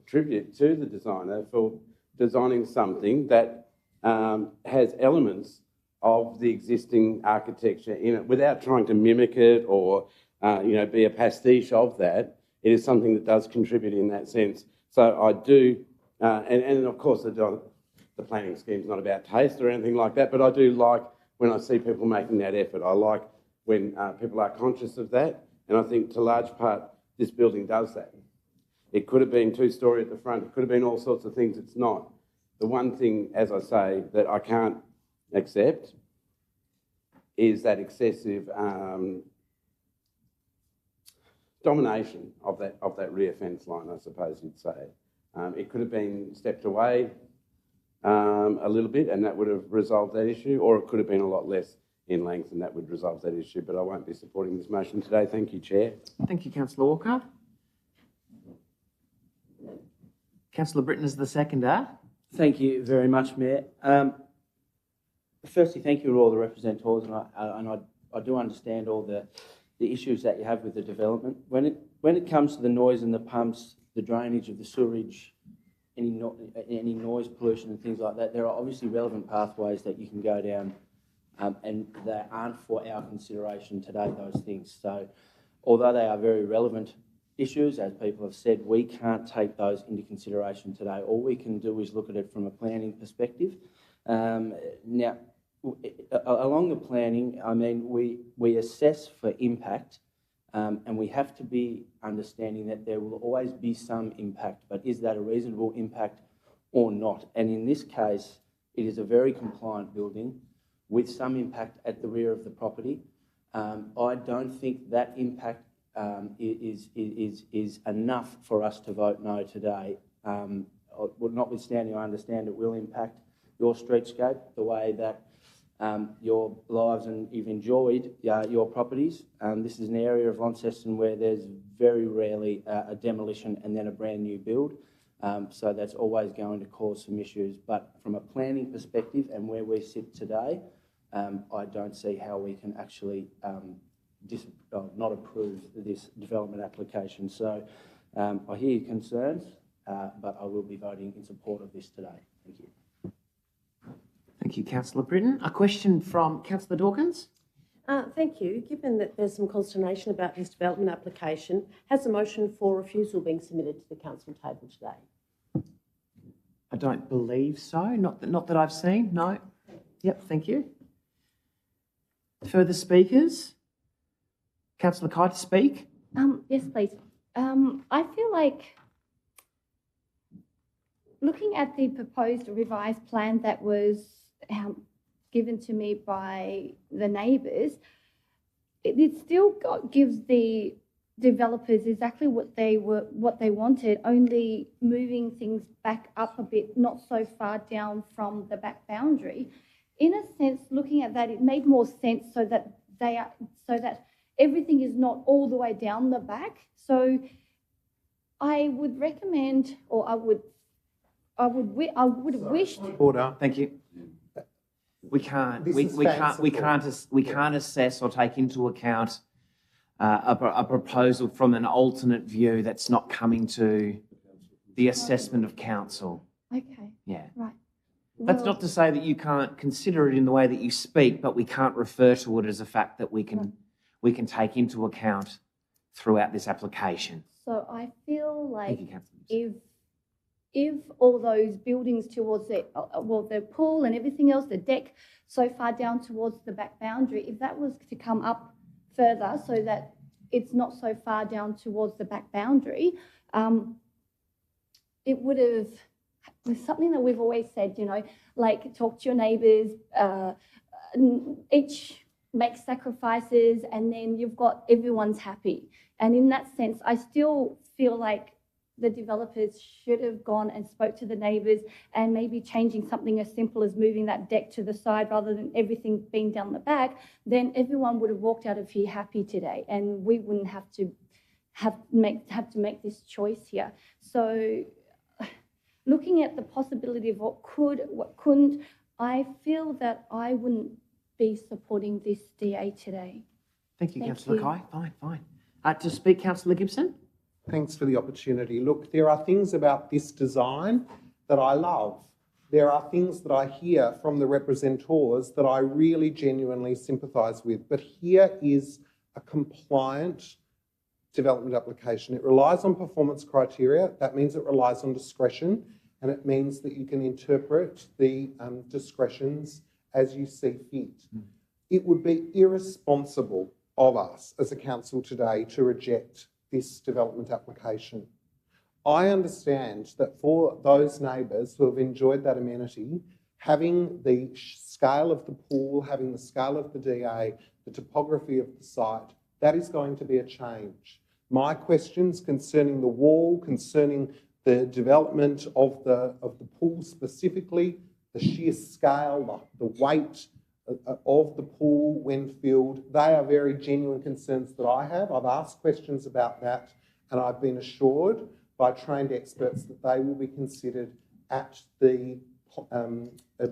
tribute to the designer for designing something that has elements of the existing architecture in it without trying to mimic it or be a pastiche of that. It is something that does contribute in that sense. So I do, and of course the planning scheme is not about taste or anything like that, but I do like when I see people making that effort. I like when people are conscious of that, and I think to a large part this building does that. It could have been two-storey at the front, it could have been all sorts of things, it's not. The one thing, as I say, that I can't accept is that excessive domination of that rear fence line, I suppose you'd say. It could have been stepped away a little bit and that would have resolved that issue, or it could have been a lot less in length and that would resolve that issue, but I won't be supporting this motion today. Thank you, Chair. Thank you, Councillor Walker. Councillor Britton is the seconder. Thank you very much, Mayor. Firstly, thank you to all the representatives, and I do understand all the issues that you have with the development. When it comes to the noise and the pumps, the drainage of the sewerage, any noise pollution and things like that, there are obviously relevant pathways that you can go down, and they aren't for our consideration today, those things. So although they are very relevant issues, as people have said, we can't take those into consideration today. All we can do is look at it from a planning perspective. Now, along the planning, we assess for impact, and we have to be understanding that there will always be some impact, but is that a reasonable impact or not? And in this case, it is a very compliant building with some impact at the rear of the property. I don't think that impact is enough for us to vote no today. Notwithstanding, I understand it will impact your streetscape, the way that your lives and you've enjoyed your properties. This is an area of Launceston where there's very rarely a demolition and then a brand new build. So that's always going to cause some issues. But from a planning perspective and where we sit today, I don't see how we can actually not approve this development application. So I hear your concerns, but I will be voting in support of this today. Thank you. Thank you, Councillor Britton. A question from Councillor Dawkins. Thank you. Given that there's some consternation about this development application, has a motion for refusal been submitted to the council table today? I don't believe so. Not that I've seen. No. Yep. Thank you. Further speakers? Councillor Kai to speak. Yes, please. I feel like looking at the proposed revised plan that was given to me by the neighbours, it still gives the developers exactly what they wanted, only moving things back up a bit, not so far down from the back boundary. In a sense, looking at that, it made more sense so that everything is not all the way down the back. So I would recommend, or I would wish. Order. Thank you. We can't. We can't assess or take into account a proposal from an alternate view that's not coming to the assessment of council. Okay. Yeah. Right. That's Well, not to say that you can't consider it in the way that you speak, but we can't refer to it as a fact that we can take into account throughout this application. So I feel like Thank you, Councillor. if all those buildings towards the pool and everything else, the deck so far down towards the back boundary, if that was to come up further so that it's not so far down towards the back boundary, it would have, it's something that we've always said, you know, like talk to your neighbours, each make sacrifices, and then you've got everyone's happy. And in that sense, I still feel like the developers should have gone and spoke to the neighbours and maybe changing something as simple as moving that deck to the side rather than everything being down the back. Then everyone would have walked out of here happy today, and we wouldn't have to make this choice here. So looking at the possibility of what could, what couldn't, I feel that I wouldn't be supporting this DA today. Thank you, Councillor Kai. Fine. To speak, Councillor Gibson. Thanks for the opportunity. Look, there are things about this design that I love. There are things that I hear from the representors that I really genuinely sympathise with. But here is a compliant development application. It relies on performance criteria. That means it relies on discretion, and it means that you can interpret the discretions as you see fit. It would be irresponsible of us as a council today to reject this development application. I understand that for those neighbours who have enjoyed that amenity, having the scale of the pool, having the scale of the DA, the topography of the site, that is going to be a change. My questions concerning the wall, concerning the development of the pool specifically, the sheer scale, the weight of the pool when filled, they are very genuine concerns that I have. I've asked questions about that, and I've been assured by trained experts that they will be considered at the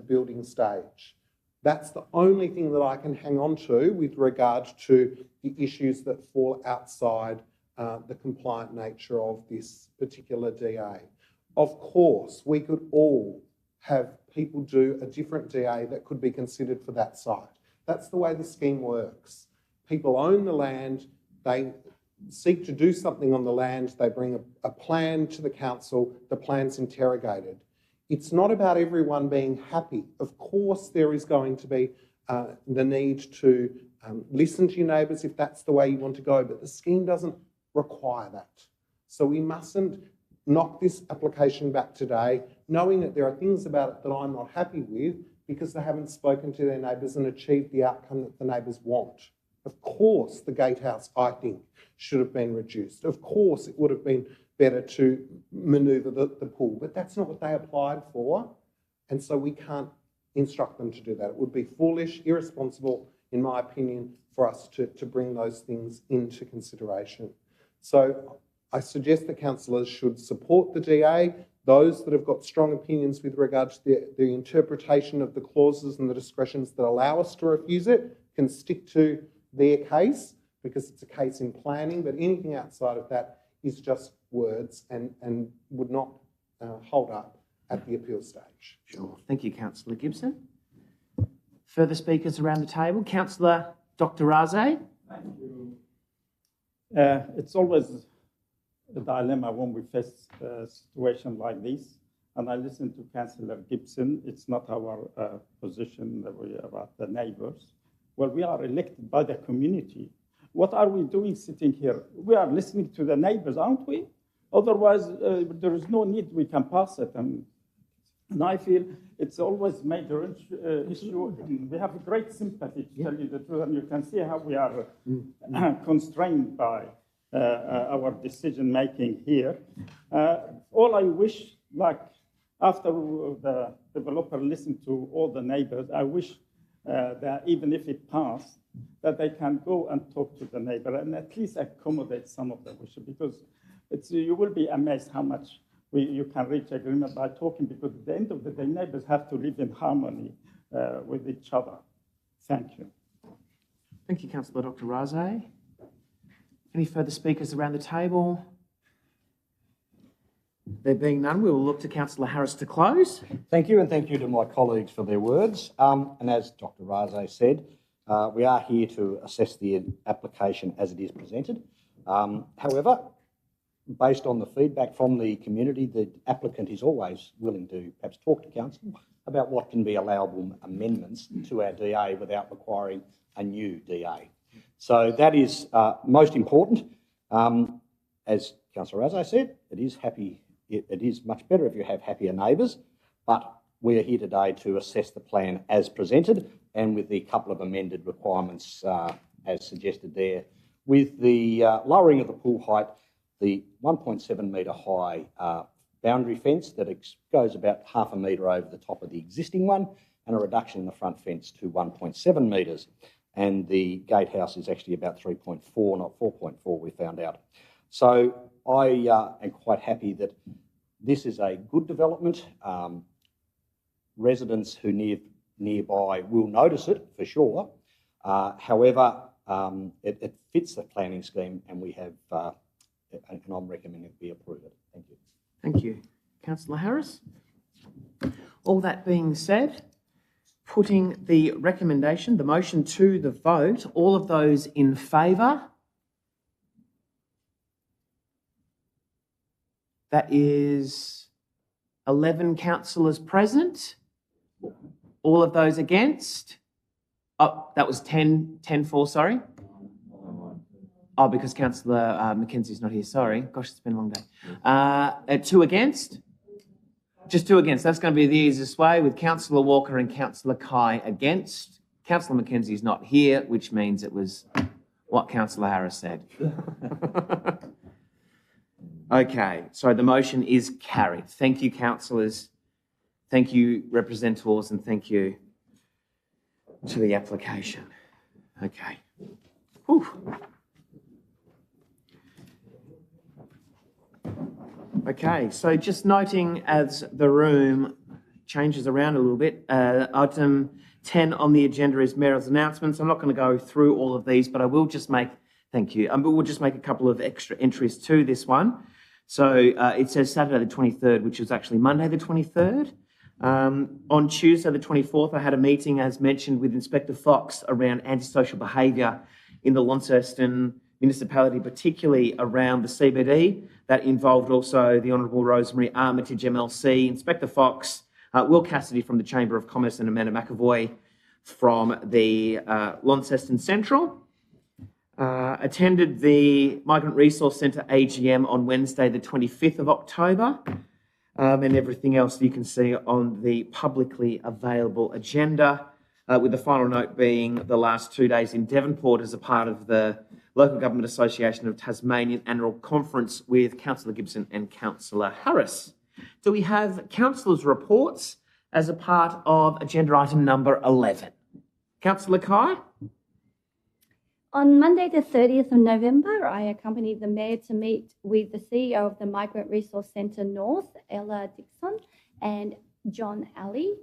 building stage. That's the only thing that I can hang on to with regard to the issues that fall outside the compliant nature of this particular DA. Of course, we could all have people do a different DA that could be considered for that site. That's the way the scheme works. People own the land, they seek to do something on the land, they bring a plan to the council, the plan's interrogated. It's not about everyone being happy. Of course, there is going to be the need to listen to your neighbours if that's the way you want to go, but the scheme doesn't require that. So we mustn't knock this application back today, knowing that there are things about it that I'm not happy with because they haven't spoken to their neighbours and achieved the outcome that the neighbours want. Of course, the gatehouse, I think, should have been reduced. Of course, it would have been better to manoeuvre the pool, but that's not what they applied for, and so we can't instruct them to do that. It would be foolish, irresponsible, in my opinion, for us to bring those things into consideration. So I suggest that councillors should support the DA. Those that have got strong opinions with regard to the interpretation of the clauses and the discretions that allow us to refuse it can stick to their case because it's a case in planning, but anything outside of that is just words and would not hold up at the appeal stage. Sure. Thank you, Councillor Gibson. Further speakers around the table? Councillor Dr. Raze. Thank you. It's always a dilemma when we face a situation like this. And I listened to Councillor Gibson. It's not our position that we are about the neighbours. Well, we are elected by the community. What are we doing sitting here? We are listening to the neighbours, aren't we? Otherwise, there is no need we can pass it. And I feel it's always major issue. We have a great sympathy, to tell you the truth, and you can see how we are constrained by our decision-making here. All I wish, like after the developer listened to all the neighbours, I wish that even if it passed, that they can go and talk to the neighbor and at least accommodate some of the wishes, because you will be amazed how much you can reach agreement by talking, because at the end of the day, neighbors have to live in harmony with each other. Thank you. Thank you, Councillor Dr. Raze. Any further speakers around the table? There being none, we will look to Councillor Harris to close. Thank you, and thank you to my colleagues for their words. And as Dr. Raze said, we are here to assess the application as it is presented. However, based on the feedback from the community, the applicant is always willing to perhaps talk to council about what can be allowable amendments to our DA without requiring a new DA. So that is most important. As Councillor Raze said, it is much better if you have happier neighbours, but we are here today to assess the plan as presented and with the couple of amended requirements as suggested there. With the lowering of the pool height, the 1.7 metre high boundary fence that goes about half a metre over the top of the existing one, and a reduction in the front fence to 1.7 metres. And the gatehouse is actually about 3.4, not 4.4, we found out. So I am quite happy that this is a good development. Residents who nearby will notice it for sure. However, it fits the planning scheme, and we have, and I'm recommending that we approve it. Thank you. Thank you. Councillor Harris? All that being said, putting the recommendation, the motion to the vote, all of those in favour? That is 11 councillors present. All of those against? Oh, that was 10-4, sorry. Oh, because Councillor Mackenzie's not here, sorry. Gosh, it's been a long day. 2 against? Just 2 against. That's going to be the easiest way, with Councillor Walker and Councillor Kai against. Councillor Mackenzie is not here, which means it was what Councillor Harris said. Okay, so the motion is carried. Thank you, councillors. Thank you, representatives, and thank you to the application. Okay. Whew. Okay, so just noting as the room changes around a little bit, item 10 on the agenda is Mayor's announcements. I'm not going to go through all of these, but I will just make, thank you, but we'll just make a couple of extra entries to this one. So it says Saturday the 23rd, which is actually Monday the 23rd. On Tuesday the 24th, I had a meeting, as mentioned, with Inspector Fox around antisocial behaviour in the Launceston municipality, particularly around the CBD. That involved also the Honourable Rosemary Armitage MLC, Inspector Fox, Will Cassidy from the Chamber of Commerce, and Amanda McAvoy from the Launceston Central. Attended the Migrant Resource Centre AGM on Wednesday the 25th of October, and everything else you can see on the publicly available agenda, with the final note being the last 2 days in Devonport as a part of the Local Government Association of Tasmanian Annual Conference with Councillor Gibson and Councillor Harris. Do we have councillors' reports as a part of agenda item number 11? Councillor Kai? On Monday, the 30th of November, I accompanied the Mayor to meet with the CEO of the Migrant Resource Centre North, Ella Dixon, and John Alley.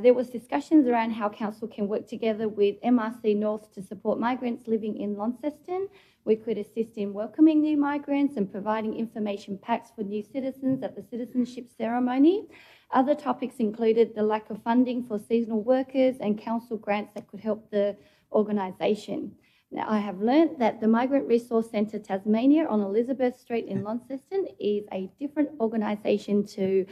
There was discussions around how Council can work together with MRC North to support migrants living in Launceston. We could assist in welcoming new migrants and providing information packs for new citizens at the citizenship ceremony. Other topics included the lack of funding for seasonal workers and council grants that could help the organisation. Now, I have learnt that the Migrant Resource Centre Tasmania on Elizabeth Street in Launceston is a different organisation to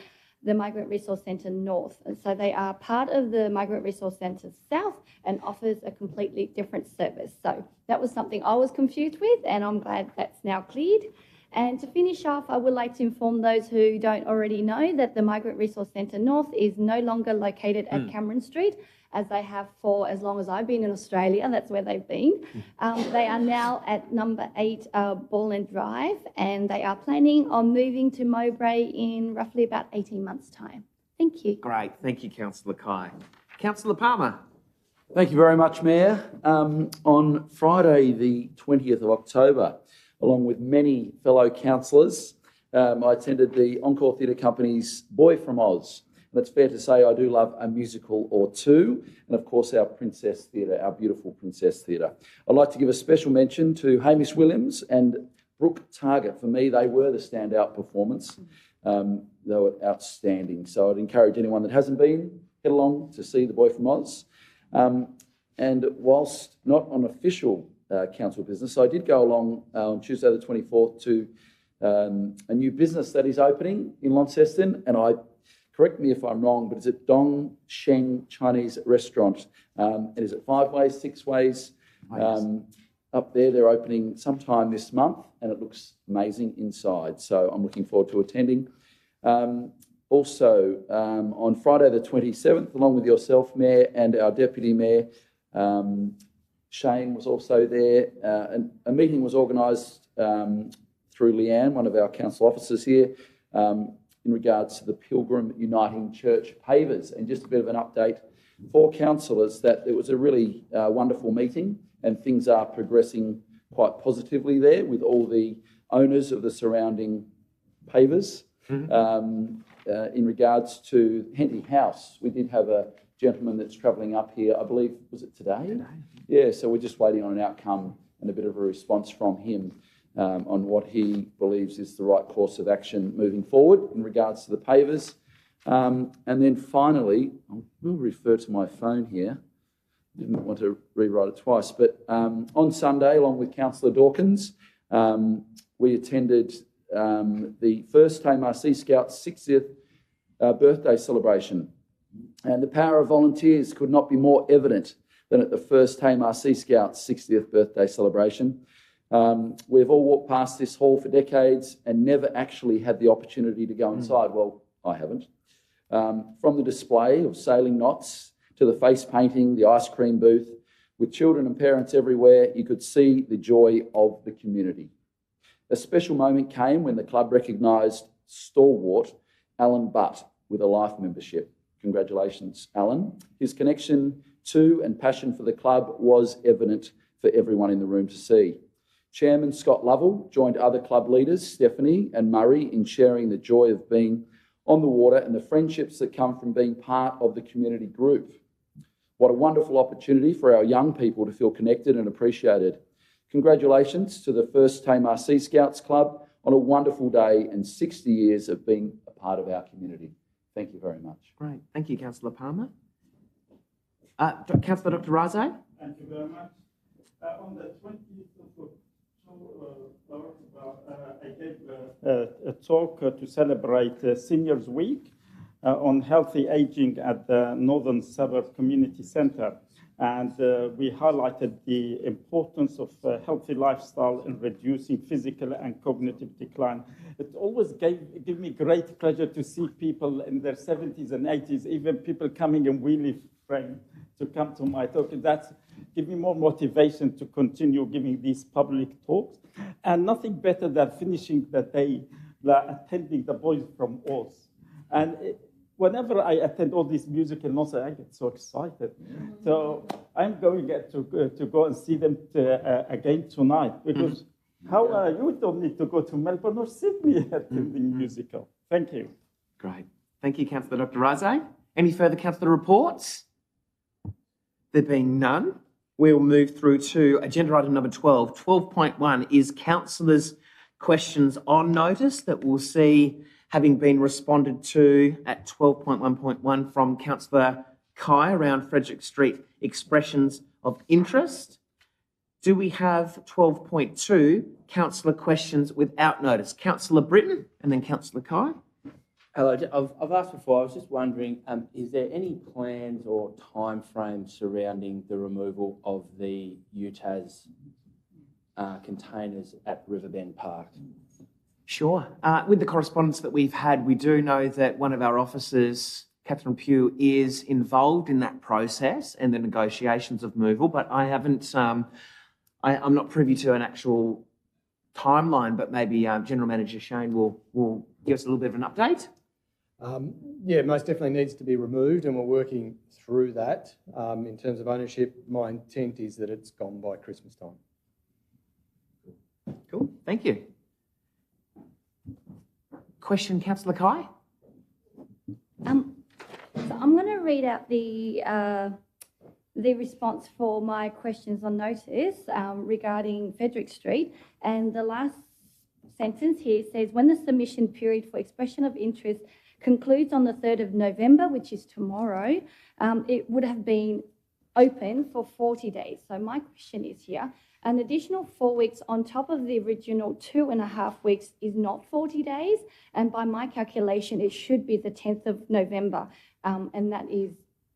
the Migrant Resource Centre North. And so they are part of the Migrant Resource Centre South and offers a completely different service. So that was something I was confused with, and I'm glad that's now cleared. And to finish off, I would like to inform those who don't already know that the Migrant Resource Centre North is no longer located at Cameron Street, as they have for as long as I've been in Australia. That's where they've been. They are now at number 8 Borland Drive, and they are planning on moving to Mowbray in roughly about 18 months' time. Thank you. Great. Thank you, Councillor Kai. Councillor Palmer? Thank you very much, Mayor. On Friday, the 20th of October, along with many fellow councillors, I attended the Encore Theatre Company's Boy from Oz. And it's fair to say I do love a musical or two, and of course our Princess Theatre, our beautiful Princess Theatre. I'd like to give a special mention to Hamish Williams and Brooke Target. For me, they were the standout performance. They were outstanding. So I'd encourage anyone that hasn't been, head along to see The Boy from Oz. And whilst not on official council business, I did go along on Tuesday the 24th to a new business that is opening in Launceston, and correct me if I'm wrong, but is it Dong Sheng Chinese Restaurant? And is it 5 ways, 6 ways? Up there, they're opening sometime this month, and it looks amazing inside. So I'm looking forward to attending. Also, on Friday the 27th, along with yourself, Mayor, and our Deputy Mayor, Shane was also there. And a meeting was organised through Leanne, one of our council officers here, in regards to the Pilgrim Uniting Church pavers. And just a bit of an update for councillors that it was a really wonderful meeting, and things are progressing quite positively there with all the owners of the surrounding pavers. In regards to Henty House, we did have a gentleman that's travelling up here, I believe, was it today? Yeah, so we're just waiting on an outcome and a bit of a response from him on what he believes is the right course of action moving forward in regards to the pavers. And then finally, I will refer to my phone here. Didn't want to rewrite it twice, but on Sunday, along with Councillor Dawkins, we attended the first Tamar Sea Scouts 60th birthday celebration. And the power of volunteers could not be more evident than at the first Tamar Sea Scouts 60th birthday celebration. We've all walked past this hall for decades and never actually had the opportunity to go inside. Well, I haven't. From the display of sailing knots to the face painting, the ice cream booth, with children and parents everywhere, you could see the joy of the community. A special moment came when the club recognised stalwart Alan Butt with a life membership. Congratulations, Alan. His connection to and passion for the club was evident for everyone in the room to see. Chairman Scott Lovell joined other club leaders, Stephanie and Murray, in sharing the joy of being on the water and the friendships that come from being part of the community group. What a wonderful opportunity for our young people to feel connected and appreciated. Congratulations to the first Tamar Sea Scouts Club on a wonderful day and 60 years of being a part of our community. Thank you very much. Great. Thank you, Councillor Palmer. Councillor Dr. Raze? Thank you very much. On the 20th of October, I gave a talk to celebrate Seniors Week on healthy ageing at the Northern Suburb Community Centre. And we highlighted the importance of a healthy lifestyle in reducing physical and cognitive decline. It always gave me great pleasure to see people in their 70s and 80s, even people coming in wheelie frame to come to my talk. That's give me more motivation to continue giving these public talks. And nothing better than finishing the day attending the Boys from Oz. And whenever I attend all these musical nonsense, I get so excited. So I'm going to go and see them again tonight, because you don't need to go to Melbourne or Sydney attending musical. Thank you. Great. Thank you, Councillor Dr. Raze. Any further councillor reports? There being none, we'll move through to agenda item number 12. 12.1 is councillors' questions on notice that we'll see having been responded to at 12.1.1 from Councillor Kai around Frederick Street, expressions of interest. Do we have 12.2, councillor questions without notice? Councillor Britton and then Councillor Kai. Hello, I've asked before, I was just wondering, is there any plans or time frame surrounding the removal of the UTAS containers at Riverbend Park? Sure. With the correspondence that we've had, we do know that one of our officers, Catherine Pugh, is involved in that process and the negotiations of removal, but I haven't, I'm not privy to an actual timeline, but maybe General Manager Shane will give us a little bit of an update. Yeah, most definitely needs to be removed, and we're working through that. In terms of ownership, my intent is that it's gone by Christmas time. Cool, thank you. Question, Councillor Kai? So I'm going to read out the response for my questions on notice regarding Frederick Street, and the last sentence here says, when the submission period for expression of interest concludes on the 3rd of November, which is tomorrow, it would have been open for 40 days. So my question is here, an additional 4 weeks on top of the original 2.5 weeks is not 40 days. And by my calculation, it should be the 10th of November. And that is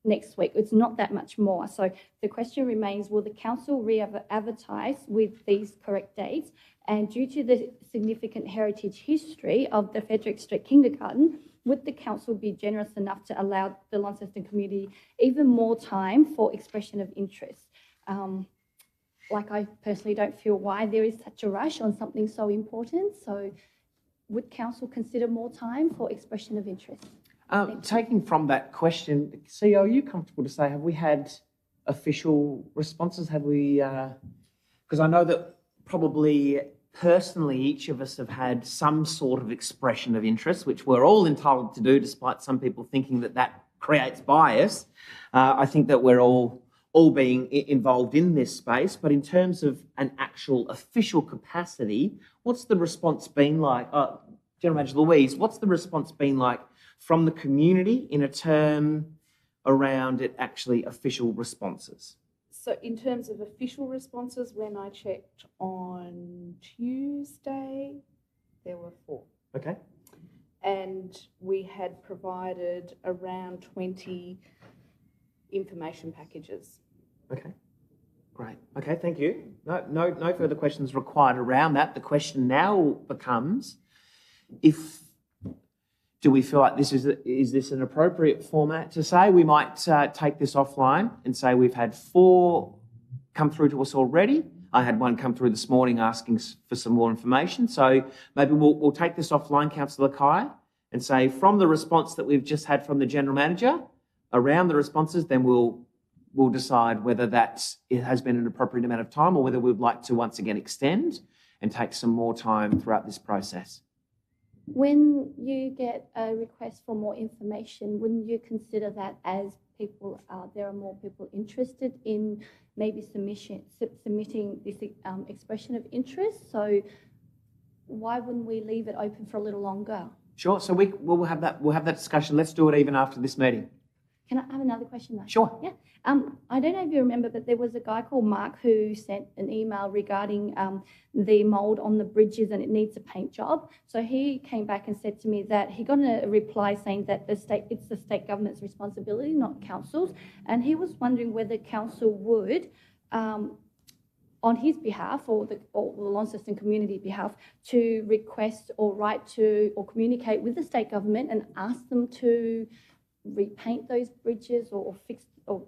next week. It's not that much more. So the question remains, will the council re-advertise with these correct dates? And due to the significant heritage history of the Frederick Street Kindergarten, would the council be generous enough to allow the Launceston community even more time for expression of interest? I personally don't feel why there is such a rush on something so important. So would council consider more time for expression of interest? Taking from that question, CEO, are you comfortable to say, have we had official responses? Have we, because I know that probably personally each of us have had some sort of expression of interest, which we're all entitled to do, despite some people thinking that that creates bias. I think that we're all being involved in this space, but in terms of an actual official capacity, what's the response been like? General Manager Louise, what's the response been like from the community in a term around it actually official responses? So in terms of official responses, when I checked on Tuesday, there were 4. Okay. And we had provided around 20 information packages. Okay, great. Okay, thank you. No further questions required around that. The question now becomes, do we feel like is this an appropriate format to say? We might take this offline and say we've had 4 come through to us already. I had one come through this morning asking for some more information. So maybe we'll take this offline, Councillor Kai, and say from the response that we've just had from the General Manager, around the responses, then we'll decide whether it has been an appropriate amount of time or whether we'd like to once again extend and take some more time throughout this process. When you get a request for more information, wouldn't you consider that as there are more people interested in maybe submitting this expression of interest? So why wouldn't we leave it open for a little longer? Sure. So we'll have that discussion. Let's do it even after this meeting. Can I have another question though? Sure. Yeah. I don't know if you remember, but there was a guy called Mark who sent an email regarding the mould on the bridges and it needs a paint job. So he came back and said to me that he got a reply saying that it's the state government's responsibility, not council's. And he was wondering whether council would, on his behalf or the Launceston community behalf, to request or write to or communicate with the state government and ask them to repaint those bridges or fix or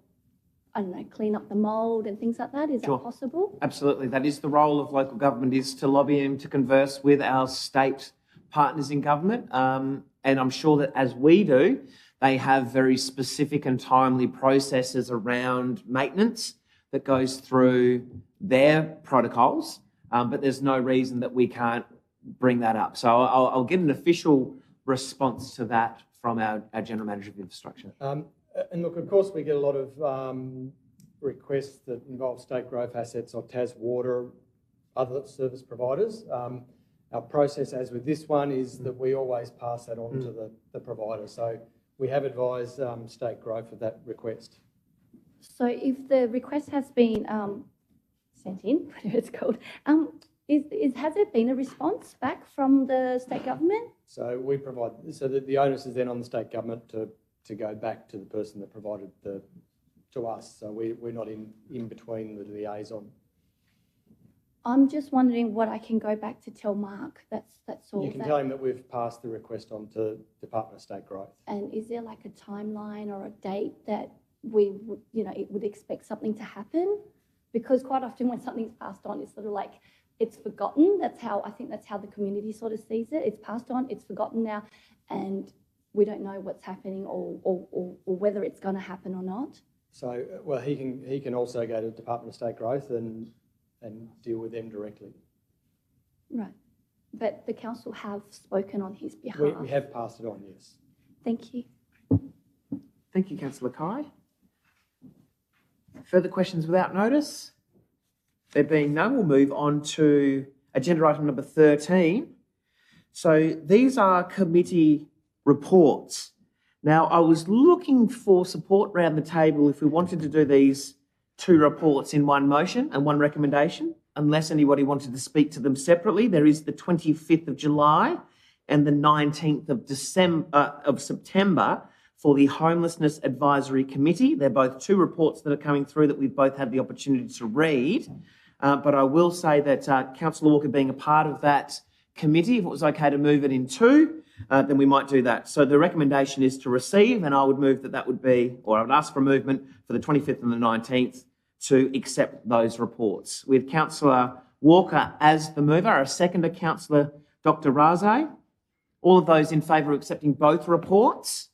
I don't know, clean up the mould and things like that. Is Sure. that possible? Absolutely. That is the role of local government, is to lobby and to converse with our state partners in government. And I'm sure that as we do, they have very specific and timely processes around maintenance that goes through their protocols. But there's no reason that we can't bring that up. So I'll get an official response to that from our General Manager of Infrastructure. And look, of course, we get a lot of requests that involve state growth assets or Tas Water, other service providers. Our process, as with this one, is that we always pass that on to the provider. So we have advised state growth of that request. So if the request has been sent in, whatever it's called, has there been a response back from the state government? So we provide, so that the onus is then on the state government to go back to the person that provided to us. So we're not in between the liaison. I'm just wondering what I can go back to tell Mark. That's all. You can tell him that we've passed the request on to Department of State Growth. And is there like a timeline or a date that we would expect something to happen? Because quite often when something's passed on, it's sort of like it's forgotten. I think that's how the community sort of sees it. It's passed on, it's forgotten now, and we don't know what's happening or whether it's going to happen or not? So, well, he can also go to the Department of State Growth and deal with them directly. Right. But the council have spoken on his behalf. We have passed it on, yes. Thank you. Thank you, Councillor Kai. Further questions without notice? There being none, we'll move on to agenda item number 13. So these are committee reports. Now, I was looking for support around the table if we wanted to do these two reports in one motion and one recommendation, unless anybody wanted to speak to them separately. There is the 25th of July and the 19th of September for the Homelessness Advisory Committee. They're both two reports that are coming through that we've both had the opportunity to read. But I will say that Councillor Walker being a part of that committee, if it was okay to move it in two, then we might do that. So the recommendation is to receive, and I would move that would be, or I would ask for a movement for the 25th and the 19th to accept those reports. With Councillor Walker as the mover, a seconder, Councillor Dr. Raze. All of those in favour of accepting both reports?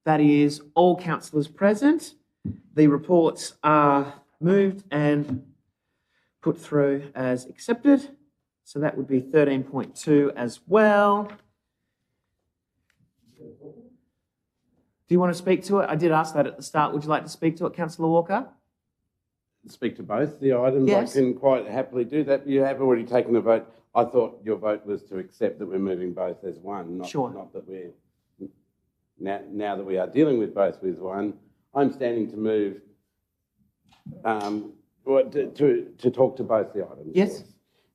That is all councillors present. The reports are moved and put through as accepted. So that would be 13.2 as well. Do you want to speak to it? I did ask that at the start. Would you like to speak to it, Councillor Walker? Speak to both the items. Yes. I can quite happily do that. You have already taken a vote. I thought your vote was to accept that we're moving both as one, not that we're... Now that we are dealing with both with one, I'm standing to move to talk to both the items. Yes.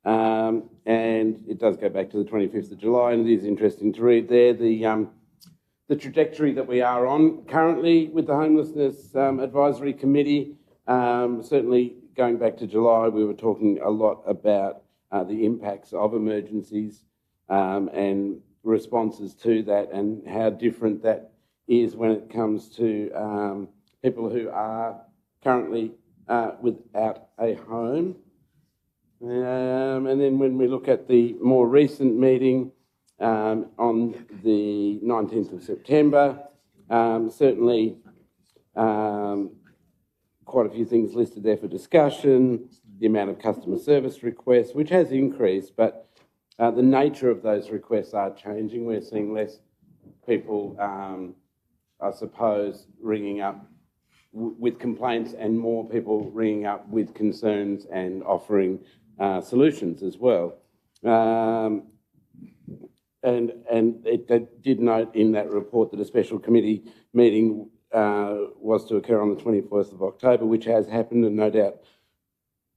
And it does go back to the 25th of July, and it is interesting to read there the trajectory that we are on currently with the Homelessness Advisory Committee. Certainly going back to July, we were talking a lot about the impacts of emergencies and responses to that, and how different that is when it comes to people who are currently without a home. And then when we look at the more recent meeting on the 19th of September, certainly quite a few things listed there for discussion, the amount of customer service requests, which has increased, but the nature of those requests are changing. We're seeing less people, I suppose, ringing up with complaints and more people ringing up with concerns and offering solutions as well. And it did note in that report that a special committee meeting was to occur on the 24th of October, which has happened, and no doubt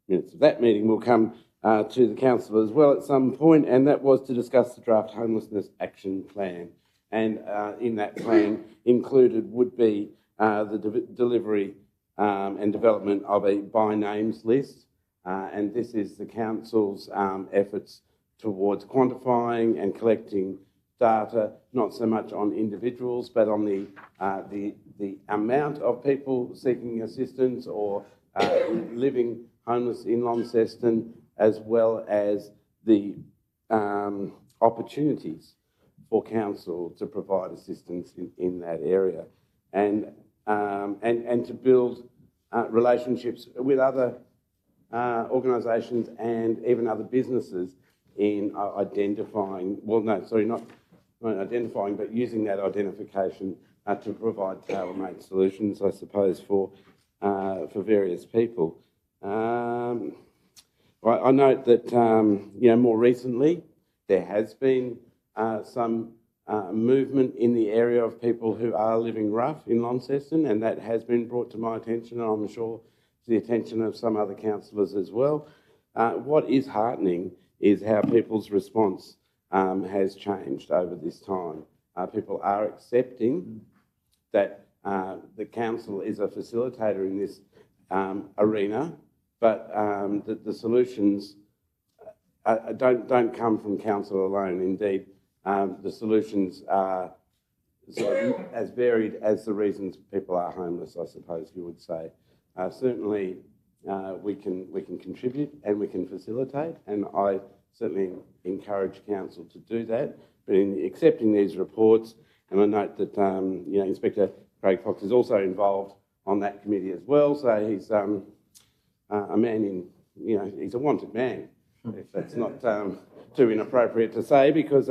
minutes of that meeting will come to the council as well at some point, and that was to discuss the draft homelessness action plan. And in that plan included would be the delivery and development of a by names list, and this is the council's efforts towards quantifying and collecting data, not so much on individuals, but on the amount of people seeking assistance or living homeless in Launceston, as well as the opportunities for council to provide assistance in that area, and to build relationships with other organisations and even other businesses in identifying, not identifying, but using that identification to provide tailor-made solutions, I suppose, for various people. I note that more recently there has been some movement in the area of people who are living rough in Launceston, and that has been brought to my attention, and I'm sure to the attention of some other councillors as well. What is heartening is how people's response has changed over this time. People are accepting that the council is a facilitator in this arena, but that the solutions don't come from council alone. Indeed, the solutions are sort of as varied as the reasons people are homeless, I suppose you would say. Certainly, we can contribute and we can facilitate, and I certainly encourage council to do that. But in accepting these reports And I note that Inspector Craig Fox is also involved on that committee as well. So he's a man he's a wanted man, if that's not too inappropriate to say, because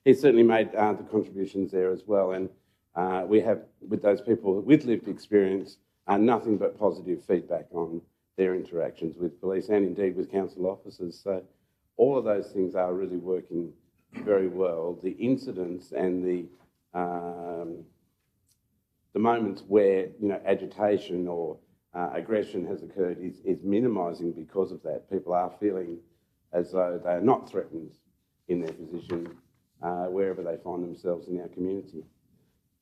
he's certainly made the contributions there as well. And we have, with those people with lived experience, nothing but positive feedback on their interactions with police and indeed with council officers. So all of those things are really working very well. The incidents and the moments where agitation or aggression has occurred is minimising because of that. People are feeling as though they are not threatened in their position wherever they find themselves in our community.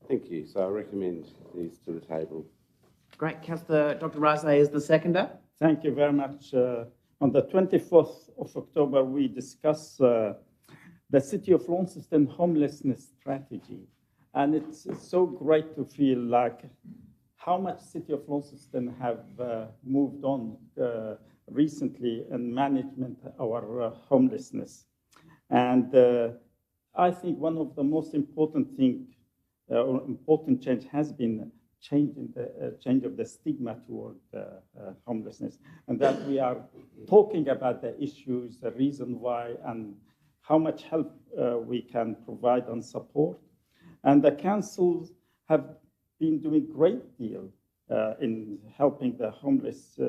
Thank you. So I recommend these to the table. Great. Councillor Dr. Razay is the seconder. Thank you very much. On the 24th of October, we discussed the City of Launceston homelessness strategy. And it's so great to feel like how much City of Launceston have moved on recently in management of our homelessness. And I think one of the most important things, or important change has been change of the stigma toward homelessness, and that we are talking about the issues, the reason why, and how much help we can provide and support. And the councils have been doing a great deal in helping the homeless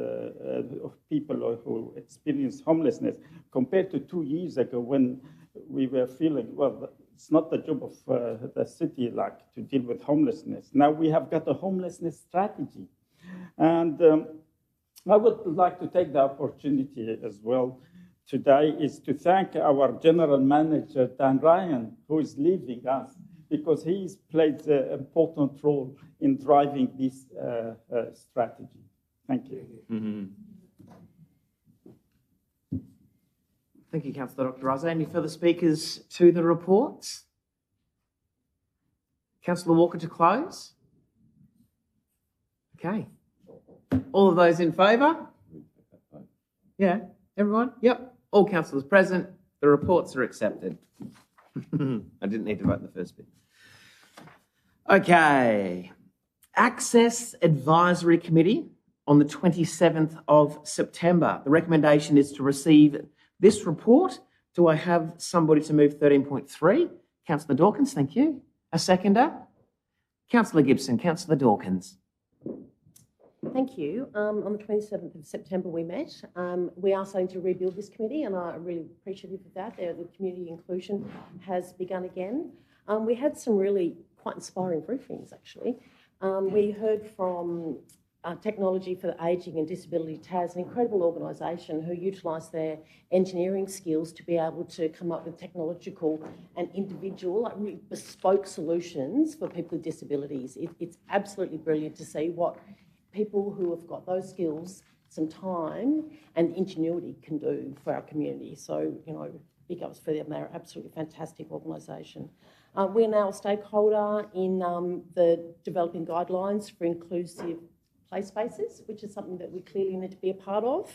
people who experience homelessness compared to 2 years ago when we were feeling, well, it's not the job of the city to deal with homelessness. Now we have got a homelessness strategy. And I would like to take the opportunity as well today is to thank our General Manager, Dan Ryan, who is leaving us, because he's played an important role in driving this strategy. Thank you. Mm-hmm. Thank you, Councillor Dr. Razay. Any further speakers to the reports? Councillor Walker to close? Okay. All of those in favour? Yeah, everyone? Yep. All councillors present. The reports are accepted. I didn't need to vote in the first bit. Okay. Access Advisory Committee on the 27th of September. The recommendation is to receive this report. Do I have somebody to move 13.3? Councillor Dawkins, thank you. A seconder? Councillor Gibson, Councillor Dawkins. Thank you. On the 27th of September we met. We are starting to rebuild this committee and I'm really appreciative of that. The community inclusion has begun again. We had some really quite inspiring briefings actually. We heard from Technology for the Ageing and Disability TAS, an incredible organisation who utilise their engineering skills to be able to come up with technological and individual, really bespoke solutions for people with disabilities. It's absolutely brilliant to see what people who have got those skills, some time and ingenuity can do for our community. So, big ups for them. They're absolutely fantastic organisation. We're now a stakeholder in the developing guidelines for inclusive play spaces, which is something that we clearly need to be a part of.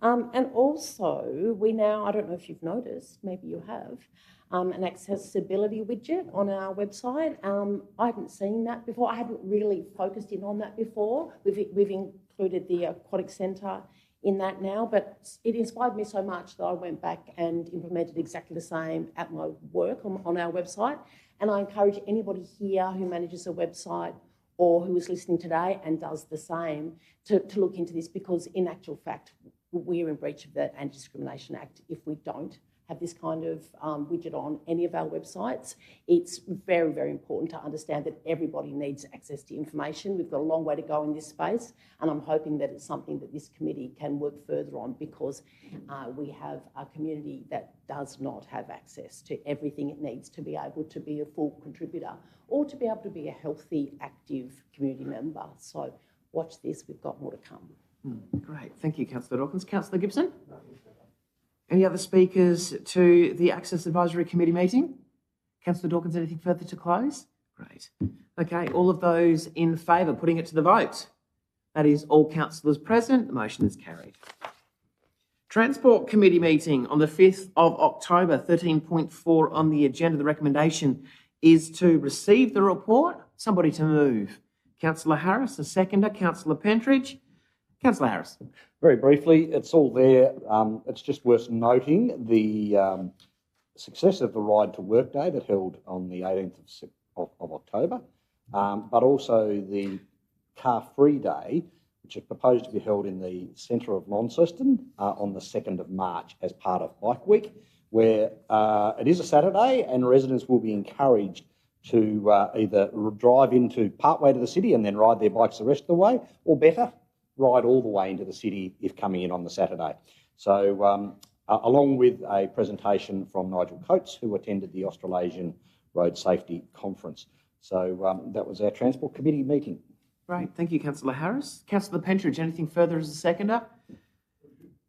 And also, we now, I don't know if you've noticed, maybe you have, an accessibility widget on our website. I hadn't seen that before. I hadn't really focused in on that before. We've included the Aquatic Centre in that now, but it inspired me so much that I went back and implemented exactly the same at my work on our website. And I encourage anybody here who manages a website or who is listening today and does the same to look into this, because in actual fact, we're in breach of the Anti-Discrimination Act if we don't have this kind of widget on any of our websites. It's very, very important to understand that everybody needs access to information. We've got a long way to go in this space, and I'm hoping that it's something that this committee can work further on, because we have a community that does not have access to everything it needs to be able to be a full contributor or to be able to be a healthy, active community member. So watch this, we've got more to come. Great. Thank you, Councillor Dawkins. Councillor Gibson? Any other speakers to the Access Advisory Committee meeting? Councillor Dawkins, anything further to close? Great. Okay, all of those in favour, putting it to the vote. That is all councillors present. The motion is carried. Transport Committee meeting on the 5th of October, 13.4 on the agenda. The recommendation is to receive the report. Somebody to move. Councillor Harris, a seconder. Councillor Pentridge. Councillor Harris. Very briefly, it's all there. It's just worth noting the success of the Ride to Work Day that held on the 18th of October, but also the Car Free Day, which is proposed to be held in the centre of Launceston on the 2nd of March as part of Bike Week, where it is a Saturday and residents will be encouraged to either drive into partway to the city and then ride their bikes the rest of the way, or better, ride all the way into the city if coming in on the Saturday. So along with a presentation from Nigel Coates, who attended the Australasian Road Safety Conference. So that was our Transport Committee meeting. Great, thank you, Councillor Harris. Councillor Pentridge, anything further as a seconder?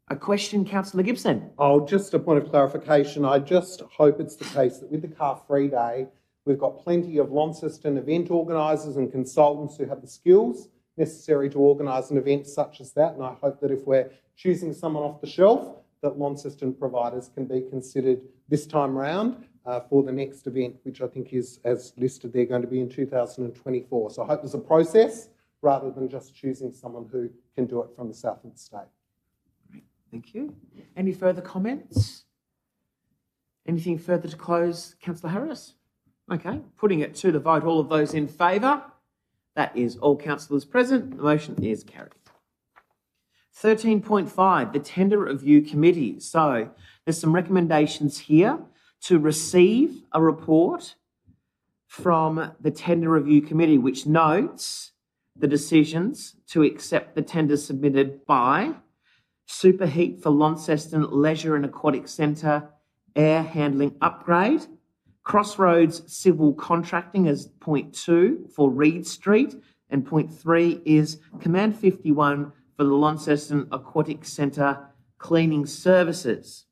A question, Councillor Gibson. Oh, just a point of clarification. I just hope it's the case that with the Car Free Day, we've got plenty of Launceston event organisers and consultants who have the skills necessary to organise an event such as that. And I hope that if we're choosing someone off the shelf, that Launceston providers can be considered this time round for the next event, which I think is, as listed there, going to be in 2024. So I hope there's a process rather than just choosing someone who can do it from the south of the state. Great, thank you. Any further comments? Anything further to close, Councillor Harris? Okay, putting it to the vote, all of those in favour? That is all councillors present. The motion is carried. 13.5, the Tender Review Committee. So there's some recommendations here to receive a report from the Tender Review Committee, which notes the decisions to accept the tenders submitted by Superheat for Launceston Leisure and Aquatic Centre Air Handling Upgrade, Crossroads Civil Contracting as point 2 for Reed Street, and point 3 is Command 51 for the Launceston Aquatic Centre Cleaning Services.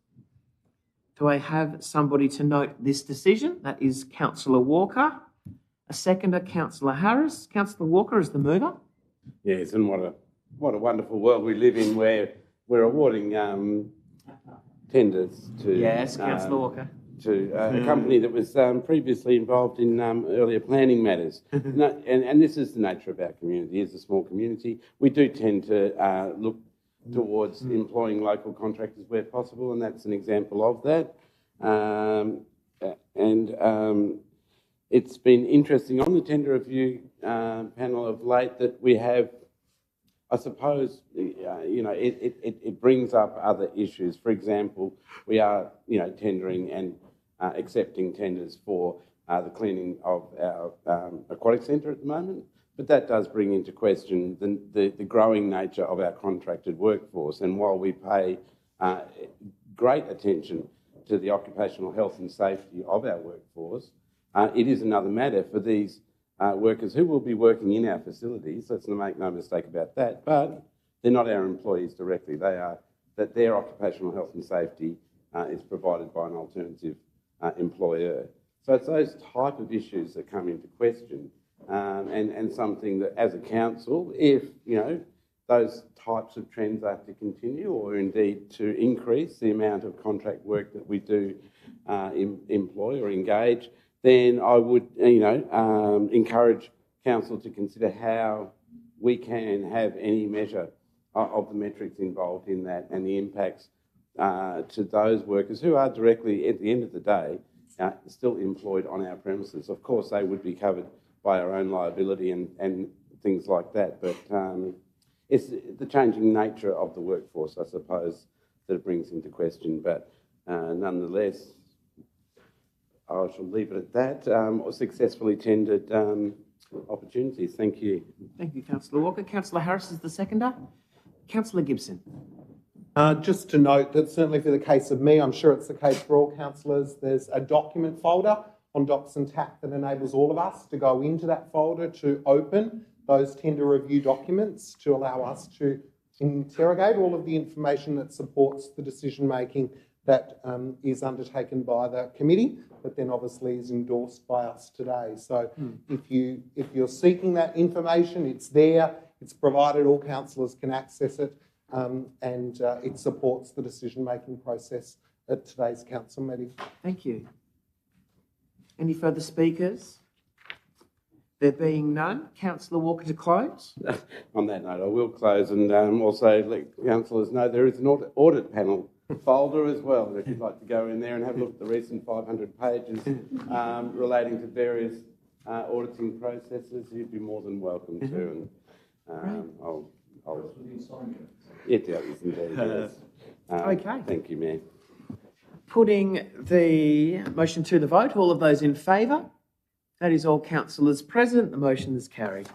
Do I have somebody to note this decision? That is Councillor Walker. A seconder, Councillor Harris. Councillor Walker is the mover. Yes, and what a wonderful world we live in, where we're awarding tenders to Yes, Councillor Walker. To a company that was previously involved in earlier planning matters. And this is the nature of our community. It's a small community. We do tend to look towards employing local contractors where possible, and that's an example of that. It's been interesting on the tender review panel of late that we have, I suppose, it brings up other issues. For example, we are, tendering and accepting tenders for the cleaning of our aquatic centre at the moment, but that does bring into question the growing nature of our contracted workforce. And while we pay great attention to the occupational health and safety of our workforce, it is another matter for these workers who will be working in our facilities. Let's make no mistake about that, but they're not our employees directly. That their occupational health and safety is provided by an alternative employer. So it's those type of issues that come into question, and something that, as a council, if those types of trends are to continue, or indeed to increase the amount of contract work that we do employ or engage, then I would encourage council to consider how we can have any measure of the metrics involved in that and the impacts to those workers who are directly, at the end of the day, still employed on our premises. Of course, they would be covered by our own liability and things like that, but it's the changing nature of the workforce, I suppose, that it brings into question. But nonetheless, I shall leave it at that. Successfully tendered opportunities. Thank you. Thank you, Councillor Walker. Councillor Harris is the seconder. Councillor Gibson. Just to note that certainly for the case of me, I'm sure it's the case for all councillors, there's a document folder on Docs and TAC that enables all of us to go into that folder to open those tender review documents to allow us to interrogate all of the information that supports the decision making that is undertaken by the committee, but then obviously is endorsed by us today. So if you're seeking that information, it's there, it's provided, all councillors can access it, and it supports the decision-making process at today's council meeting. Thank you. Any further speakers? There being none, Councillor Walker to close. On that note, I will close and also let councillors know there is an audit panel folder as well, if you'd like to go in there and have a look at the recent 500 pages relating to various auditing processes. You'd be more than welcome to. And it is indeed, yes. Okay. Thank you, Mayor. Putting the motion to the vote, all of those in favour? That is all councillors present. The motion is carried.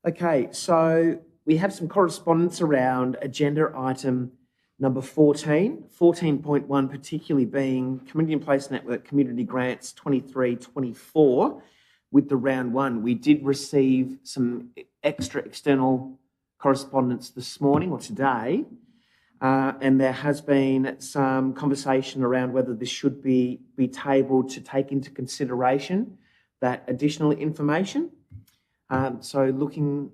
Okay, so we have some correspondence around agenda item number 14, 14.1 particularly being Community in Place Network Community Grants 23-24 with the round one. We did receive some extra external correspondence this morning or today, and there has been some conversation around whether this should be tabled to take into consideration that additional information. So looking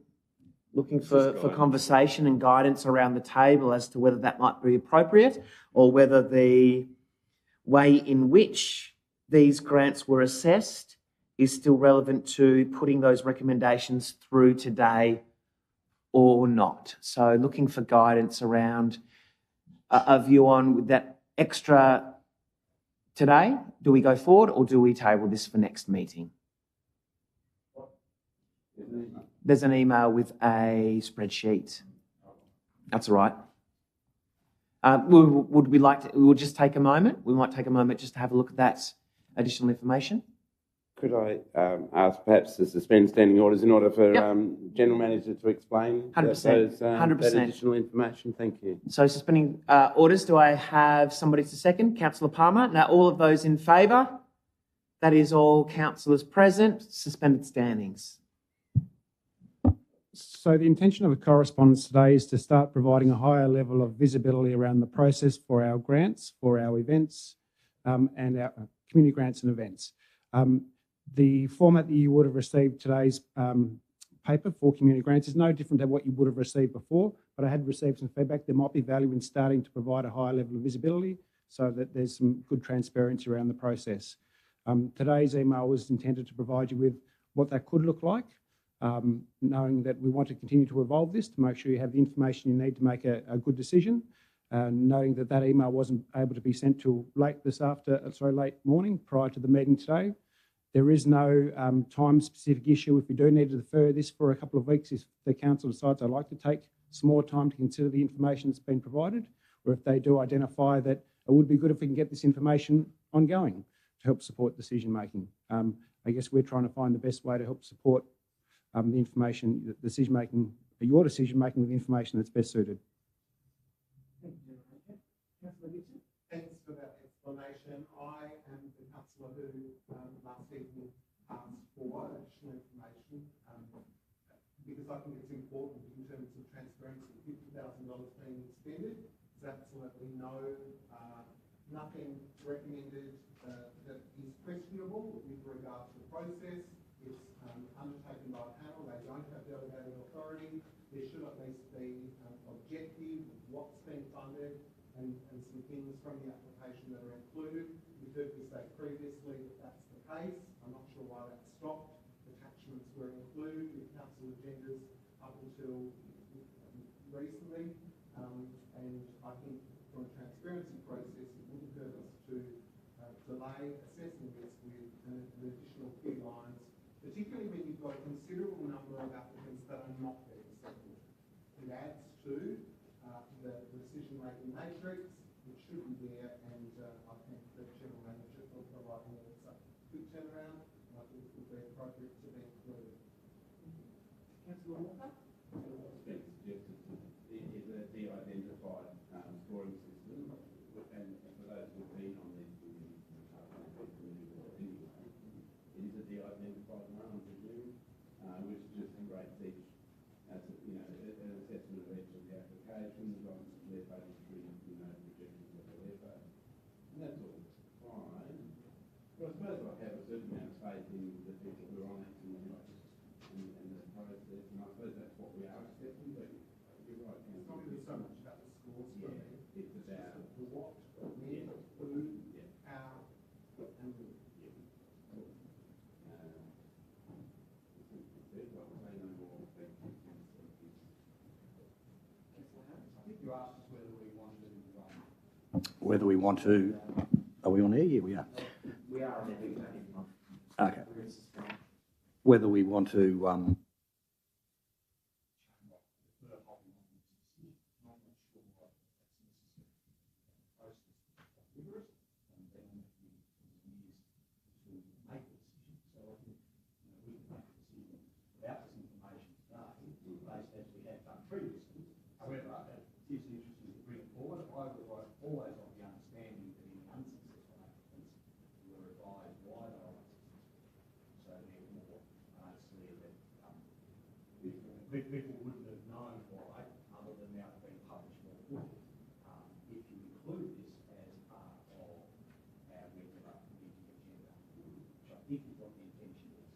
for conversation and guidance around the table as to whether that might be appropriate or whether the way in which these grants were assessed is still relevant to putting those recommendations through today or not. So looking for guidance around a view on that extra today. Do we go forward or do we table this for next meeting? There's an email with a spreadsheet. That's all right. Would we like to, we'll just take a moment. We might take a moment just to have a look at that additional information. Could I ask perhaps to suspend standing orders in order for General Manager to explain 100%. that additional information? Thank you. So suspending orders, do I have somebody to second? Councillor Palmer. Now all of those in favour? That is all councillors present. Suspended standings. So the intention of the correspondence today is to start providing a higher level of visibility around the process for our grants, for our events, and our community grants and events. The format that you would have received today's paper for community grants is no different than what you would have received before, but I had received some feedback. There might be value in starting to provide a higher level of visibility so that there's some good transparency around the process. Today's email was intended to provide you with what that could look like, knowing that we want to continue to evolve this to make sure you have the information you need to make a good decision, knowing that that email wasn't able to be sent till late morning prior to the meeting today. There is no time-specific issue. If we do need to defer this for a couple of weeks, if the council decides I'd like to take some more time to consider the information that's been provided, or if they do identify that it would be good if we can get this information ongoing to help support decision-making. I guess we're trying to find the best way to help support the information, the decision-making, your decision-making with information that's best suited. Thanks for that explanation. I am the councillor who last evening asked for additional information because I think it's important in terms of transparency. $50,000 being expended is absolutely nothing recommended that is questionable with regard to the process. It's undertaken by a panel. They don't have delegated authority. There should at least be objective of what's being funded and some things from the application that are included. You've heard me say previously that that's the case. I'm not sure why that stopped. Attachments were included with council agendas up until recently. And I think from a transparency process, it wouldn't hurt us to delay assessing this with an additional few lines, particularly when you've got a considerable number of applicants that are not being accepted. It adds to the decision-making matrix, which should be there, and I think the General Manager will provide me with a quick turnaround, and I think it would be appropriate to be included. Councillor Walker? Is a de-identified scoring system, and for those who have been on these committees, it is a de-identified one, I'm presuming, which just rates each whether we want to... Are we on air? Yeah, we are. We are. Okay. Whether we want to... People wouldn't have known why, other than now it's been published more fully. If you include this as part of our regular meeting agenda, which I think is what the intention is.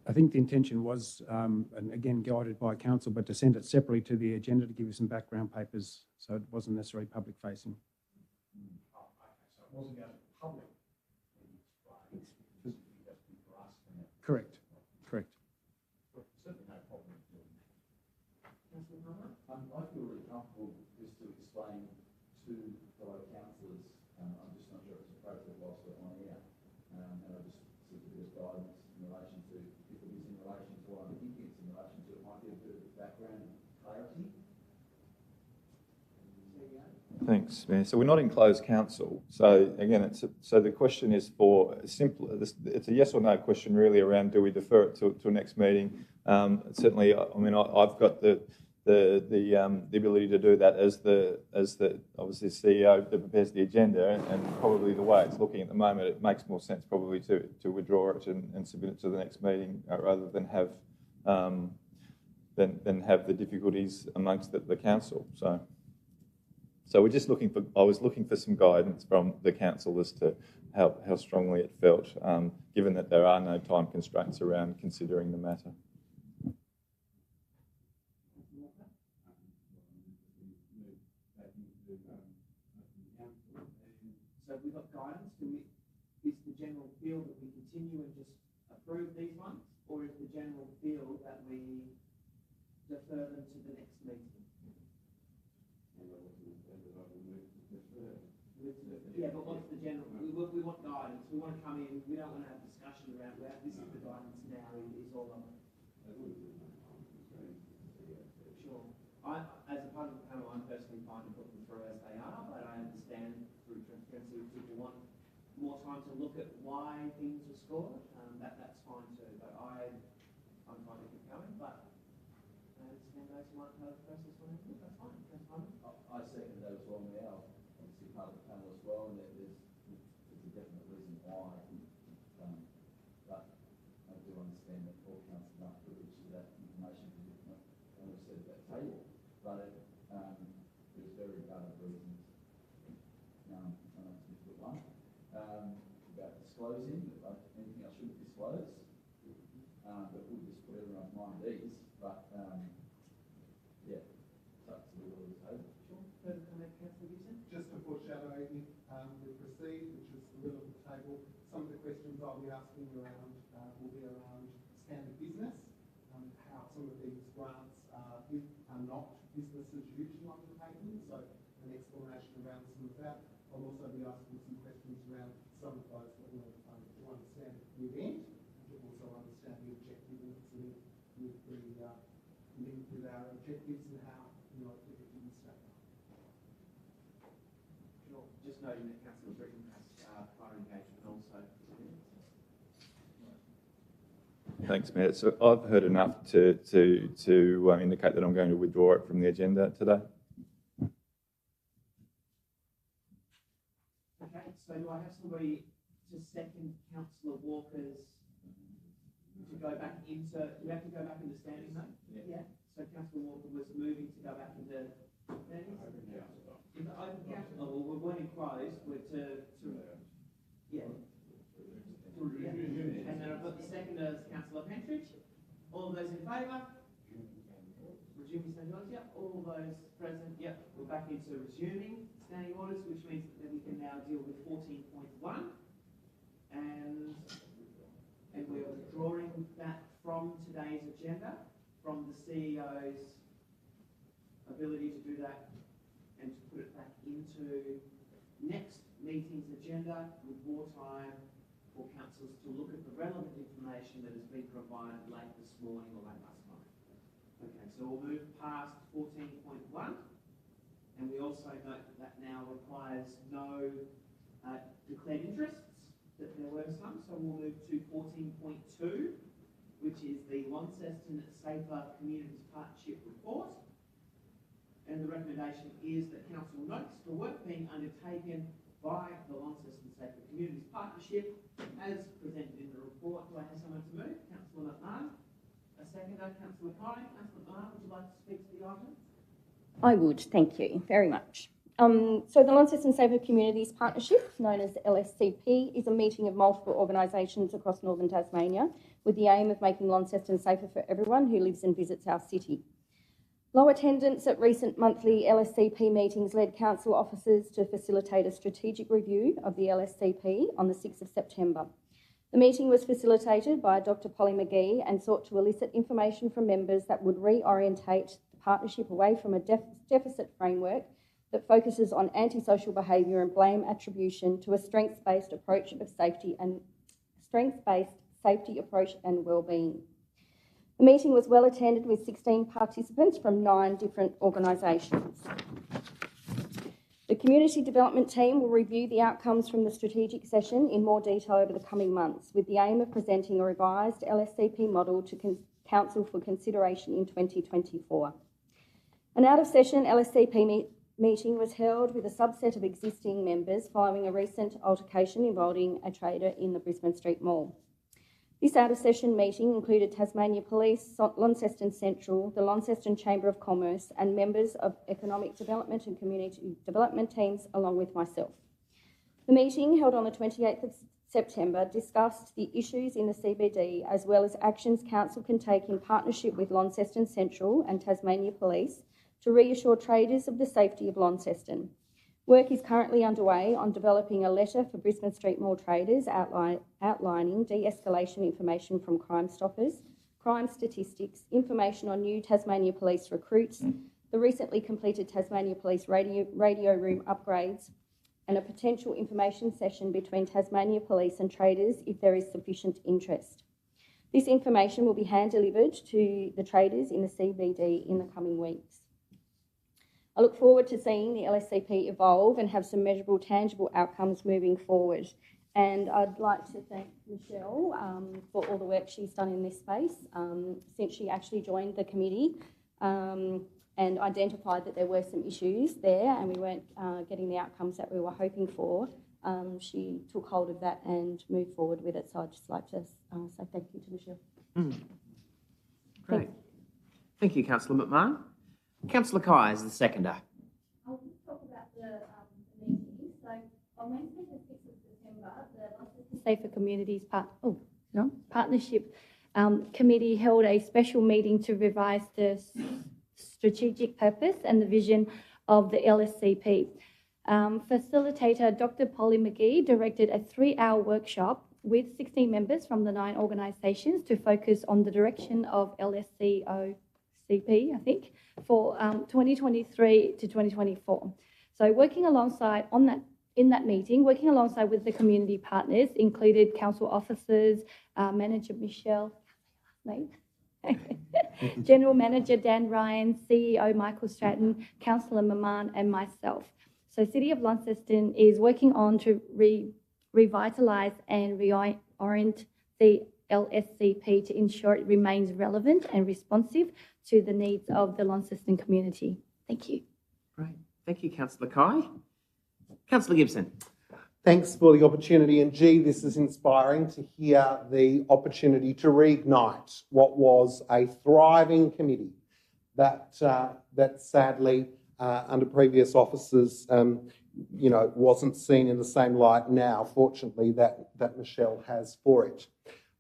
I think the intention was, and again guided by council, but to send it separately to the agenda to give you some background papers, so it wasn't necessarily public facing. Oh, okay, so it wasn't going to the public. Correct. Correct. Certainly no problem with doing that. I feel really comfortable just to explain to fellow councillors. I'm just not sure if it's appropriate whilst we're on air, and I just seek a bit of guidance in relation to, if it is in relation to what I'm thinking it's in relation to, it might be a bit of background clarity. Thanks, Mayor. So we're not in closed council. So again, so the question is for simple. It's a yes or no question really around do we defer it to a next meeting. Certainly, I mean I've got the ability to do that as the obviously CEO that prepares the agenda, and probably the way it's looking at the moment, it makes more sense probably to withdraw it and submit it to the next meeting rather than have have the difficulties amongst the council. So we're just looking for. I was looking for some guidance from the council as to how strongly it felt, given that there are no time constraints around considering the matter. So we've got guidance. Is the general feel that we continue and just approve these ones, or is the general feel that we defer them to the next meeting? Yeah, but what's the general? We want guidance. We want to come in. We don't want to have discussion around that. This is the guidance now. Is all of it. Sure. As a part of the panel, I'm personally fine to put them through as they are, but I understand through transparency if people want more time to look at why things are scored. That's fine too. But I'm fine to keep going. But I understand those who aren't part of the process want to do. That's fine. That's fine. I second that as well now. Obviously part of the panel as well, and there's a definite reason why. But I do understand that all councils aren't privileged to that information because it's not only said at that table, but there's very valid reasons. I know it's a difficult one about disclosing, but anything I shouldn't disclose. But we'll just put everyone's mind at ease. But yeah, it's up to the will of the table. Further comment, Councillor Gibson? Just to foreshadow if we proceed, which is the will of the table, some of the questions I'll be asking around will be around standard business, how some of these grants are not business as usual undertakings, so an explanation around some of that. I'll also be asking some questions around some of those that will to understand the event, to also understand the objective and its link with our objectives and how it can stack up. Sure. Just noting that Councillor Britton has prior engagement also. Thanks, Mayor. So I've heard enough to indicate that I'm going to withdraw it from the agenda today. Okay, so do I have somebody to second Councillor Walker's to go back into? Do we have to go back into standing though? Yeah. So Councillor Walker was moving to go back into standing. In the open council. Oh, well, we weren't closed. We're yeah. And then I've got the second as Councillor Pentridge. All those in favour? Resuming standing orders, yeah. All those present, yeah. We're back into resuming standing orders, which means that we can now deal with 14.1. And we're withdrawing that from today's agenda, from the CEO's ability to do that and to put it back into next meeting's agenda with more time for councillors to look at the relevant information that has been provided late this morning or late last night. Okay, so we'll move past 14.1, and we also note that now requires no declared interests, that there were some, so we'll move to 14.2, which is the Launceston Safer Communities Partnership Report. And the recommendation is that council notes the work being undertaken by the Launceston Safer Communities Partnership as presented in the report. Do I have someone to move? Councillor McMahon. A seconder, Councillor Kye. Councillor McMahon, would you like to speak to the item? I would, thank you very much. So the Launceston Safer Communities Partnership, known as LSCP, is a meeting of multiple organisations across northern Tasmania with the aim of making Launceston safer for everyone who lives and visits our city. Low attendance at recent monthly LSCP meetings led council officers to facilitate a strategic review of the LSCP on the 6th of September. The meeting was facilitated by Dr. Polly McGee and sought to elicit information from members that would reorientate the partnership away from a deficit framework that focuses on antisocial behaviour and blame attribution to a strengths-based approach of safety approach and wellbeing. The meeting was well attended with 16 participants from 9 different organisations. The community development team will review the outcomes from the strategic session in more detail over the coming months, with the aim of presenting a revised LSCP model to council for consideration in 2024. An out-of-session LSCP meeting was held with a subset of existing members following a recent altercation involving a trader in the Brisbane Street Mall. This out-of-session meeting included Tasmania Police, Launceston Central, the Launceston Chamber of Commerce and members of economic development and community development teams along with myself. The meeting, held on the 28th of September, discussed the issues in the CBD as well as actions council can take in partnership with Launceston Central and Tasmania Police to reassure traders of the safety of Launceston. Work is currently underway on developing a letter for Brisbane Street Mall traders outlining de-escalation information from Crime Stoppers, crime statistics, information on new Tasmania Police recruits, the recently completed Tasmania Police radio room upgrades, and a potential information session between Tasmania Police and traders if there is sufficient interest. This information will be hand-delivered to the traders in the CBD in the coming weeks. I look forward to seeing the LSCP evolve and have some measurable, tangible outcomes moving forward. And I'd like to thank Michelle for all the work she's done in this space since she actually joined the committee and identified that there were some issues there and we weren't getting the outcomes that we were hoping for. She took hold of that and moved forward with it. So I'd just like to say thank you to Michelle. Great. Thank you, Councillor McMahon. Councillor Kye is the seconder. I'll just talk about the meeting. So on Wednesday the 6th of September, the Launceston Safer Communities Partnership Committee held a special meeting to revise the strategic purpose and the vision of the LSCP. Facilitator Dr. Polly McGee directed a 3-hour workshop with 16 members from the 9 organisations to focus on the direction of LSCP, I think, for 2023 to 2024. So working alongside in that meeting, working alongside with the community partners included council officers, Manager Michelle, General Manager Dan Ryan, CEO Michael Stratton, Councillor Maman and myself. So City of Launceston is working on to revitalise and reorient the LSCP to ensure it remains relevant and responsive to the needs of the Launceston community. Thank you. Great. Thank you, Councillor Kye. Councillor Gibson. Thanks for the opportunity. And gee, this is inspiring to hear the opportunity to reignite what was a thriving committee that sadly, under previous officers, wasn't seen in the same light now, fortunately, that Michelle has for it.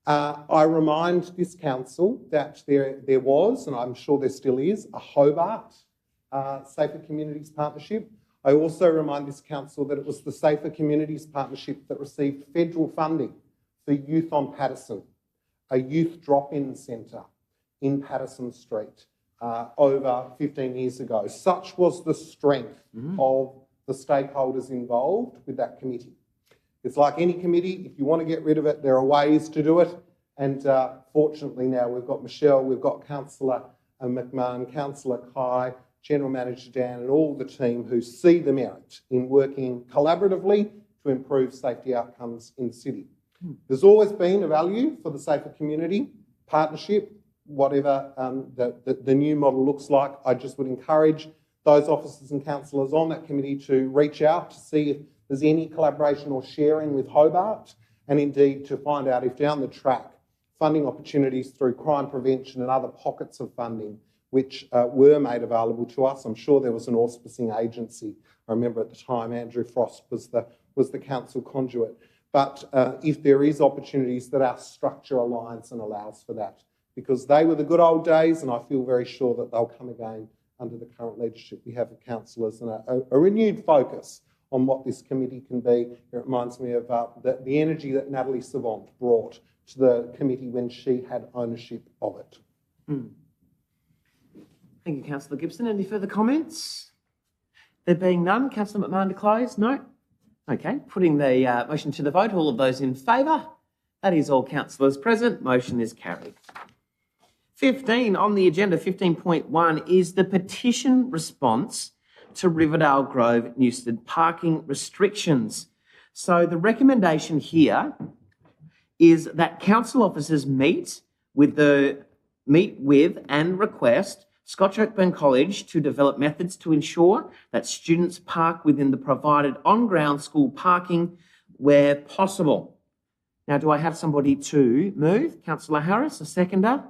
I remind this council that there was, and I'm sure there still is, a Hobart Safer Communities Partnership. I also remind this council that it was the Safer Communities Partnership that received federal funding for Youth on Patterson. a youth drop-in centre in Patterson Street over 15 years ago. Such was the strength of the stakeholders involved with that committee. It's like any committee, if you want to get rid of it, there are ways to do it. And fortunately now we've got Michelle, we've got Councillor McMahon, Councillor Kai, General Manager Dan and all the team who see the merit in working collaboratively to improve safety outcomes in the city. There's always been a value for the safer community, partnership, whatever the new model looks like. I just would encourage those officers and councillors on that committee to reach out to see if there's any collaboration or sharing with Hobart, and indeed to find out if down the track funding opportunities through crime prevention and other pockets of funding which were made available to us. I'm sure there was an auspicing agency. I remember at the time Andrew Frost was the council conduit. But if there is opportunities that our structure aligns and allows for that, because they were the good old days and I feel very sure that they'll come again under the current leadership we have of councillors and a renewed focus on what this committee can be. It reminds me of the energy that Natalie Savant brought to the committee when she had ownership of it. Thank you, Councillor Gibson. Any further comments? There being none, Councillor McMahon to close? No? Okay, putting the motion to the vote. All of those in favour? That is all councillors present. Motion is carried. 15 on the agenda, 15.1, is the petition response to Riverdale Grove Newstead parking restrictions. So the recommendation here is that council officers meet with and request Scotch Oakburn College to develop methods to ensure that students park within the provided on-ground school parking where possible. Now, do I have somebody to move? Councillor Harris, a seconder.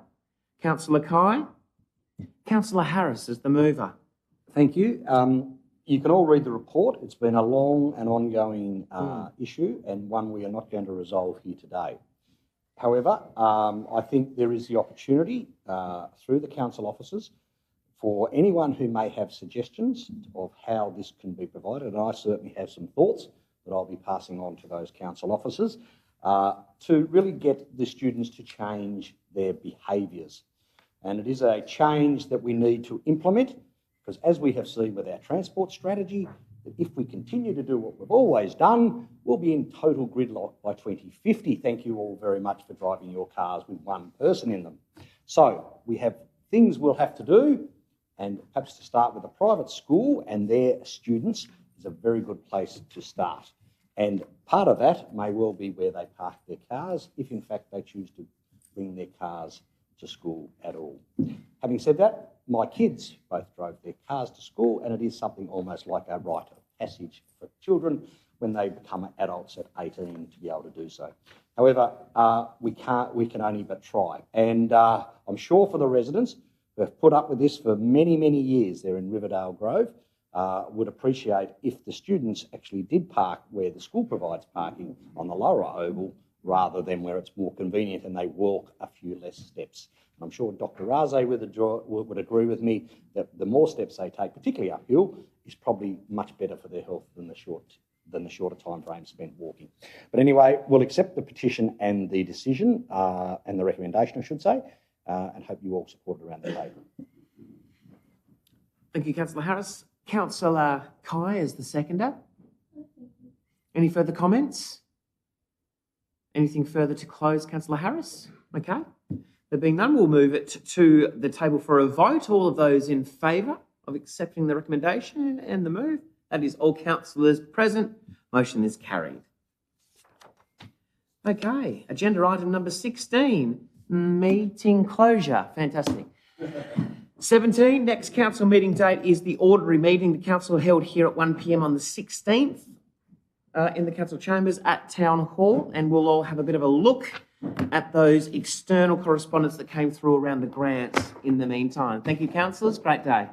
Councillor Kai. Councillor Harris is the mover. Thank you. You can all read the report. It's been a long and ongoing issue and one we are not going to resolve here today. However, I think there is the opportunity through the council officers for anyone who may have suggestions of how this can be provided, and I certainly have some thoughts that I'll be passing on to those council officers, to really get the students to change their behaviours. And it is a change that we need to implement, because as we have seen with our transport strategy, that if we continue to do what we've always done, we'll be in total gridlock by 2050. Thank you all very much for driving your cars with one person in them. So we have things we'll have to do, and perhaps to start with a private school and their students is a very good place to start. And part of that may well be where they park their cars, if in fact they choose to bring their cars to school at all. Having said that, my kids both drove their cars to school, and it is something almost like a rite of passage for children when they become adults at 18 to be able to do so. However, we can only but try. And I'm sure for the residents who have put up with this for many, many years there in Riverdale Grove, would appreciate if the students actually did park where the school provides parking on the lower oval, rather than where it's more convenient and they walk a few less steps. I'm sure Dr. Raze would agree with me that the more steps they take, particularly uphill, is probably much better for their health than the shorter time frame spent walking. But anyway, we'll accept the petition and the decision, and the recommendation, I should say, and hope you all support it around the table. Thank you, Councillor Harris. Councillor Kai is the seconder. Any further comments? Anything further to close, Councillor Harris? Okay. There being none, we'll move it to the table for a vote. All of those in favour of accepting the recommendation and the move? That is all councillors present. Motion is carried. Okay. Agenda item number 16, meeting closure. Fantastic. 17, next council meeting date is the ordinary meeting. The council held here at 1 p.m. on the 16th. In the council chambers at Town Hall, and we'll all have a bit of a look at those external correspondence that came through around the grants in the meantime. Thank you, councillors. Great day.